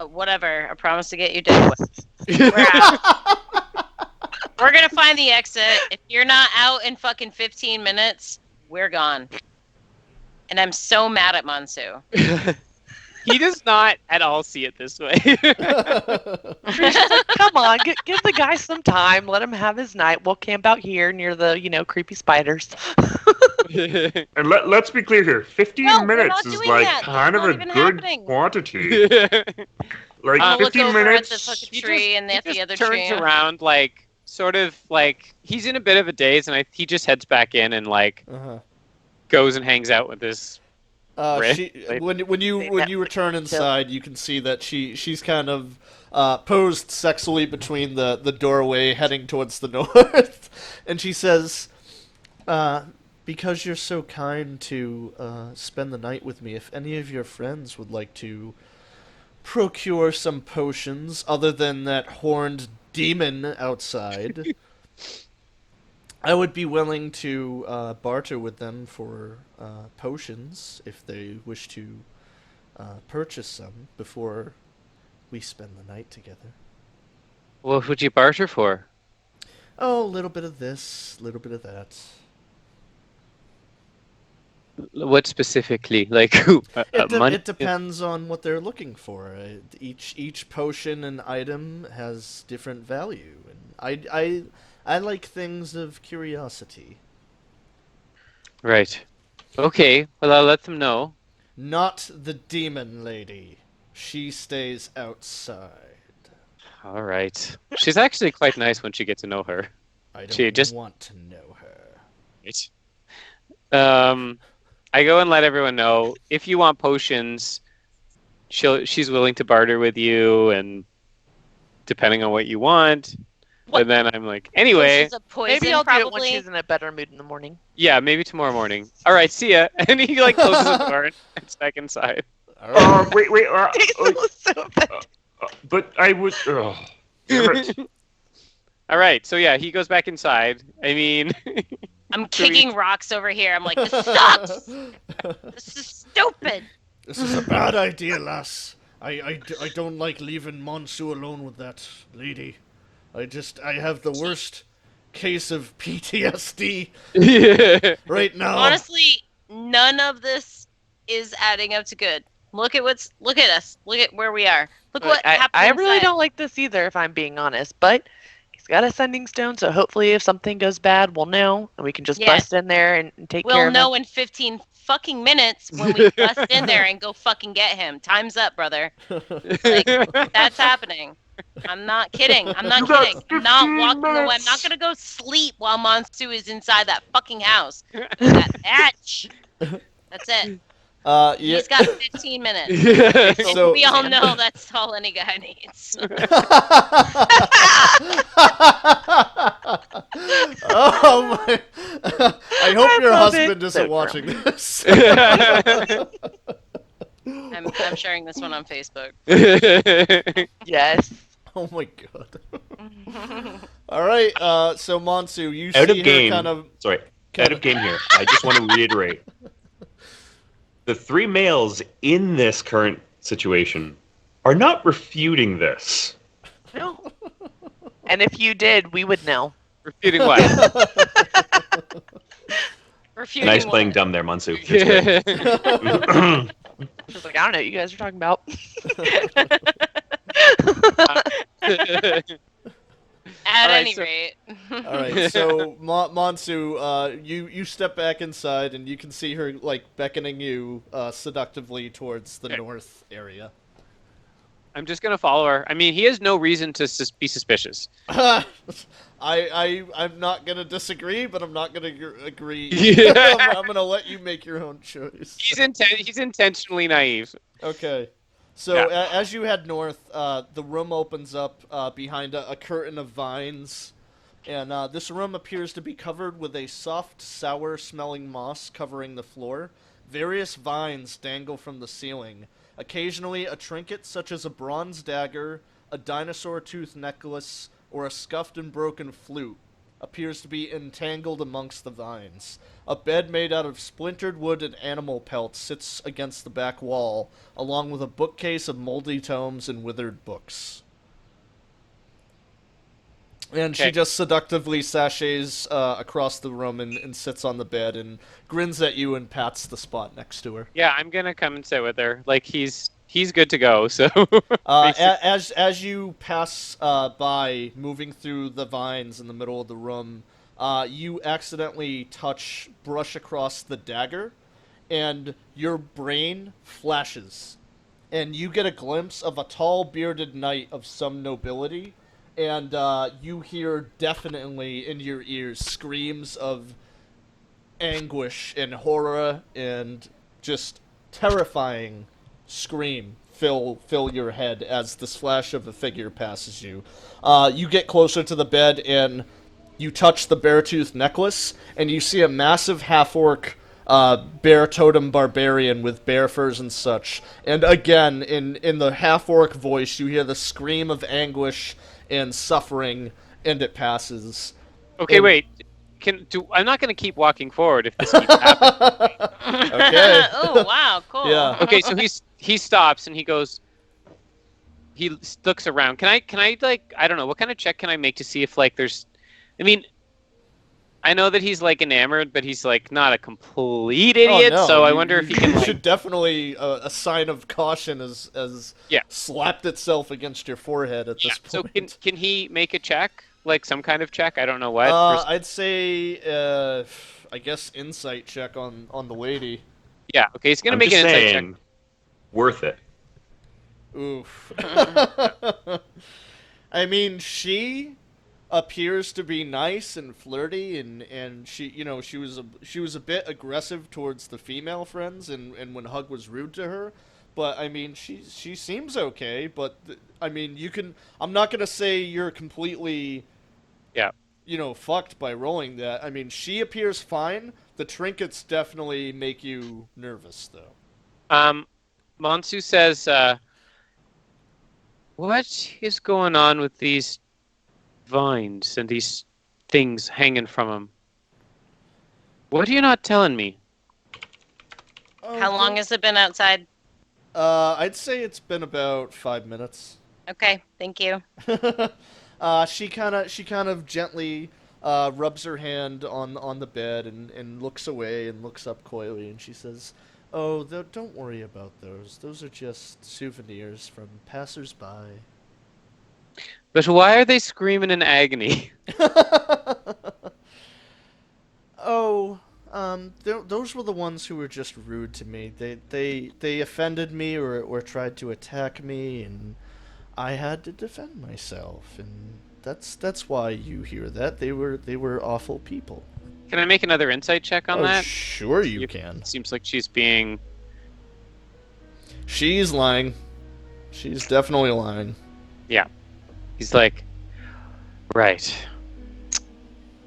Whatever. I promise to get you dead. We're out. We're gonna find the exit. If you're not out in fucking 15 minutes, we're gone. And I'm so mad at Mansu. He does not at all see it this way. Come on, give the guy some time. Let him have his night. We'll camp out here near the, creepy spiders. And let's be clear here. 15 No, we're minutes not is doing like that. kind That's of a not even good happening. quantity. Like I'll look 15 over at minutes. the fucking He tree just- and he at the just other turns tree. around like sort of like he's in a bit of a daze, and he just heads back in and like Uh-huh. goes and hangs out with his. Rick? She, Like- when you return inside, you can see that she's kind of posed sexually between the doorway heading towards the north, and she says, "Because you're so kind to spend the night with me, if any of your friends would like to procure some potions other than that horned demon outside." I would be willing to barter with them for potions if they wish to purchase some before we spend the night together. What would you barter for? Oh, a little bit of this, a little bit of that. What specifically? Like money? It depends on what they're looking for. Each potion and item has different value, and I like things of curiosity. Right. Okay. Well, I'll let them know. Not the demon lady. She stays outside. All right. She's actually quite nice once you get to know her. I She don't just- want to know her. Right. I go and let everyone know if you want potions, she's willing to barter with you, and depending on what you want. What? And then I'm like, anyway, Potions of poison, Maybe I'll do it when probably. she's in a better mood in the morning. yeah, maybe tomorrow morning. All right, see ya. And he like closes the door and heads back inside. All right. Wait. He's so bad. But I would. Oh, damn it. All right, so yeah, he goes back inside. I mean, I'm kicking rocks over here. I'm like, this sucks. This is stupid. This is a bad idea, lass. I don't like leaving Monsu alone with that lady. I have the worst case of PTSD right now. Honestly, none of this is adding up to good. Look at us. Look at where we are. Look what happened. I really inside. don't like this either, if I'm being honest. But he's got a sending stone, so hopefully, if something goes bad, we'll know, and we can just Yeah. bust in there and take care We'll of know him. in 15 fucking minutes when we bust in there and go fucking get him. Time's up, brother. Like, that's happening. I'm not kidding. I'm not You got kidding. I'm not 15 walking away. I'm minutes. not gonna go sleep while Monsu is inside that fucking house. That bitch. That's it. Yeah. He's got 15 minutes. And So- we all know that's all any guy needs. Oh my! I hope I your love it. husband isn't So watching this. I'm sharing this one on Facebook. Yes. Oh my god! All right, so Monsu, you Out see of her game. kind of. Sorry, out of game here. I just want to reiterate. The three males in this current situation are not refuting this. No. And if you did, we would know. Refuting what? Refuting Nice what? playing dumb there, Mansu. That's great. She's like, I don't know what you guys are talking about. At Alright, any so- rate. All right, so Monsu, you step back inside and you can see her like beckoning you seductively towards the north area. I'm just gonna follow her. I mean, he has no reason to be suspicious. I'm not gonna disagree, but I'm not gonna agree. Yeah. I'm gonna let you make your own choice. He's intentionally naive. Okay. So as you head north, the room opens up behind a curtain of vines, and this room appears to be covered with a soft, sour-smelling moss covering the floor. Various vines dangle from the ceiling. Occasionally, a trinket such as a bronze dagger, a dinosaur tooth necklace, or a scuffed and broken flute appears to be entangled amongst the vines. A bed made out of splintered wood and animal pelts sits against the back wall, along with a bookcase of moldy tomes and withered books. And she Okay. just seductively sachets across the room and sits on the bed and grins at you and pats the spot next to her. Yeah, I'm gonna come and sit with her. Like he's good to go. So As you pass by, moving through the vines in the middle of the room, you accidentally brush across the dagger, and your brain flashes, and you get a glimpse of a tall, bearded knight of some nobility, and you hear definitely in your ears screams of anguish and horror and just terrifying scream fill your head as this flash of a figure passes you. You get closer to the bed and you touch the bear-tooth necklace, and you see a massive half-orc bear totem barbarian with bear furs and such. And again, in the half-orc voice, you hear the scream of anguish and suffering, and it passes. okay, And- wait. I'm not gonna keep walking forward if this keeps happening. Okay. Oh wow, cool. Yeah. Okay, so he stops and he goes. He looks around. Can I like I don't know what kind of check can I make to see if like there's, I mean, I know that he's like enamored, but he's like not a complete idiot. Oh, no. So I wonder if he can. You Like, should definitely a sign of caution as Yeah. slapped itself against your forehead at this So point. can he make a check, like some kind of check? I don't know what. I'd say I guess insight check on the lady. Yeah. Okay, he's gonna I'm make just an insight check. saying, worth it. Oof. I mean, she appears to be nice and flirty, and she, she was a bit aggressive towards the female friends, and when Hug was rude to her. But I mean, she seems okay. But I mean, I'm not gonna say you're completely, Yeah. Fucked by rolling that. I mean, she appears fine. The trinkets definitely make you nervous, though. Monsu says, "What is going on with these vines and these things hanging from them? What are you not telling me?" How long has it been outside? I'd say it's been about 5 minutes. Okay, thank you. She kind of gently rubs her hand on the bed and looks away and looks up coyly, and she says, "Oh, don't worry about those. Those are just souvenirs from passers-by." But why are they screaming in agony? Oh, those were the ones who were just rude to me. They offended me or tried to attack me, and I had to defend myself, and that's why you hear that. They were awful people. Can I make another insight check on Oh, that? sure you can. Seems like she's being. She's lying. She's definitely lying. He's like, right.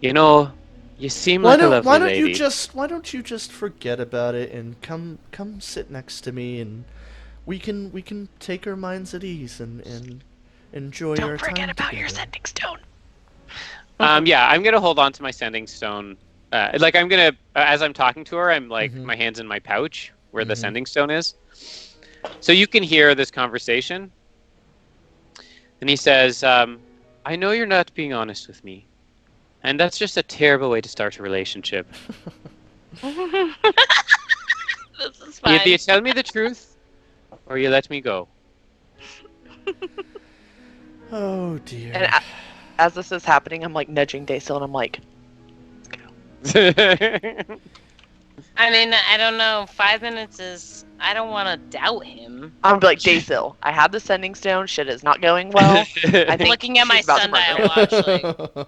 You seem like a lovely why don't lady. you just forget about it and come sit next to me, and we can take our minds at ease and enjoy our Don't time forget about your together. sending stone. Yeah, I'm gonna hold on to my sending stone. Like I'm gonna, as I'm talking to her, I'm like Mhm. my hands in my pouch where the Mhm. sending stone is, so you can hear this conversation. And he says, "I know you're not being honest with me, and that's just a terrible way to start a relationship. This is fine. Either you tell me the truth, or you let me go." Oh dear. And as this is happening, I'm like nudging Daisel, and I'm like, "Let's go." I mean, I don't know. 5 minutes is. I don't want to doubt him. I'm gonna be like, Daisel, I have the sending stone. Shit is not going well. I think Looking at my she's about to murder sundial watch, like,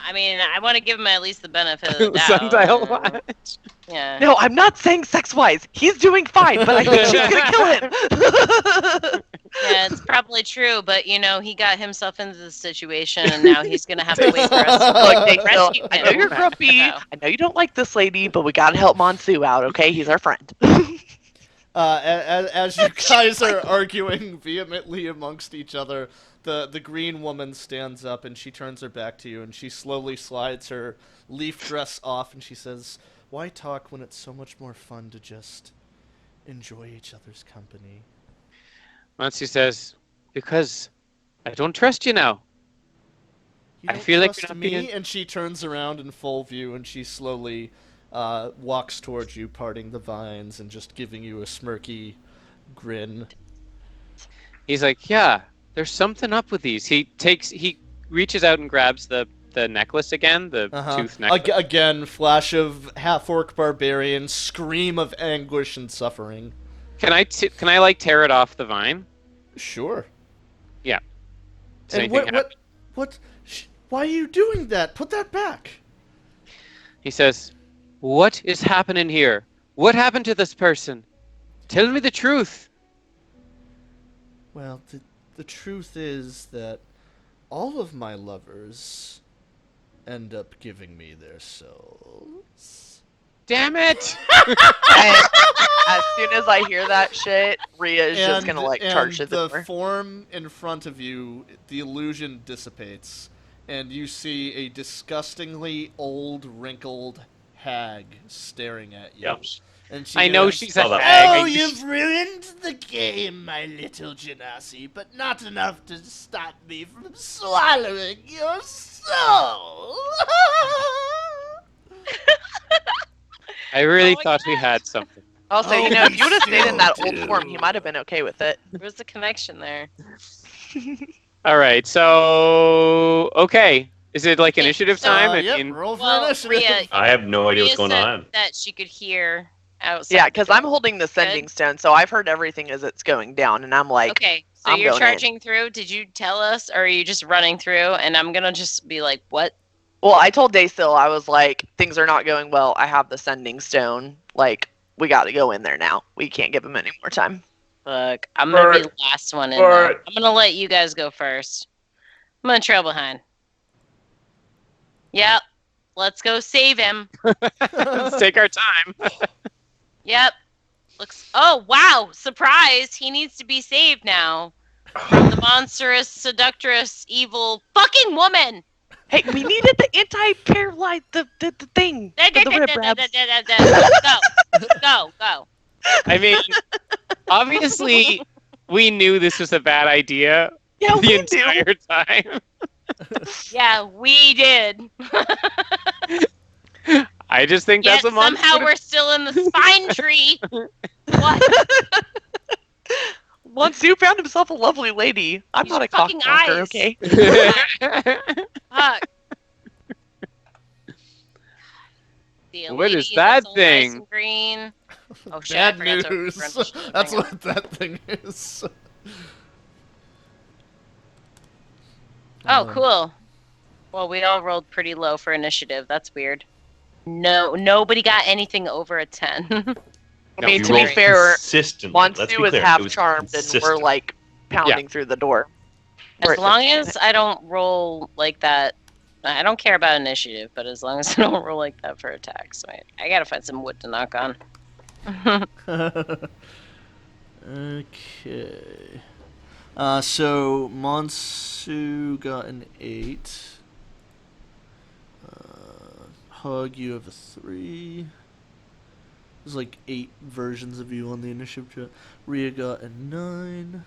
I mean, I want to give him at least the benefit of the doubt. Sundial watch. Yeah. No, I'm not saying sex-wise. He's doing fine, but I think she's gonna kill him. Yeah, it's probably true, but he got himself into this situation, and now he's gonna have to wait for us to Look, Dave, rescue I know him. you're grumpy. So. I know you don't like this lady, but we gotta help Monsu out, okay? He's our friend. As you guys are arguing vehemently amongst each other, the green woman stands up and she turns her back to you and she slowly slides her leaf dress off and she says, "Why talk when it's so much more fun to just enjoy each other's company?" Mansu says, "Because I don't trust you now." "You I don't feel like trust you're not me?" being- And she turns around in full view and she slowly walks towards you, parting the vines and just giving you a smirky grin. He's like, "Yeah, there's something up with these." He reaches out and grabs the necklace again, the tooth necklace. Again, flash of half-orc barbarian, scream of anguish and suffering. Can I like tear it off the vine? Sure. Yeah. Does And anything happen? why are you doing that? Put that back. He says, "What is happening here? What happened to this person? Tell me the truth." Well, the truth is that all of my lovers end up giving me their souls. Damn it! And as soon as I hear that shit, Rhea is just gonna charge to the the door. form in front of you, the illusion dissipates, and you see a disgustingly old, wrinkled hag staring at you. Yep. And she I know goes, she's a Oh, hag. "Oh, you've ruined the game, my little Genasi, but not enough to stop me from swallowing your soul." I really Oh my thought we God. had something. Also, Oh, if you would have stayed in that still old do. form, he might have been okay with it. Where's the connection there? All right, so okay, is it like Okay, initiative so- time? I Yep, mean, roll for Well, initiative. Rhea, I have no idea what's Rhea going said on. that she could hear outside. Yeah, because the I'm door. holding the sending stone, so I've heard everything as it's going down, and I'm like, Okay, so I'm you're going in. charging through. Did you tell us, or are you just running through? And I'm gonna just be like, "What?" well, I told Daysil, I was like, things are not going well. I have the sending stone. Like, we got to go in there now. We can't give him any more time. Look, I'm gonna be But- last one in there. but- I'm gonna let you guys go first. I'm gonna trail behind. Yep. Let's go save him. let's take our time. Yep. Looks. Oh wow! Surprise! He needs to be saved now from the monstrous, seductress, evil fucking woman. Hey, we needed the anti-paralyte, the thing. For the rib wraps. Go. I mean, obviously, we knew this was a bad idea Yeah, the we do. entire time. Yeah, we did. I just think Yet that's a monster. somehow we're still in the spine tree. What? Once you found himself a lovely lady. I'm These not a fucking cockblocker, eyes. okay? Fuck. The What is lady that that's all thing? Nice and green. Oh shit! I Bad forgot to news. run the That's thing up. what that thing is. Oh, cool. Well, we all rolled pretty low for initiative. That's weird. No, nobody got anything over a 10. I No, mean, we to be rolled fair, Consistently. Let's Monsu be was clear. half It was charmed and we're consistent. like pounding through the door. We're As at long 15 as I don't roll like that, I don't care about initiative, but as long as I don't roll like that for attacks, I gotta find some wood to knock on. Okay. So Monsu got an 8. Hug, you have a 3. There's like 8 versions of you on the initiative chart. Rhea got a 9.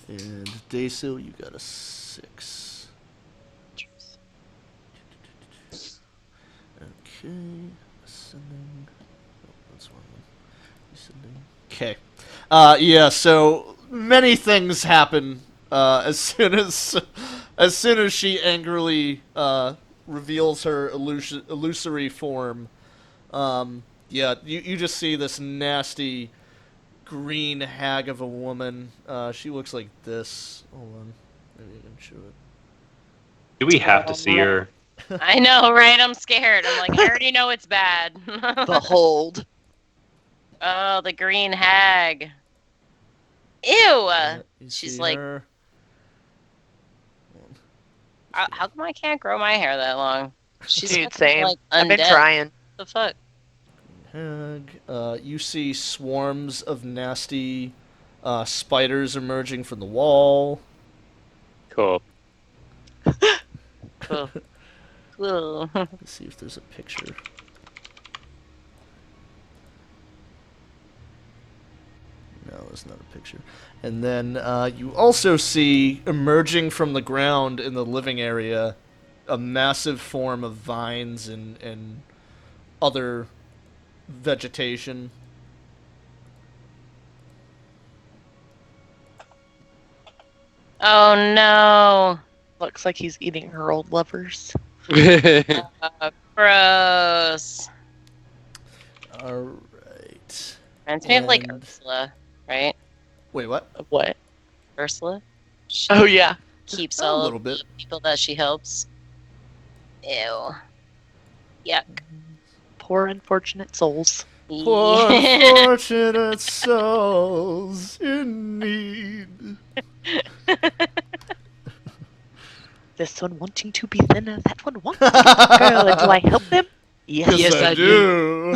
And Daysil, you got a 6. Okay. Ascending. Oh, that's one. Ascending. Okay. Yeah, so many things happen as soon as she angrily reveals her illusory form. Yeah, you just see this nasty green hag of a woman. She looks like this. Hold on. Maybe I can show it. Do we have to see her? I know, right? I'm scared. I'm like, I already know it's bad. Behold. Oh, the green hag. Ew. Yeah, you she's see like- her. How come I can't grow my hair that long? She's Dude, fucking, same. like, I've been undead. trying. What the fuck? Hag. You see swarms of nasty spiders emerging from the wall. Cool. Cool. Cool. Let's see if there's a picture. No, there's not a picture. And then you also see emerging from the ground in the living area a massive form of vines and other vegetation. Oh no. Looks like he's eating her old lovers. Gross. Alright. Reminds me of like And- Ursula, right? Wait, what? What? Ursula? She Oh, yeah. keeps A all little of bit. the people that she helps. Ew. Yuck. Poor unfortunate souls. Poor unfortunate souls in need. This one wanting to be thinner, that one wanting to be girl. And do I help them? Yes, Yes, I do.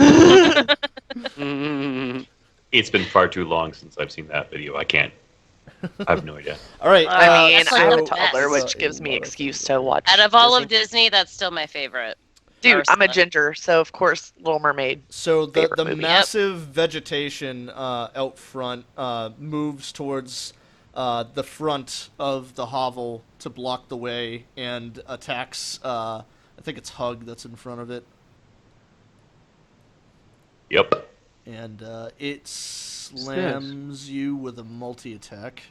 Mm. It's been far too long since I've seen that video. I can't. I have no idea. All right. I mean, that's I like have a the toddler, best. which gives me excuse to watch. Out of all of Disney. Disney, that's still my favorite. Dude, I'm a Ursula. ginger, so of course, Little Mermaid. So the Favorite movie. massive vegetation out front moves towards the front of the hovel to block the way and attacks. I think it's Hug that's in front of it, Yep. and it slams you with a multi-attack.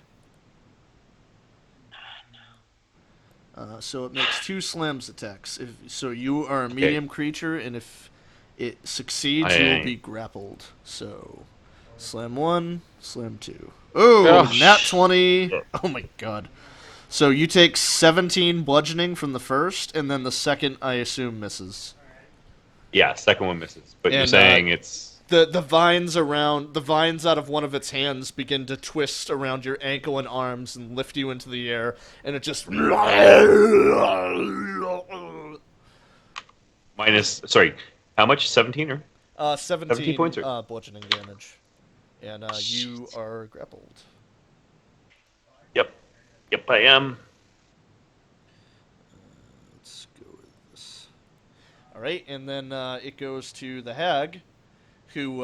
So it makes 2 slams attacks. So you are a medium creature, and if it succeeds, you will be grappled. So slam 1, slam 2. Oh, Oh, nat 20. Oh my god. So you take 17 bludgeoning from the first, and then the second, I assume, misses. Yeah, second one misses. But you're And, saying it's The vines out of one of its hands begin to twist around your ankle and arms and lift you into the air, and it just minus. Sorry, how much? 17 or? 17 17 points, or- bludgeoning damage, and you are grappled. Yep. Yep, I am. Let's go with this. All right, and then it goes to the hag, who,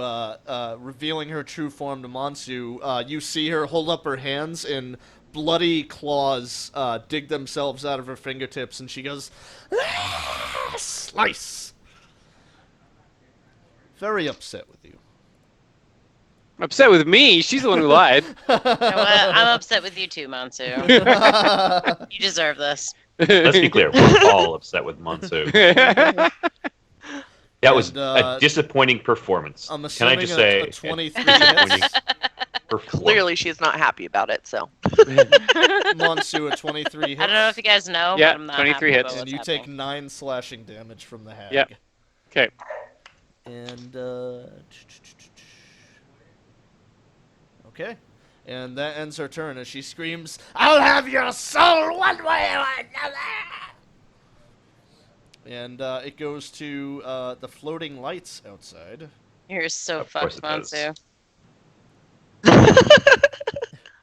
revealing her true form to Monsu, you see her hold up her hands and bloody claws dig themselves out of her fingertips, and she goes, "Ah, slice!" Very upset with you. Upset with me. She's the one who lied. You know what? I'm upset with you too, Monsu. You deserve this. Let's be clear. We're all upset with Monsu. That was And, a disappointing performance. I'm Can I assuming just a say? 23 disappointing hits. performance. Clearly, she's not happy about it, so. Monsu, a 23 hits. I don't know if you guys know, Yeah, but I'm not 23 happy hits. about And what's you take happening. 9 slashing damage from the hag. Yep. Okay. And, okay. And that ends her turn as she screams, "I'll have your soul one way or another!" And it goes to the floating lights outside. You're so Of course fucked, it does. Monsu.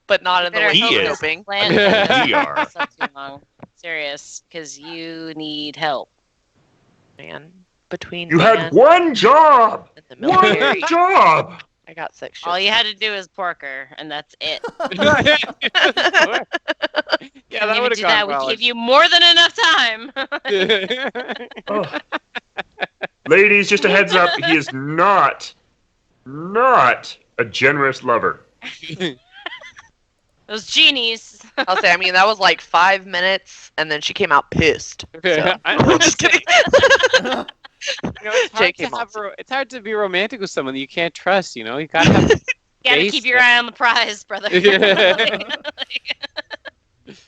But not in the Better way He she's is. hoping. Plan We are. That's not too long. Serious, because you need help. Man, between You man had one job. and the military, One job. I got 6 shifts. All you had to do is pork her, and that's it. Yeah, Didn't that even would have do gone that. well. We gave you more than enough time. Oh. Ladies, just a heads up, he is not a generous lover. Those genies. I'll say, I mean, that was like 5 minutes, and then she came out pissed. So. I'm Just kidding. it's hard, JK it's hard to be romantic with someone that you can't trust. You know, you gotta have. You gotta Base keep your it. eye on the prize, brother. Yeah.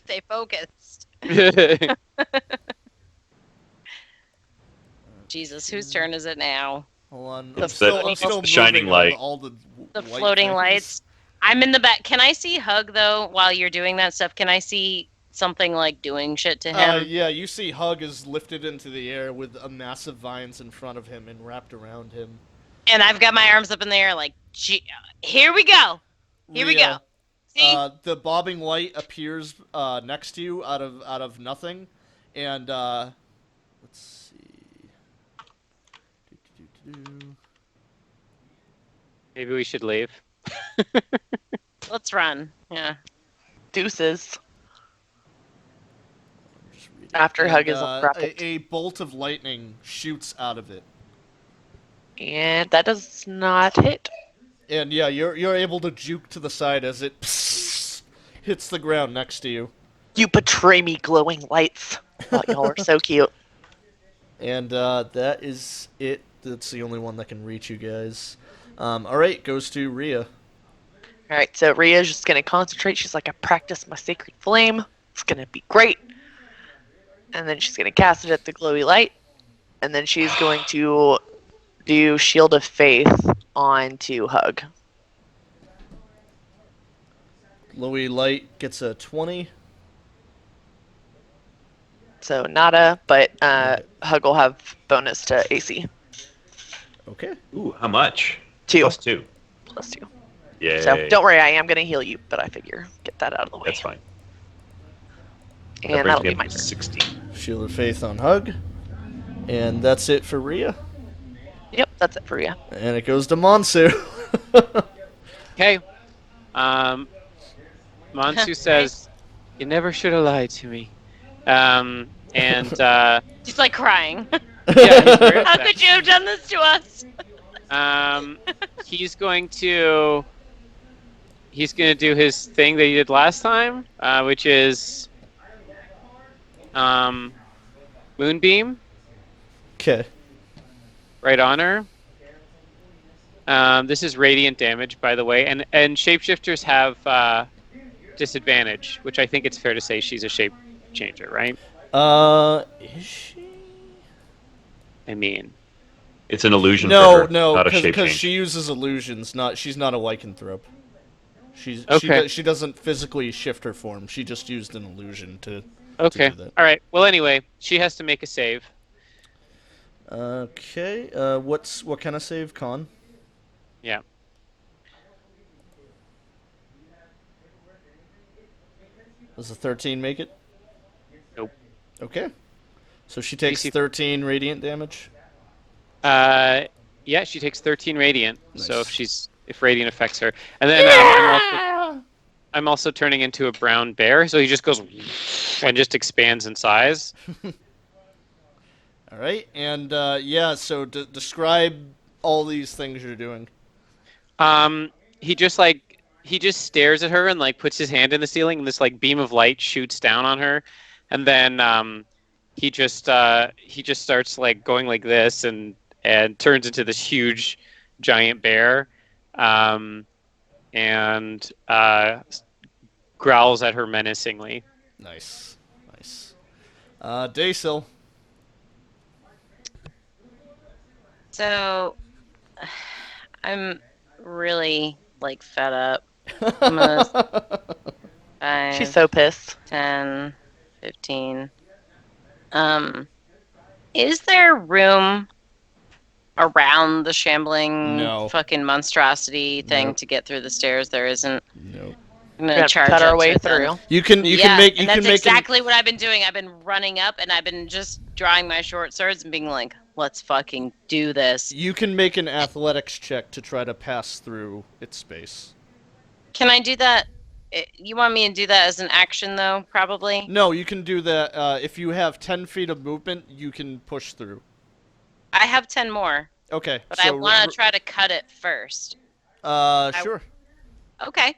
Stay focused. Jesus, whose turn is it now? Hold on. The I'm still the shining moving light. on all the The white floating things. lights. I'm in the back. Can I see Hug though while you're doing that stuff? Can I see something like doing shit to him? Yeah, you see Hug is lifted into the air with a massive vines in front of him and wrapped around him. And I've got my arms up in the air like, here we go. Here we go. Rhea, See? the bobbing light appears next to you out of nothing, and let's see. Do-do-do-do-do. Maybe we should leave. Let's run. Yeah. Deuces. Just read it. After Hug And, is grappled. a bolt of lightning shoots out of it, And that does not hit. and yeah, you're able to juke to the side as it hits the ground next to you. You betray me, glowing lights. Oh, y'all are so cute. And that is it. That's the only one that can reach you guys. Alright, goes to Rhea. Alright, so Rhea's just going to concentrate. She's like, I practiced my sacred flame. It's going to be great. And then she's going to cast it at the glowy light. And then she's going to do Shield of Faith onto Hug. Glowy Light gets a 20. So nada, but Hug will have bonus to AC. Okay. Ooh, how much? 2 +2. plus 2. Yay. So don't worry, I am going to heal you, but I figure get that out of the way. That's fine. That And brings that'll me be up my to turn. 16. Shield of Faith on Hug. And that's it for Rhea. Yep, that's it for you. And it goes to Monsu. Okay. Mansu says, "You never should have lied to me." And She's like crying. yeah, he's very How upset. could you have done this to us? He's going to do his thing that he did last time, which is Moonbeam Okay. right on her. This is radiant damage, by the way, and shapeshifters have disadvantage, which I think it's fair to say she's a shape changer, right? Is she? I mean, It's an illusion No, for her, no, not a shape because change. she uses illusions. She's not a lycanthrope. Okay. She doesn't physically shift her form. She just used an illusion to. okay, do that. all right. Well, anyway, she has to make a save. Okay. What kind of save, Con? Yeah. Does a 13 make it? Nope. Okay. So she takes DC 13 radiant damage. Yeah, she takes 13 radiant. So Nice. if radiant affects her, and then I'm also turning into a brown bear. So he just goes and just expands in size. All right, and yeah. So describe all these things you're doing. He just stares at her and like puts his hand in the ceiling, and this like beam of light shoots down on her, and then he just starts like going like this and turns into this huge giant bear, and growls at her menacingly. Nice, nice. Daysil. So, I'm really like fed up. I'm gonna 5, She's so pissed. 10, 15. Is there room around the shambling No. fucking monstrosity thing Nope. to get through the stairs? There isn't. Nope. I'm We're gonna gonna charge cut our up way to them. through. You can make and that's an- exactly what I've been doing. I've been running up and I've been just drawing my short swords and being like, "Let's fucking do this." You can make an athletics check to try to pass through its space. Can I do that? You want me to do that as an action though? Probably. No, you can do that. If you have 10 feet of movement, you can push through. I have 10 more, Okay. but I want to try to cut it first. Sure. Okay.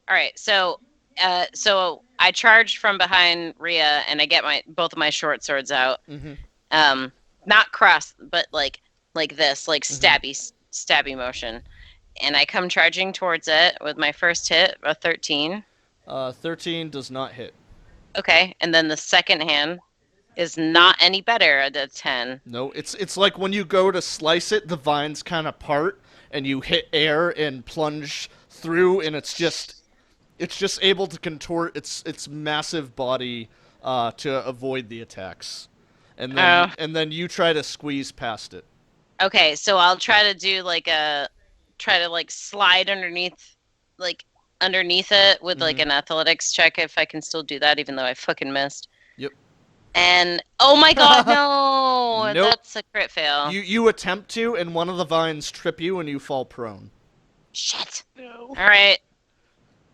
All right. So I charge from behind Rhea and I get both of my short swords out. Mm-hmm. Not cross, but like this, like stabby motion. And I come charging towards it with my first hit, a 13. 13 does not hit. Okay, and then the second hand is not any better at a 10. No, it's like when you go to slice it, the vines kind of part, and you hit air and plunge through, and it's just able to contort its massive body to avoid the attacks, Oh. and then you try to squeeze past it. Okay, so I'll try to do try to like slide like underneath it with like an athletics check if I can still do that, even though I fucking missed. Yep. And oh my god, no! Nope. That's a crit fail. You attempt to, and one of the vines trip you, and you fall prone. Shit. No. All right.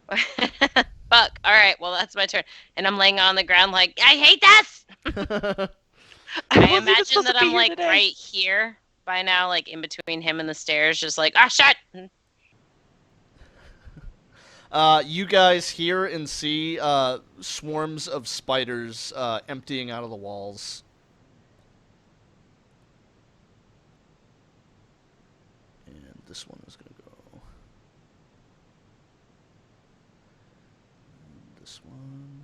Fuck. All right. Well, that's my turn, and I'm laying on the ground like I hate this. I wasn't even imagine supposed to that be I'm here like today. right here by now, like in between him and the stairs, just like ah shit. You guys hear and see swarms of spiders emptying out of the walls. And this one is going to go. And this one.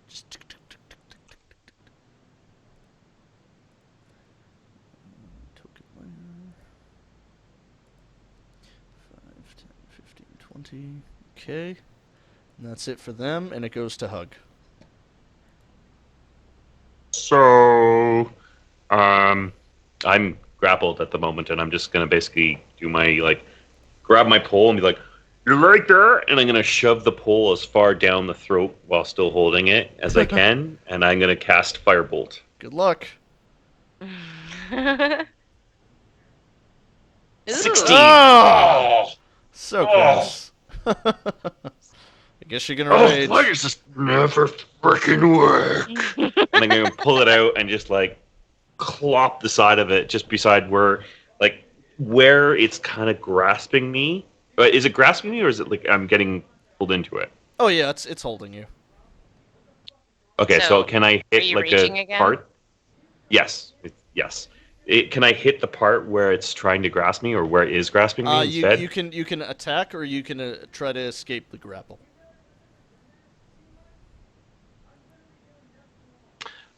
Just tick, tick, tick, tick, tick, tick, tick, tick. Token layer. 5, 10, 15, 20. Okay. And that's it for them, and it goes to Hug. So, I'm grappled at the moment, and I'm just gonna basically do my grab my pole and be like, you like that? and I'm gonna shove the pole as far down the throat while still holding it as I can, and I'm gonna cast Firebolt. Good luck. 16. Oh! So Oh. close. I guess you're gonna Oh, rage. why does this never freaking work? And I'm gonna pull it out and just clop the side of it just beside where it's kind of grasping me. But is it grasping me, or is it like I'm getting pulled into it? Oh yeah, it's holding you. Okay, So, so can I are hit you like raging a again? part? Yes, yes. Can I hit the part where it's trying to grasp me, or where it is grasping me instead? You can attack, or you can try to escape the grapple.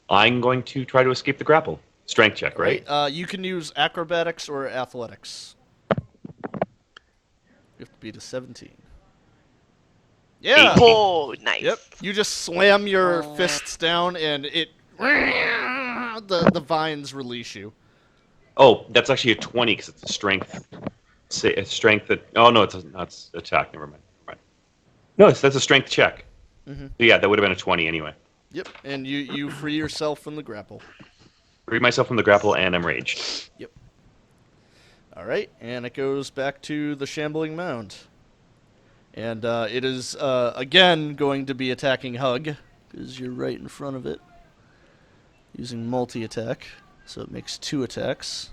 I'm going to try to escape the grapple. Strength check, right? You can use acrobatics or athletics. You have to beat a 17. Yeah. Oh, nice. Yep. You just slam your Oh. fists down, and the vines release you. Oh, that's actually a 20 because it's a strength. A strength that. Oh no, it's not attack. Never mind. No, that's a strength check. Mhm. So yeah, that would have been a 20 anyway. Yep. And you free yourself from the grapple. Free myself from the grapple, and I'm raged. All right, and it goes back to the shambling mound. And it is, again, going to be attacking Hug, because you're right in front of it. Using multi-attack, so it makes 2 attacks.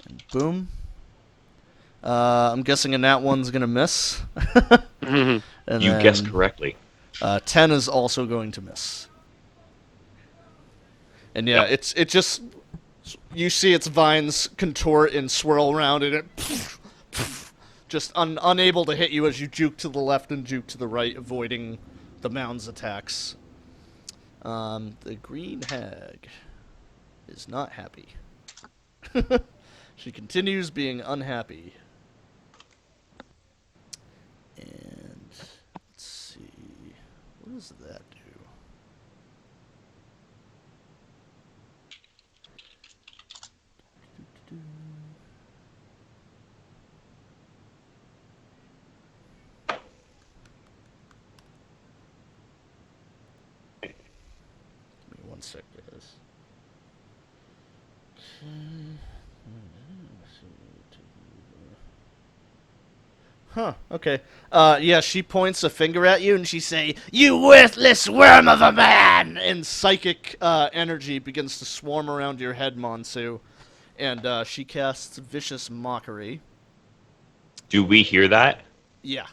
And boom. I'm guessing a nat 1's going to miss. And You then, guessed correctly. 10 is also going to miss. And yeah, Yep. it just... You see its vines contort and swirl around, and it just unable to hit you as you juke to the left and juke to the right, avoiding the mound's attacks. The green hag is not happy. She continues being unhappy. And let's see, what does that do? Give me 1 sec, guys. Huh, okay. Yeah, she points a finger at you and she say, "You worthless worm of a man!" And psychic energy begins to swarm around your head, Monsu. And she casts Vicious Mockery. Do we hear that? Yeah.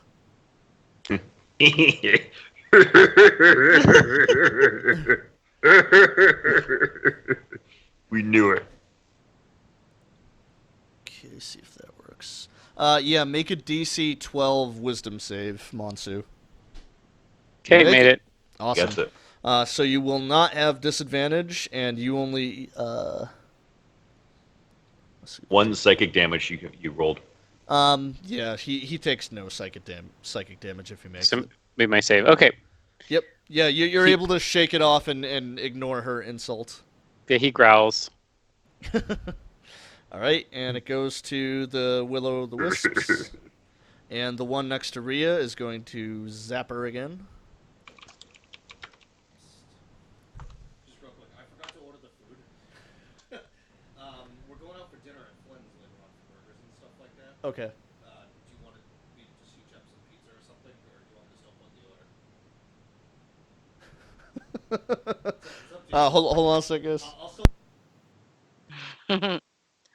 We knew it. Okay, see if that works. Yeah, make a DC 12 Wisdom save, Monsu. Okay, Make made it. Awesome. Gets it. So you will not have disadvantage, and you only. Let's see. One psychic damage you rolled. Yeah, he takes no psychic damage if he makes So it. made my save. Okay. Yep. Yeah, you're He- able to shake it off and ignore her insult. Yeah, he growls. All right, and it goes to the Will-O-the-Wisps, and the one next to Rhea is going to zap her again. Just real quick, I forgot to order the food. We're going out for dinner at Flynn's later on for burgers and stuff like that. Okay. Do you want me to just heat up some pizza or something, or do you want me to still put the order? Hold on a sec, guys.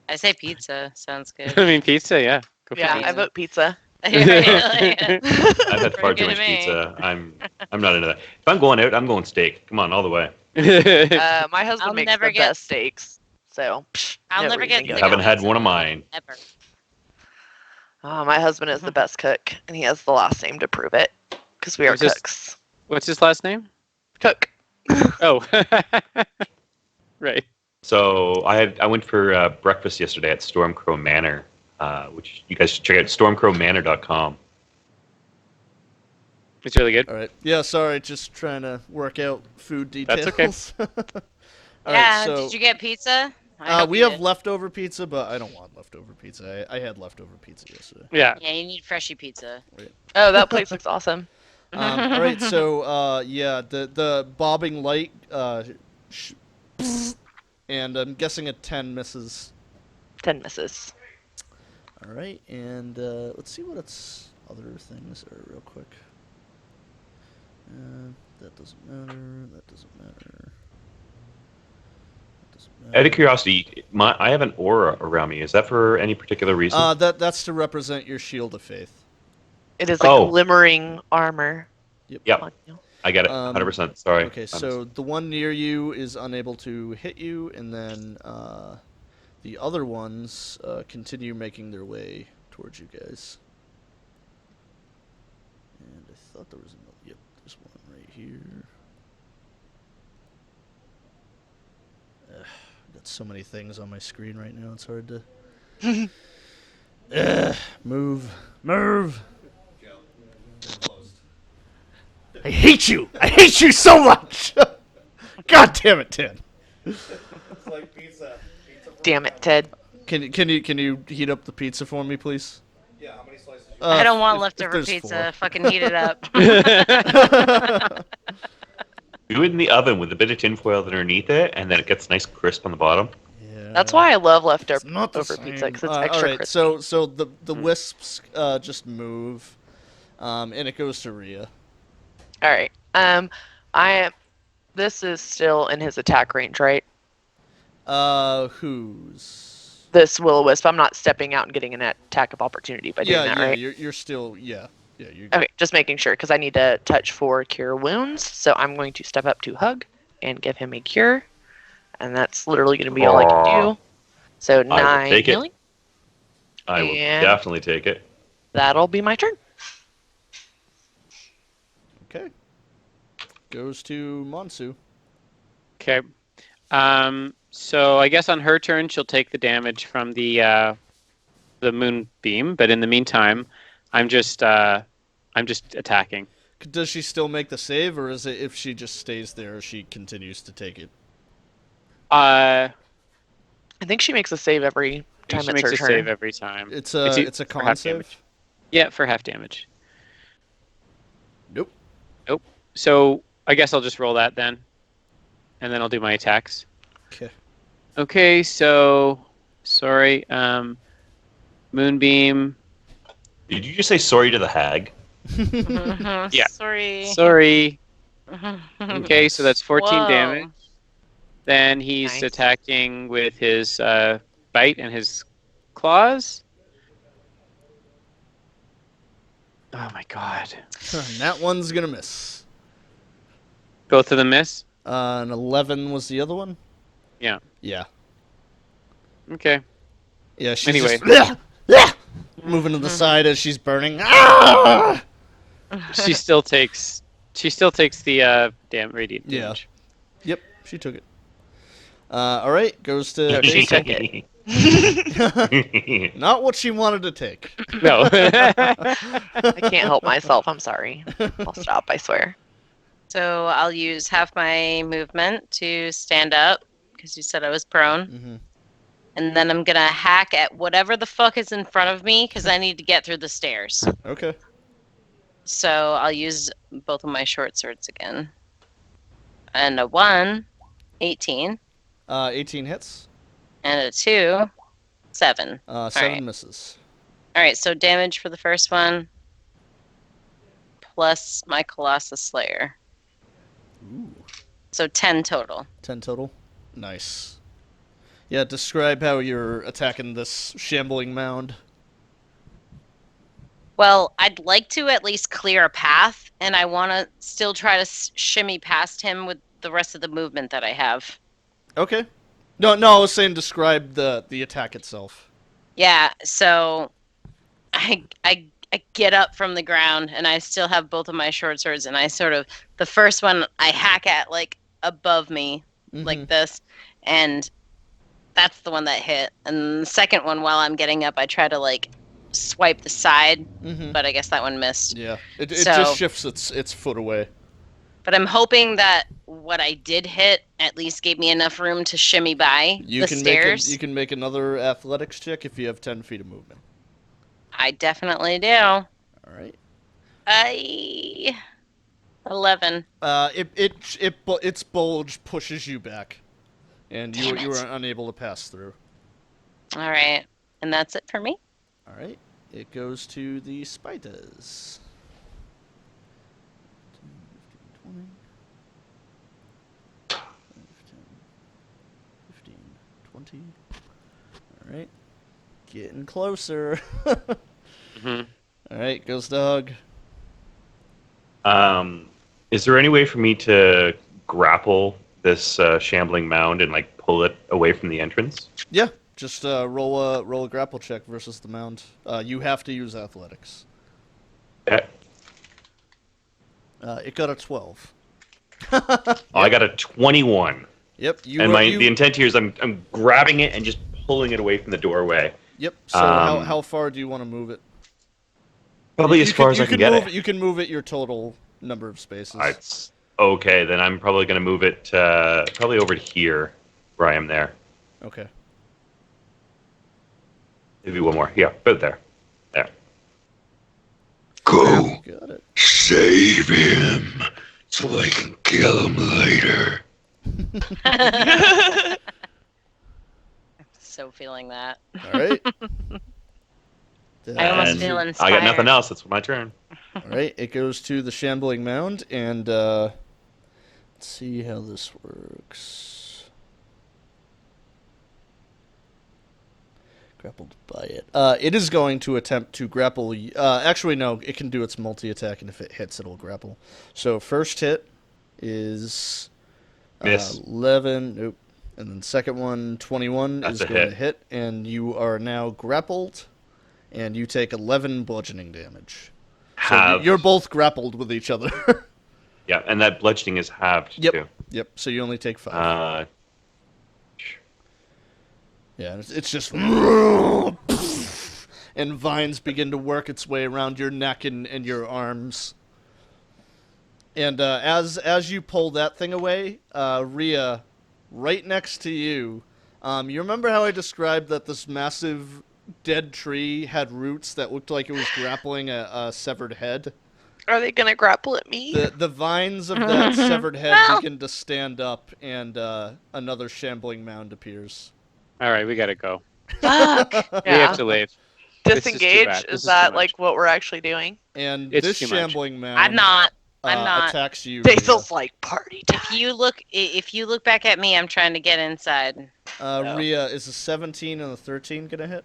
I say pizza. Sounds good. I mean, pizza, yeah. Go for Yeah, pizza. I vote pizza. I've had Pretty far too good much to me. pizza. I'm not into that. If I'm going out, I'm going steak. Come on, all the way. pizza. My husband I'll makes never the get- best steaks, so I'll no never reason get to sick go. Haven't of had pizza. one of mine. Ever. My husband is the best cook, and he has the last name to prove it, because we are Who's this? cooks. What's his last name? Cook. Oh. Right. So I went for breakfast yesterday at Stormcrow Manor, which you guys should check out. Stormcrowmanor.com. It's really good. All right. Yeah, sorry, just trying to work out food details. That's okay. All Yeah. right, so Did you get pizza? I hope we you have did. leftover pizza, but I don't want leftover pizza. I had leftover pizza yesterday. Yeah. Yeah, you need freshy pizza. Oh, that place looks awesome. All right, so yeah, the bobbing light, and I'm guessing a 10 misses. 10 misses. All right, and let's see what its other things are real quick. That doesn't matter. That doesn't matter. That doesn't matter. Out of curiosity, I have an aura around me. Is that for any particular reason? That's to represent your shield of faith. It is Oh. a glimmering armor. Yep. on you. I get it. um, 100%. Sorry. Okay, so the one near you is unable to hit you, and then the other ones continue making their way towards you guys. And I thought there was another. Yep, there's one right here. Got so many things on my screen right now. It's hard to. Move. I hate you. I hate you so much. God damn it, Ted. Damn it, Ted. Can you heat up the pizza for me, please? Yeah. How many slices? I don't want leftover pizza. Fucking heat it up. Do it in the oven with a bit of tinfoil underneath it, and then it gets nice crisp on the bottom. Yeah. That's why I love leftover It's not the over pizza, same. because it's All extra right, crispy. so the wisps just move, and it goes to Rhea. All right. I am. This is still in his attack range, right? Who's? This will-o-wisp. I'm not stepping out and getting an attack of opportunity by doing that, right? You're still you're. Okay, just making sure, because I need to touch for cure wounds. So I'm going to step up to hug and give him a cure, and that's literally going to be all I can do. So 9 take it. healing. I will And- definitely take it. That'll be my turn. Okay. Goes to Monsu. Okay. So I guess on her turn, she'll take the damage from the moonbeam. But in the meantime, I'm just attacking. Does she still make the save, or is it if she just stays there, she continues to take it? I think she makes a save every time She it's makes her a turn. save every time. It's It's a e- it's a for con half save. damage. Yeah, for half damage. Nope. So I guess I'll just roll that then, and then I'll do my attacks. Okay. Okay. So sorry. Moonbeam. Did you just say sorry to the hag? Yeah. Sorry. Sorry. Okay, so that's 14 Whoa. damage. Then he's Nice. attacking with his bite and his claws. Oh my god. That one's gonna miss. Both of them miss? An 11 was the other one. Yeah. Yeah. Okay. Yeah. She's Anyway. just, moving to the side as she's burning. Ah! She still takes the damn radiant Yeah. damage. Yep, she took it. All right, goes to No, she took it. not what she wanted to take. No. I can't help myself. I'm sorry. I'll stop, I swear. So I'll use half my movement to stand up because you said I was prone. Mm-hmm. And then I'm going to hack at whatever the fuck is in front of me because I need to get through the stairs. Okay. So I'll use both of my short swords again. And a 1, 18. 18 hits. And a 2, 7. 7 right. misses. Alright, so damage for the first one. Plus my Colossus Slayer. Ooh. So 10 total. 10 total. Nice. Yeah, describe how you're attacking this shambling mound. Well, I'd like to at least clear a path, and I want to still try to shimmy past him with the rest of the movement that I have. Okay. No, I was saying describe the attack itself. Yeah, so I get up from the ground, and I still have both of my short swords, and I sort of, the first one I hack at, like, above me, like this, and that's the one that hit. And the second one, while I'm getting up, I try to, like, swipe the side, but I guess that one missed. Yeah, it So- just shifts its foot away. But I'm hoping that what I did hit at least gave me enough room to shimmy by the stairs. You can make another athletics check if you have 10 feet of movement. I definitely do. All right. 11. Its bulge pushes you back, and Damn you it. are unable to pass through. All right. And that's it for me? All right. It goes to the spiders. 15, 20. All right. Getting closer. Mhm. All right, goes Doug. Is there any way for me to grapple this shambling mound and like pull it away from the entrance? Yeah, just roll a grapple check versus the mound. You have to use athletics. It got a 12. I got a 21. Yep. The intent here is I'm grabbing it and just pulling it away from the doorway. Yep. So Um, how far do you want to move it? Probably as far as I can get move it. You can move it your total number of spaces. It's okay. Then I'm probably going to move it probably over to here, where I am there. Okay. Maybe one more. Yeah, about there. There. Go Got it. save him so I can kill him later. So feeling that. All right. I almost And feel I inspired. got nothing else. It's my turn. All right. It goes to the shambling mound, and let's see how this works. Grappled by it. It is going to attempt to grapple. Actually, no. It can do its multi-attack, and if it hits, it'll grapple. So first hit is Miss. 11. Nope. And then second one, 21 That's is a going to hit. hit, and you are now grappled, and you take 11 bludgeoning damage. So Halved. you're both grappled with each other. Yeah, and that bludgeoning is halved Yep. too. Yep. So you only take 5. Yeah, and it's just and vines begin to work its way around your neck and your arms. And as you pull that thing away, Rhea, right next to you, you remember how I described that this massive dead tree had roots that looked like it was grappling a severed head? Are they gonna grapple at me? The vines of that severed head begin to stand up, and another shambling mound appears. All right, we gotta go. Fuck. We Yeah. have to leave. This is too Disengage? bad. This Is is too that much. like what we're actually doing? And It's this too much. shambling mound I'm not. I'm not. attacks you. Rhea. Basil's like party time. If you look back at me, I'm trying to get inside. No. Rhea, is a 17 and a 13 gonna hit?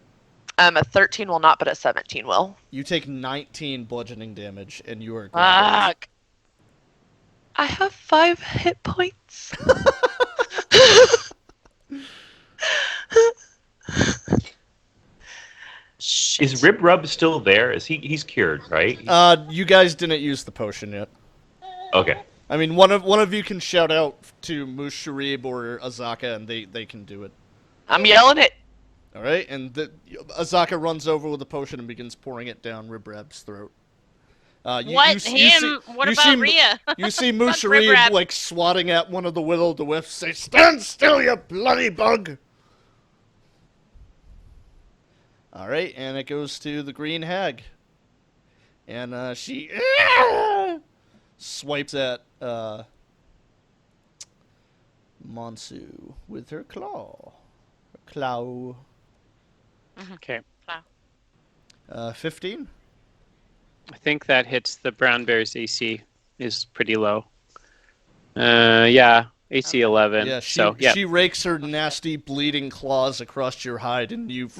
A 13 will not, but a 17 will. You take 19 bludgeoning damage, and you are grappled. Fuck. I have 5 hit points. Is Rib Rub still there? He's cured, right? You guys didn't use the potion yet. Okay. I mean, one of you can shout out to Moose Sharib or Azaka, and they can do it. I'm yelling it. All right, and Azaka runs over with the potion and begins pouring it down Ribrab's throat. What about Rhea? You see Moose Fuck Rib Sharib Rab. like swatting at one of the will-o'-the-wisps. Say, "Stand still, you bloody bug!" All right, and it goes to the green hag, and she swipes at Monsu with her claw. Her claw. Okay. 15. I think that hits the brown bear's AC is pretty low. Yeah, AC 11. Yeah, she rakes her nasty bleeding claws across your hide, and you.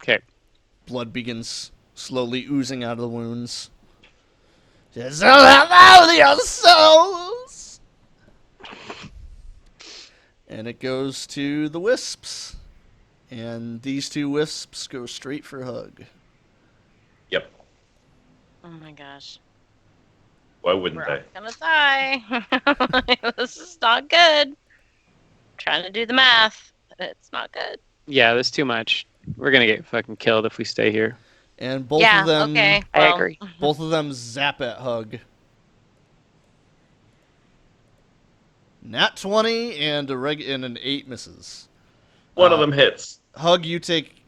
Okay. Blood begins slowly oozing out of the wounds. Just allow your souls. And it goes to the wisps. And these two wisps go straight for Hug. Yep. Oh my gosh. Why wouldn't We're all they? gonna die. This is not good. Trying to do the math, but it's not good. Yeah, there's too much. We're gonna get fucking killed if we stay here. And both Yeah, of them okay. I Well, agree. both of them zap at Hug. Nat 20 and an 8 misses. One of them hits. Hug, you take,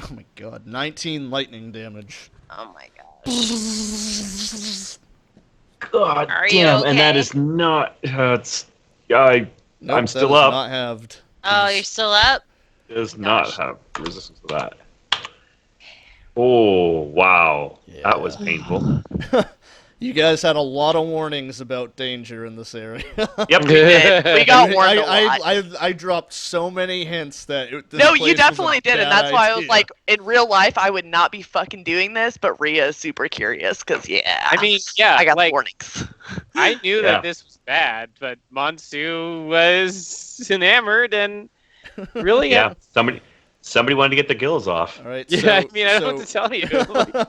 oh my god, 19 lightning damage. Oh my gosh. God Are you damn, and that okay? is not. Nope, I'm that still is up. not halved. Oh, you're still up? Does not have resistance to that. Oh wow, that was painful. You guys had a lot of warnings about danger in this area. Yep. We did. We got warned a lot. I dropped so many hints that this No, place you was a definitely did, and bad that's why I was idea. like, in real life, I would not be fucking doing this, but Rhea is super curious, because, yeah. I mean, yeah, I got like, the warnings. I knew Yeah. that this was bad, but Monsu was enamored and really, Yeah. Somebody wanted to get the gills off. All right. Yeah, So, I mean, I don't know what to tell you. Like,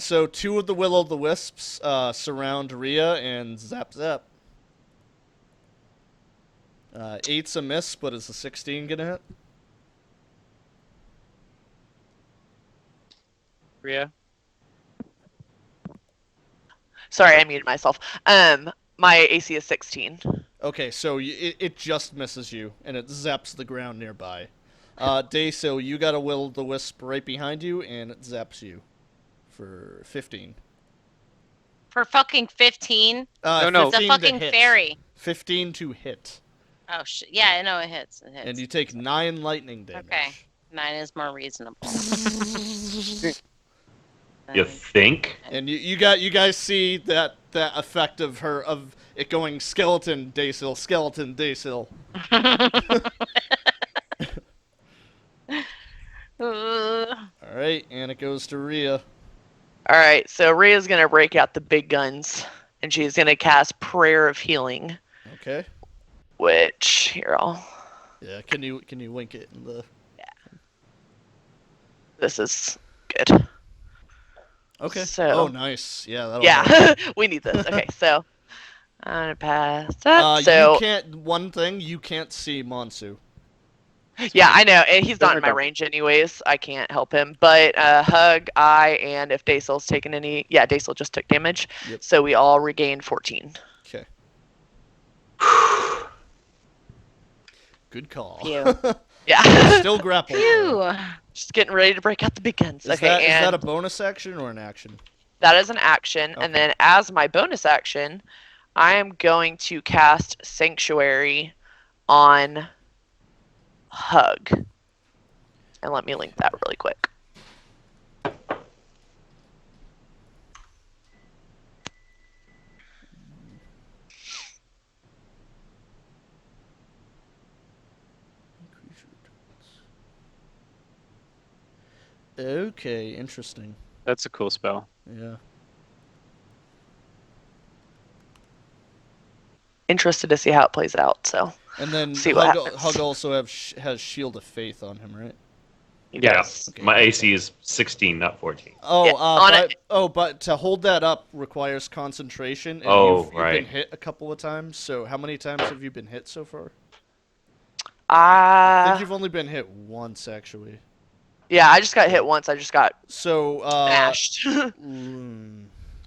so two of the will-o'-the-wisps surround Rhea and zap zap. 8's a miss, but is a 16 gonna hit? Rhea. Sorry, I muted myself. My AC is 16. Okay, so it just misses you, and it zaps the ground nearby. Daysil, you got a will-o'-the-wisp right behind you, and it zaps you for 15. For fucking 15? No. It's a 15 to fucking hit. fairy. 15 to hit. Oh, shit. Yeah, I know it hits. It hits. And you take 9 lightning damage. Okay. 9 is more reasonable. You think? And you guys see that effect of it going skeleton Daysil, skeleton Daysil. All right, and it goes to Rhea. Alright, so Rhea's going to break out the big guns, and she's going to cast Prayer of Healing, Okay. which, here, Yeah. Can you link it in the? this is good. Okay. So- Oh, nice. Yeah. That'll help. Yeah, we need this. Okay, so I'm going to pass that. You can't. One thing, you can't see Monsu. Yeah, I know, and he's not in my There we go. range anyways. I can't help him. But Hug, and if Daysil's taken any... Yeah, Daysil just took damage. Yep. So we all regain 14. Okay. Good call. Phew. Yeah. Still grappled. Phew. Just getting ready to break out the big guns. Is Okay, that, is and that a bonus action or an action? that is an action. Okay. And then as my bonus action, I am going to cast Sanctuary on Hug. And let me link that really quick. Okay, interesting. That's a cool spell. Yeah. Interested to see how it plays out. So, And then See what Hug happens. also has Shield of Faith on him, right? He Yeah. does. Okay. My AC is 16, not 14. Oh, Yeah, on but, it. but to hold that up requires concentration, and Oh, you've right. been hit a couple of times. So how many times have you been hit so far? I think you've only been hit once, actually. Yeah, I just got hit once. I just got So, bashed.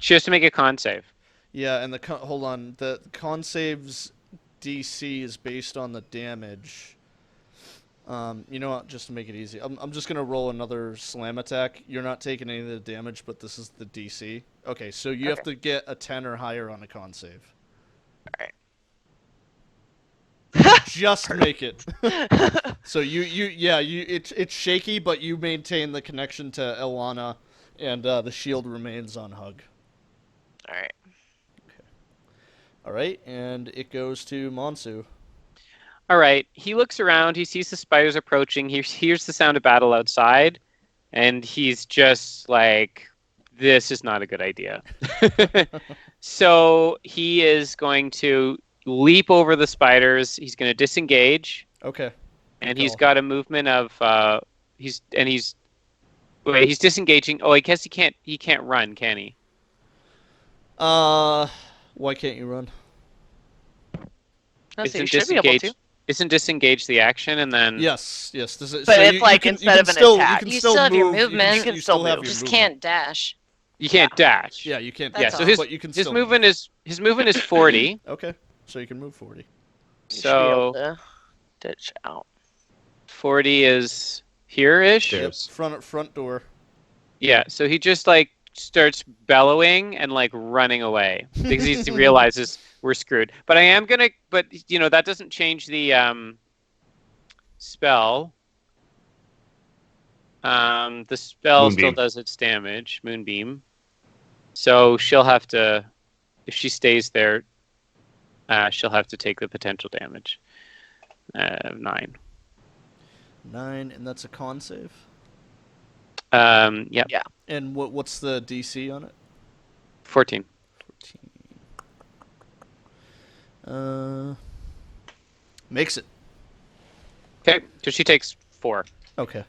She has to make a con save. yeah, and hold on, the con saves DC is based on the damage. You know what? Just to make it easy, I'm just gonna roll another slam attack. You're not taking any of the damage, but this is the DC. Okay, so you have to get a 10 or higher on a con save. Alright. Just make it. So it's shaky, but you maintain the connection to Elana, and the shield remains on Hug. Alright. All right, and it goes to Monsu. All right. He looks around. He sees the spiders approaching. He hears the sound of battle outside, and he's just like, "This is not a good idea." So he is going to leap over the spiders. He's going to disengage, Okay. and Good he's call. got a movement of he's disengaging. Oh, I guess he can't run, can he? Why can't you run? No, so Isn't you should be able to. Isn't disengage the action and then? Yes. This is, But so it's you like can, instead you of can an still, attack. You can You still still have your move. movement. You can you still still have move. your Just movement. can't dash. You can't dash. Yeah, you can't. That's Yeah. dash, So his but you can his still movement is 40. Okay, so you can move 40. You should be able So to ditch out. 40 is here-ish. There. Yep. Yes. Front door. Yeah. So he just like starts bellowing and like running away because he realizes we're screwed. But I am gonna. But that doesn't change the spell. The spell still Moonbeam. does its damage, Moonbeam. So she'll have to, if she stays there, she'll have to take the potential damage. 9. 9, and that's a con save. Yep. Yeah. And what's the DC on it? 14. 14. Makes it. Okay, so she takes 4. Okay.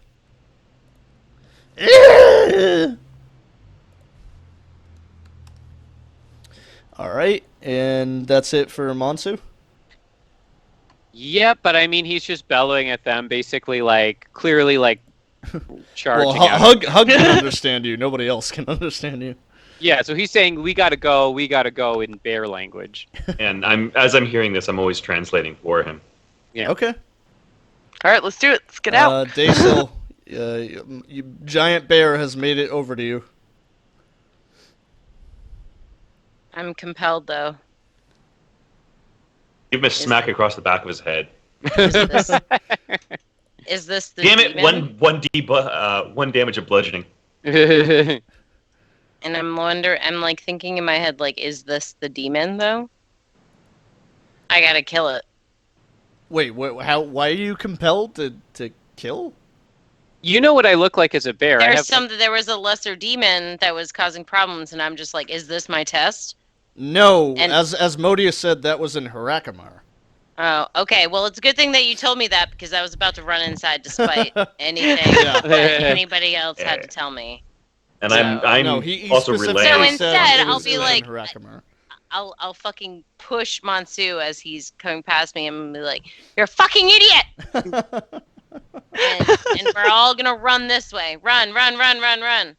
All right, and that's it for Monsu. Yep, but I mean, he's just bellowing at them, basically, like, clearly, like, charging Well, out. Hug can understand you. Nobody else can understand you. Yeah, so he's saying, we gotta go in bear language. And as I'm hearing this, I'm always translating for him. Yeah. Okay. All right, let's do it. Let's get out. Daysil, giant bear has made it over to you. I'm compelled though. Give him a smack across the back of his head. Is this, is this the Damn it! demon? One damage of bludgeoning. And I'm like thinking in my head, like, is this the demon though? I gotta kill it. Wait, why are you compelled to kill? You know what I look like as a bear. There was a lesser demon that was causing problems, and I'm just like, is this my test? No, And- as Modius said, that was in Harakamar. Oh, okay. Well, it's a good thing that you told me that because I was about to run inside despite anything Yeah. that anybody else had to tell me. And So, I'm no, he also specifically relaying. So said instead, it I'll was be in like- Harakamar. I'll fucking push Monsu as he's coming past me and be like, "You're a fucking idiot!" and we're all gonna run this way. Run, run, run, run, run.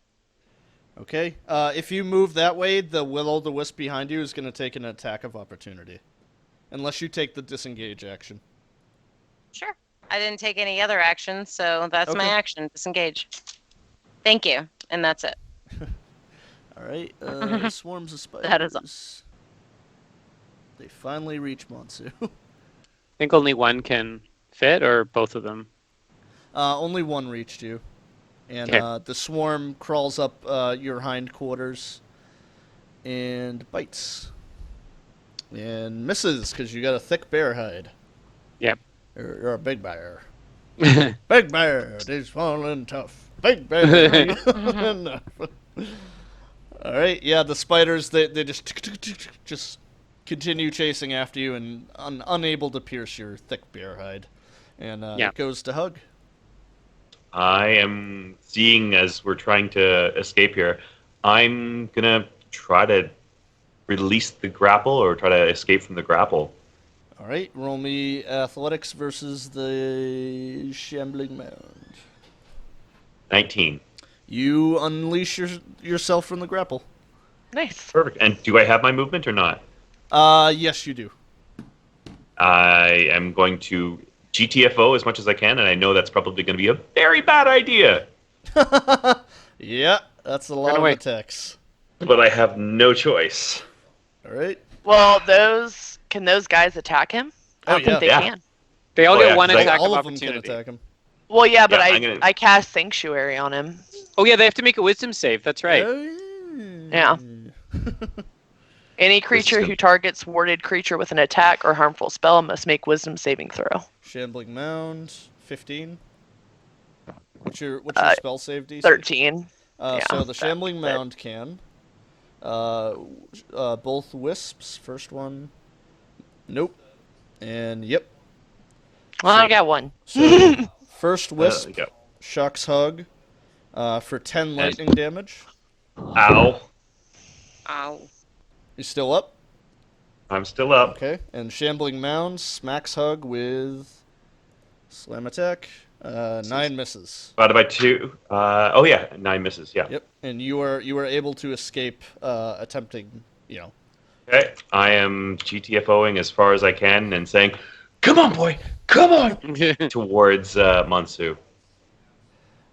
Okay. If you move that way, the will-o'-the-wisp behind you is going to take an attack of opportunity. Unless you take the disengage action. Sure. I didn't take any other action, so that's my Okay. action. Disengage. Thank you. And that's it. Alright, swarms of spiders. That is all. They finally reach Monsu. I think only one can fit, or both of them. Only one reached you. And Okay. the swarm crawls up your hindquarters and bites. And misses, because you got a thick bear hide. Yep. You're a big bear. Big bear, he's falling tough. Big bear. Alright, yeah, the spiders, they just continue chasing after you and unable to pierce your thick bear hide. And Yeah. it goes to Hug. I am seeing as we're trying to escape here. I'm gonna try to release the grapple or try to escape from the grapple. All right, roll me athletics versus the shambling mound. 19. You unleash yourself from the grapple. Nice. Perfect. And do I have my movement or not? Yes, you do. I am going to GTFO as much as I can, and I know that's probably going to be a very bad idea. Yeah, that's a lot Run of away. attacks. But I have no choice. All right. Well, can those guys attack him? I Oh, don't think they yeah. can. They all Oh, get yeah, one 'cause attack All of of them can opportunity. attack him. Well, yeah, but Yeah, I cast Sanctuary on him. Oh yeah, they have to make a wisdom save. That's right. Yeah. Any creature gonna- who targets warded creature with an attack or harmful spell must make Wisdom saving throw. Shambling mound, 15. What's your Uh, spell save DC? 13. So Yeah, the that- shambling that- mound can. Both wisps. First one. Nope. And yep. Well, I got one. So first wisp, There you go. Shock's Hug, for 10 lightning damage. Ow. Ow. You still up? I'm still up. Okay. And Shambling Mound, Smacks Hug with Slam Attack. 9 misses. Divided by 2. Oh, yeah. 9 misses. Yeah. Yep. And you are able to escape, attempting, Okay. I am GTFOing as far as I can and saying, "Come on, boy. Come on." towards Monsu.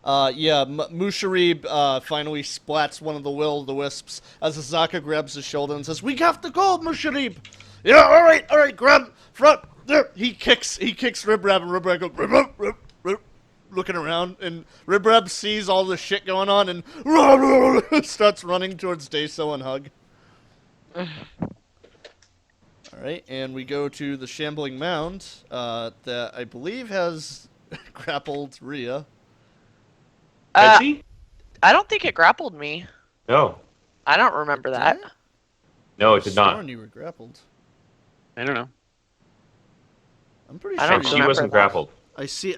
Musharib finally splats one of the will-o'-the-wisps as Azaka grabs his shoulder and says, "We have to go, Musharib!" Yeah, all right, grab, front, there. He kicks Ribrab, and Ribrab goes, Rib, looking around, and Ribrab sees all this shit going on and starts running towards Daso and Hug. All right, and we go to the Shambling Mound that I believe has grappled Rhea. Has he? I don't think it grappled me. No. I don't remember that. Did it? No, it did not. Sworn you were grappled. I don't know. I'm pretty I sure And don't she remember wasn't that. grappled. I see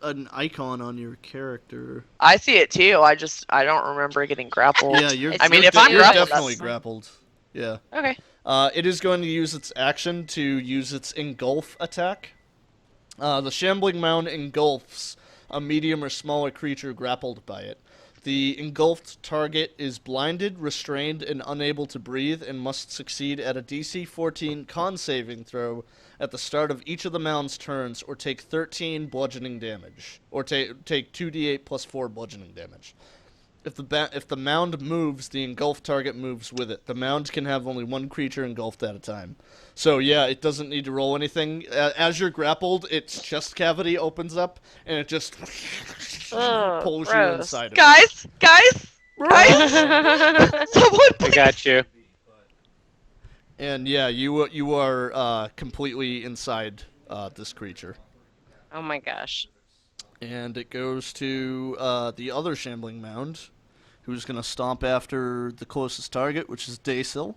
an icon on your character. I see it too. I don't remember getting grappled. Yeah, you're. I mean, you're if I'm you're grappled, definitely that's- grappled. Yeah. Okay. It is going to use its action to use its engulf attack. The Shambling Mound engulfs a medium or smaller creature grappled by it. The engulfed target is blinded, restrained, and unable to breathe, and must succeed at a DC 14 con saving throw at the start of each of the mound's turns, or take 13 bludgeoning damage, or take 2d8 plus 4 bludgeoning damage. If the mound moves, the engulfed target moves with it. The mound can have only one creature engulfed at a time. So yeah, it doesn't need to roll anything. As you're grappled, its chest cavity opens up, and it just Ugh, pulls you gross. inside of it. Guys, someone I please. got you. And yeah, you are completely inside this creature. Oh my gosh. And it goes to the other Shambling Mound, who's going to stomp after the closest target, which is Dasil.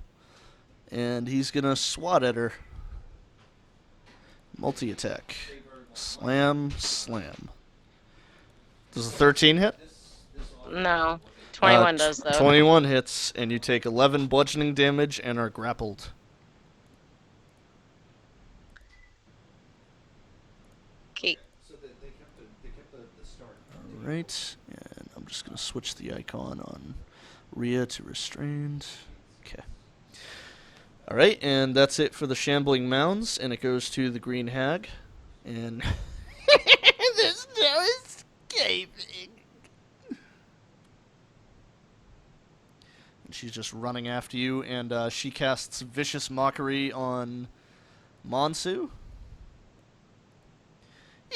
And he's going to swat at her. Multi-attack. Slam, slam. Does a 13 hit? No. 21 does, though. 21 hits, and you take 11 bludgeoning damage and are grappled. Okay. Alright, and I'm just going to switch the icon on Rhea to restrained. Okay. Alright, and that's it for the Shambling Mounds, and it goes to the Green Hag. And there's no escaping. And she's just running after you, and she casts Vicious Mockery on Monsu.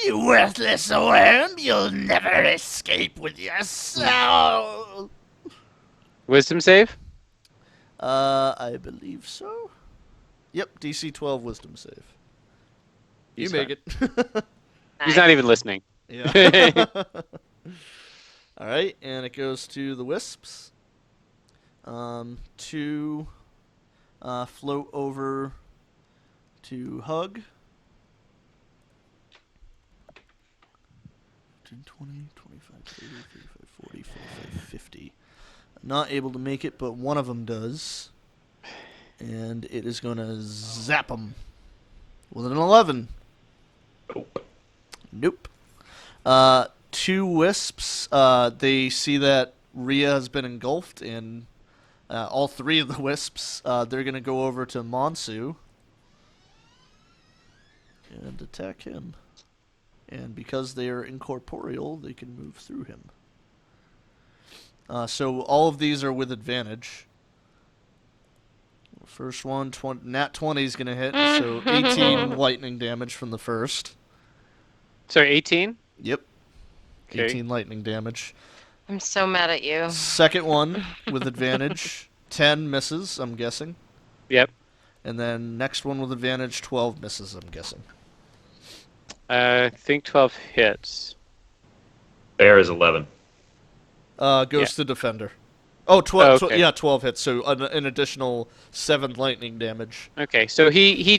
You worthless worm, you'll never escape with your soul. Wisdom save? I believe so. Yep, DC 12 Wisdom save. You He's make fine. it. He's not even listening. Yeah. All right, and it goes to the wisps. To float over to Hug. 15, 20, 25, 30, 35, 40, 45, 50. Not able to make it, but one of them does. And it is going to zap him with an 11. Nope. Two wisps. They see that Rhea has been engulfed, and all three of the wisps, they're going to go over to Monsu and attack him. And because they are incorporeal, they can move through him. So all of these are with advantage. First one, nat 20 is going to hit, so 18 lightning damage from the first. Sorry, 18? Yep. Okay. 18 lightning damage. I'm so mad at you. Second one with advantage, 10 misses, I'm guessing. Yep. And then next one with advantage, 12 misses, I'm guessing. I think 12 hits. Bear is 11. Goes to defender. Oh, 12, Oh, okay. yeah, 12 hits, so an additional 7 lightning damage. Okay, so he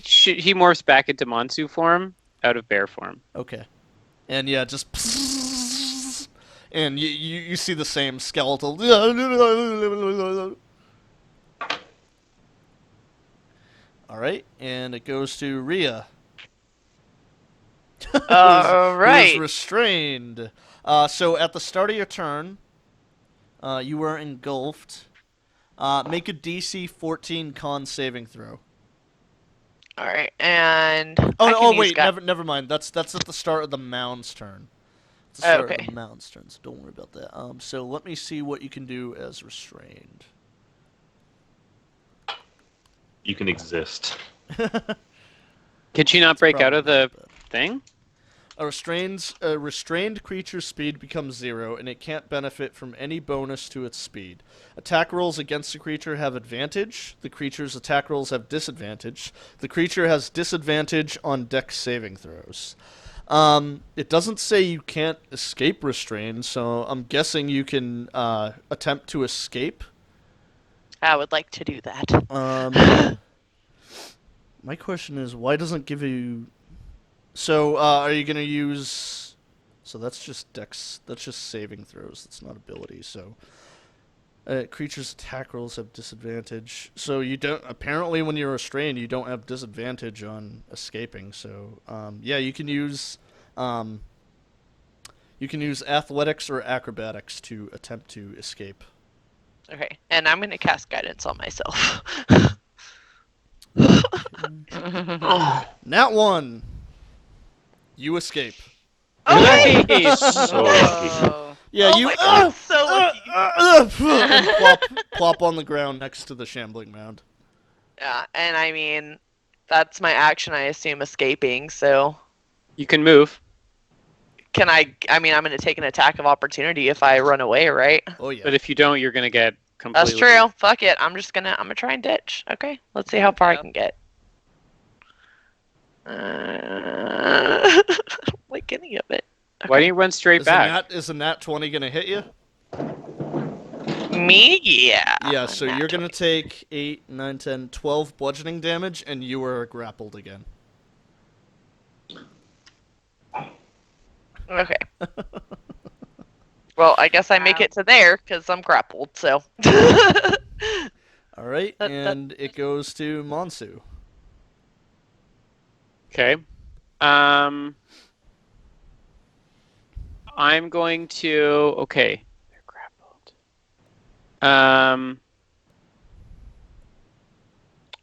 morphs back into Monsu form out of bear form. Okay. And yeah, just... And you see the same skeletal... Alright, and it goes to Rhea. All Who right. is restrained. So at the start of your turn, you were engulfed. Make a DC 14 con saving throw. All right, and Wait, never mind. That's at the start of the mound's turn. It's the start of the mound's turn, so don't worry about that. So let me see what you can do as restrained. You can exist. Can she not break out of the thing? A restrained creature's speed becomes 0, and it can't benefit from any bonus to its speed. Attack rolls against the creature have advantage. The creature's attack rolls have disadvantage. The creature has disadvantage on dex saving throws. It doesn't say you can't escape restrained, so I'm guessing you can attempt to escape. I would like to do that. My question is, why doesn't it give you... So, are you going to use... So that's just dex... That's just saving throws. That's not ability, so... creatures' attack rolls have disadvantage. So you don't... Apparently when you're restrained, you don't have disadvantage on escaping, so... yeah, you can use... you can use athletics or acrobatics to attempt to escape. Okay, and I'm going to cast guidance on myself. Nat 1! You escape. Okay. Nice! So lucky. Whoa. Yeah, Oh you my God, so lucky. and plop on the ground next to the shambling mound. Yeah, and I mean, that's my action, I assume, escaping, so... You can move. Can I mean, I'm going to take an attack of opportunity if I run away, right? Oh yeah. But if you don't, you're gonna get completely. That's true. Fuck it. I'm gonna try and ditch. Okay, let's see how far I can get. Like any of it. Why don't you run straight back? Is a nat 20 gonna hit you? Me? Yeah. Yeah, so Nat you're gonna 20. take 8, 9, 10, 12 bludgeoning damage, and you are grappled again. Okay. Well, I guess I make it to there because I'm grappled. So. All right, That- and it goes to Monsu. Okay. I'm going to. Okay. They're grappled.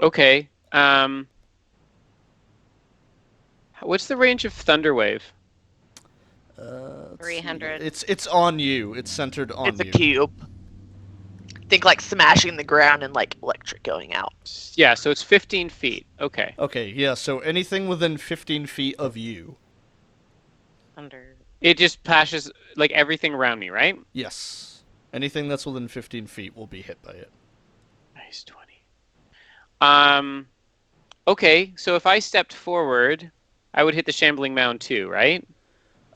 Okay. What's the range of Thunderwave? Let's see. 300. It's on you. It's centered on It's a you. cube. Think like smashing the ground and like electric going out. Yeah, so it's 15 feet. Okay. Okay, yeah. So anything within 15 feet of you. Under. It just passes like everything around me, right? Yes. Anything that's within 15 feet will be hit by it. Nice 20. Okay, so if I stepped forward, I would hit the shambling mound too, right?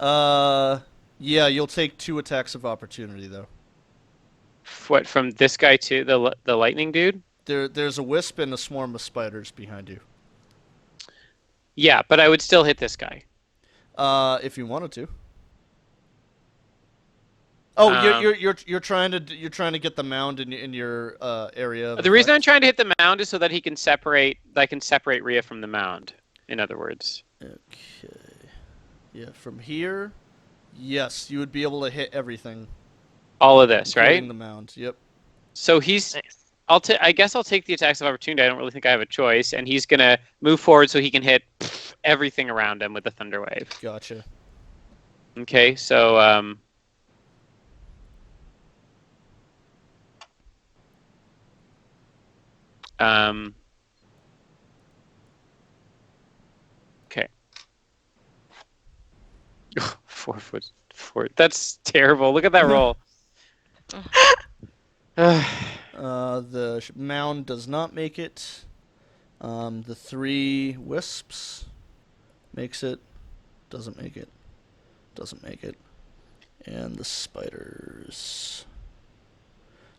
Yeah, you'll take 2 attacks of opportunity though. What, from this guy to the lightning dude? There's a wisp and a swarm of spiders behind you. Yeah, but I would still hit this guy. If you wanted to. Oh, Um, you're trying to get the mound in your area. Of The reason I'm effect. trying to hit the mound is so that he can separate. I can separate Rhea from the mound. In other words. Okay. Yeah, from here, yes, you would be able to hit everything, All of this, right? including the mound. Yep. So he's. Nice. I guess I'll take the attacks of opportunity. I don't really think I have a choice, and he's gonna move forward so he can hit everything around him with the thunder wave. Gotcha. Okay, so okay. 4 foot 4. That's terrible. Look at that roll. The mound does not make it. The 3 wisps makes it. Doesn't make it. Doesn't make it. And the spiders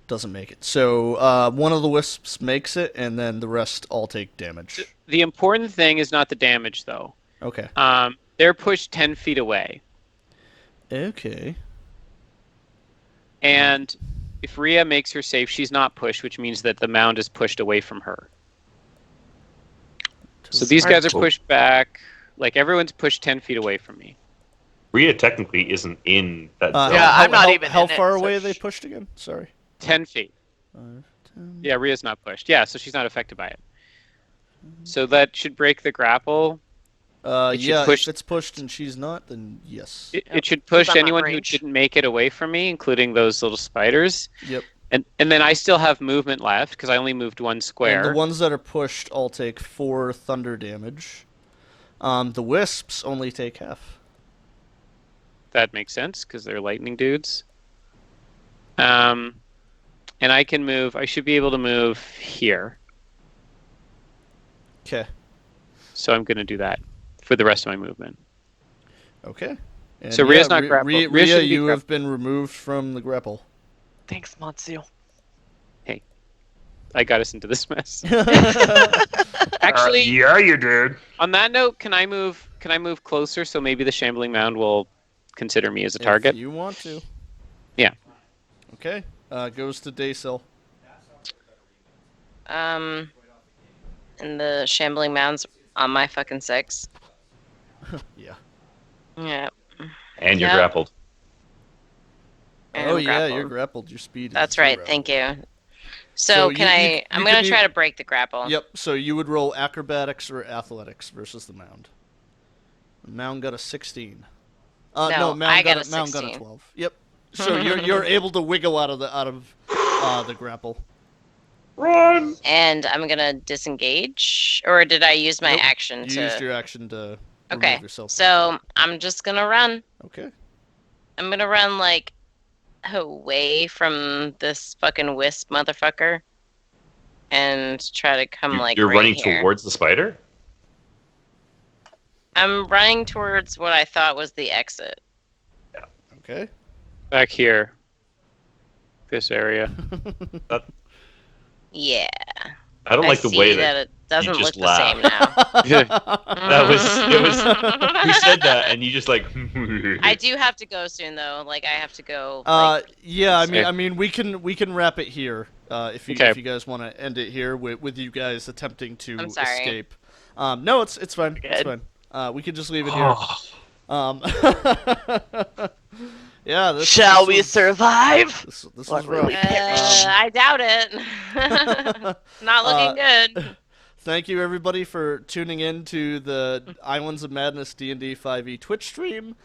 doesn't make it. So one of the wisps makes it, and then the rest all take damage. The important thing is not the damage, though. Okay. They're pushed 10 feet away, Okay. and if Rhea makes her save, she's not pushed, which means that the mound is pushed away from her. So these guys are Cool. pushed back. Like, everyone's pushed 10 feet away from me. Rhea technically isn't in that zone. Yeah, I'm not even How in it, far so away are they pushed again? Sorry. 10 feet. 5, 10. Yeah, Rhea's not pushed. Yeah, so she's not affected by it. So that should break the grapple. It should Yeah, push- if it's pushed and she's not, then yes. It should push I'm not anyone who range. didn't make it away from me, including those little spiders. Yep. And then I still have movement left because I only moved 1 square. And the ones that are pushed all take 4 thunder damage. The wisps only take half. That makes sense because they're lightning dudes. And I can move. I should be able to move here. Okay. So I'm going to do that for the rest of my movement. Okay. And So Rhea's not grappled. Rhea Rhea, shouldn't be you have been removed from the grapple. Thanks, Matsu. I got us into this mess. Actually, Yeah, you did. on that note, can I move closer so maybe the shambling mound will consider me as a target? If you want to. Yeah. Okay. Goes to Daysil. And the shambling mounds on my fucking 6. Yeah. Yeah. And you're Yeah. grappled. and Oh I'm yeah, grappled. you're grappled. Your speed. That's is right. 0. Thank you. So So you- can you- I? you I'm can gonna e- try to break the grapple. Yep. So you would roll acrobatics or athletics versus the mound. The mound got a 16. No, No, mound I got got a mound got a 16. 12. Yep. So you're able to wiggle out of the grapple. Run! And I'm gonna disengage, or did I use my Nope. action You to? used your action to remove Okay. yourself. So I'm just gonna run. Okay. I'm gonna run like away from this fucking wisp motherfucker, and try to come like. You're right running here. towards the spider? I'm running towards what I thought was the exit. Okay. Back here. This area. Yeah. I don't like the see way that that it doesn't just look the same now. you said that and you just like I do have to go soon though. Like I have to go. Yeah. Okay. I mean, we can wrap it here. If you Okay. guys want to end it here with you guys attempting to I'm sorry. escape. No, it's fine. It's Good. fine. We can just leave it here. Yeah. This, Shall this we was- survive? This What was really rough. I doubt it. Not looking good. Thank you everybody for tuning in to the Islands of Madness D&D 5e Twitch stream.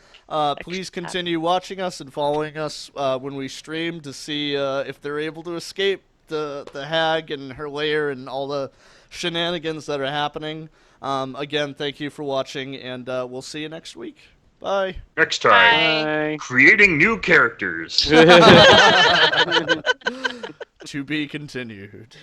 Please continue watching us and following us when we stream to see if they're able to escape the hag and her lair and all the shenanigans that are happening. Again, thank you for watching, and we'll see you next week. Bye. Next time, Bye. creating new characters. To be continued.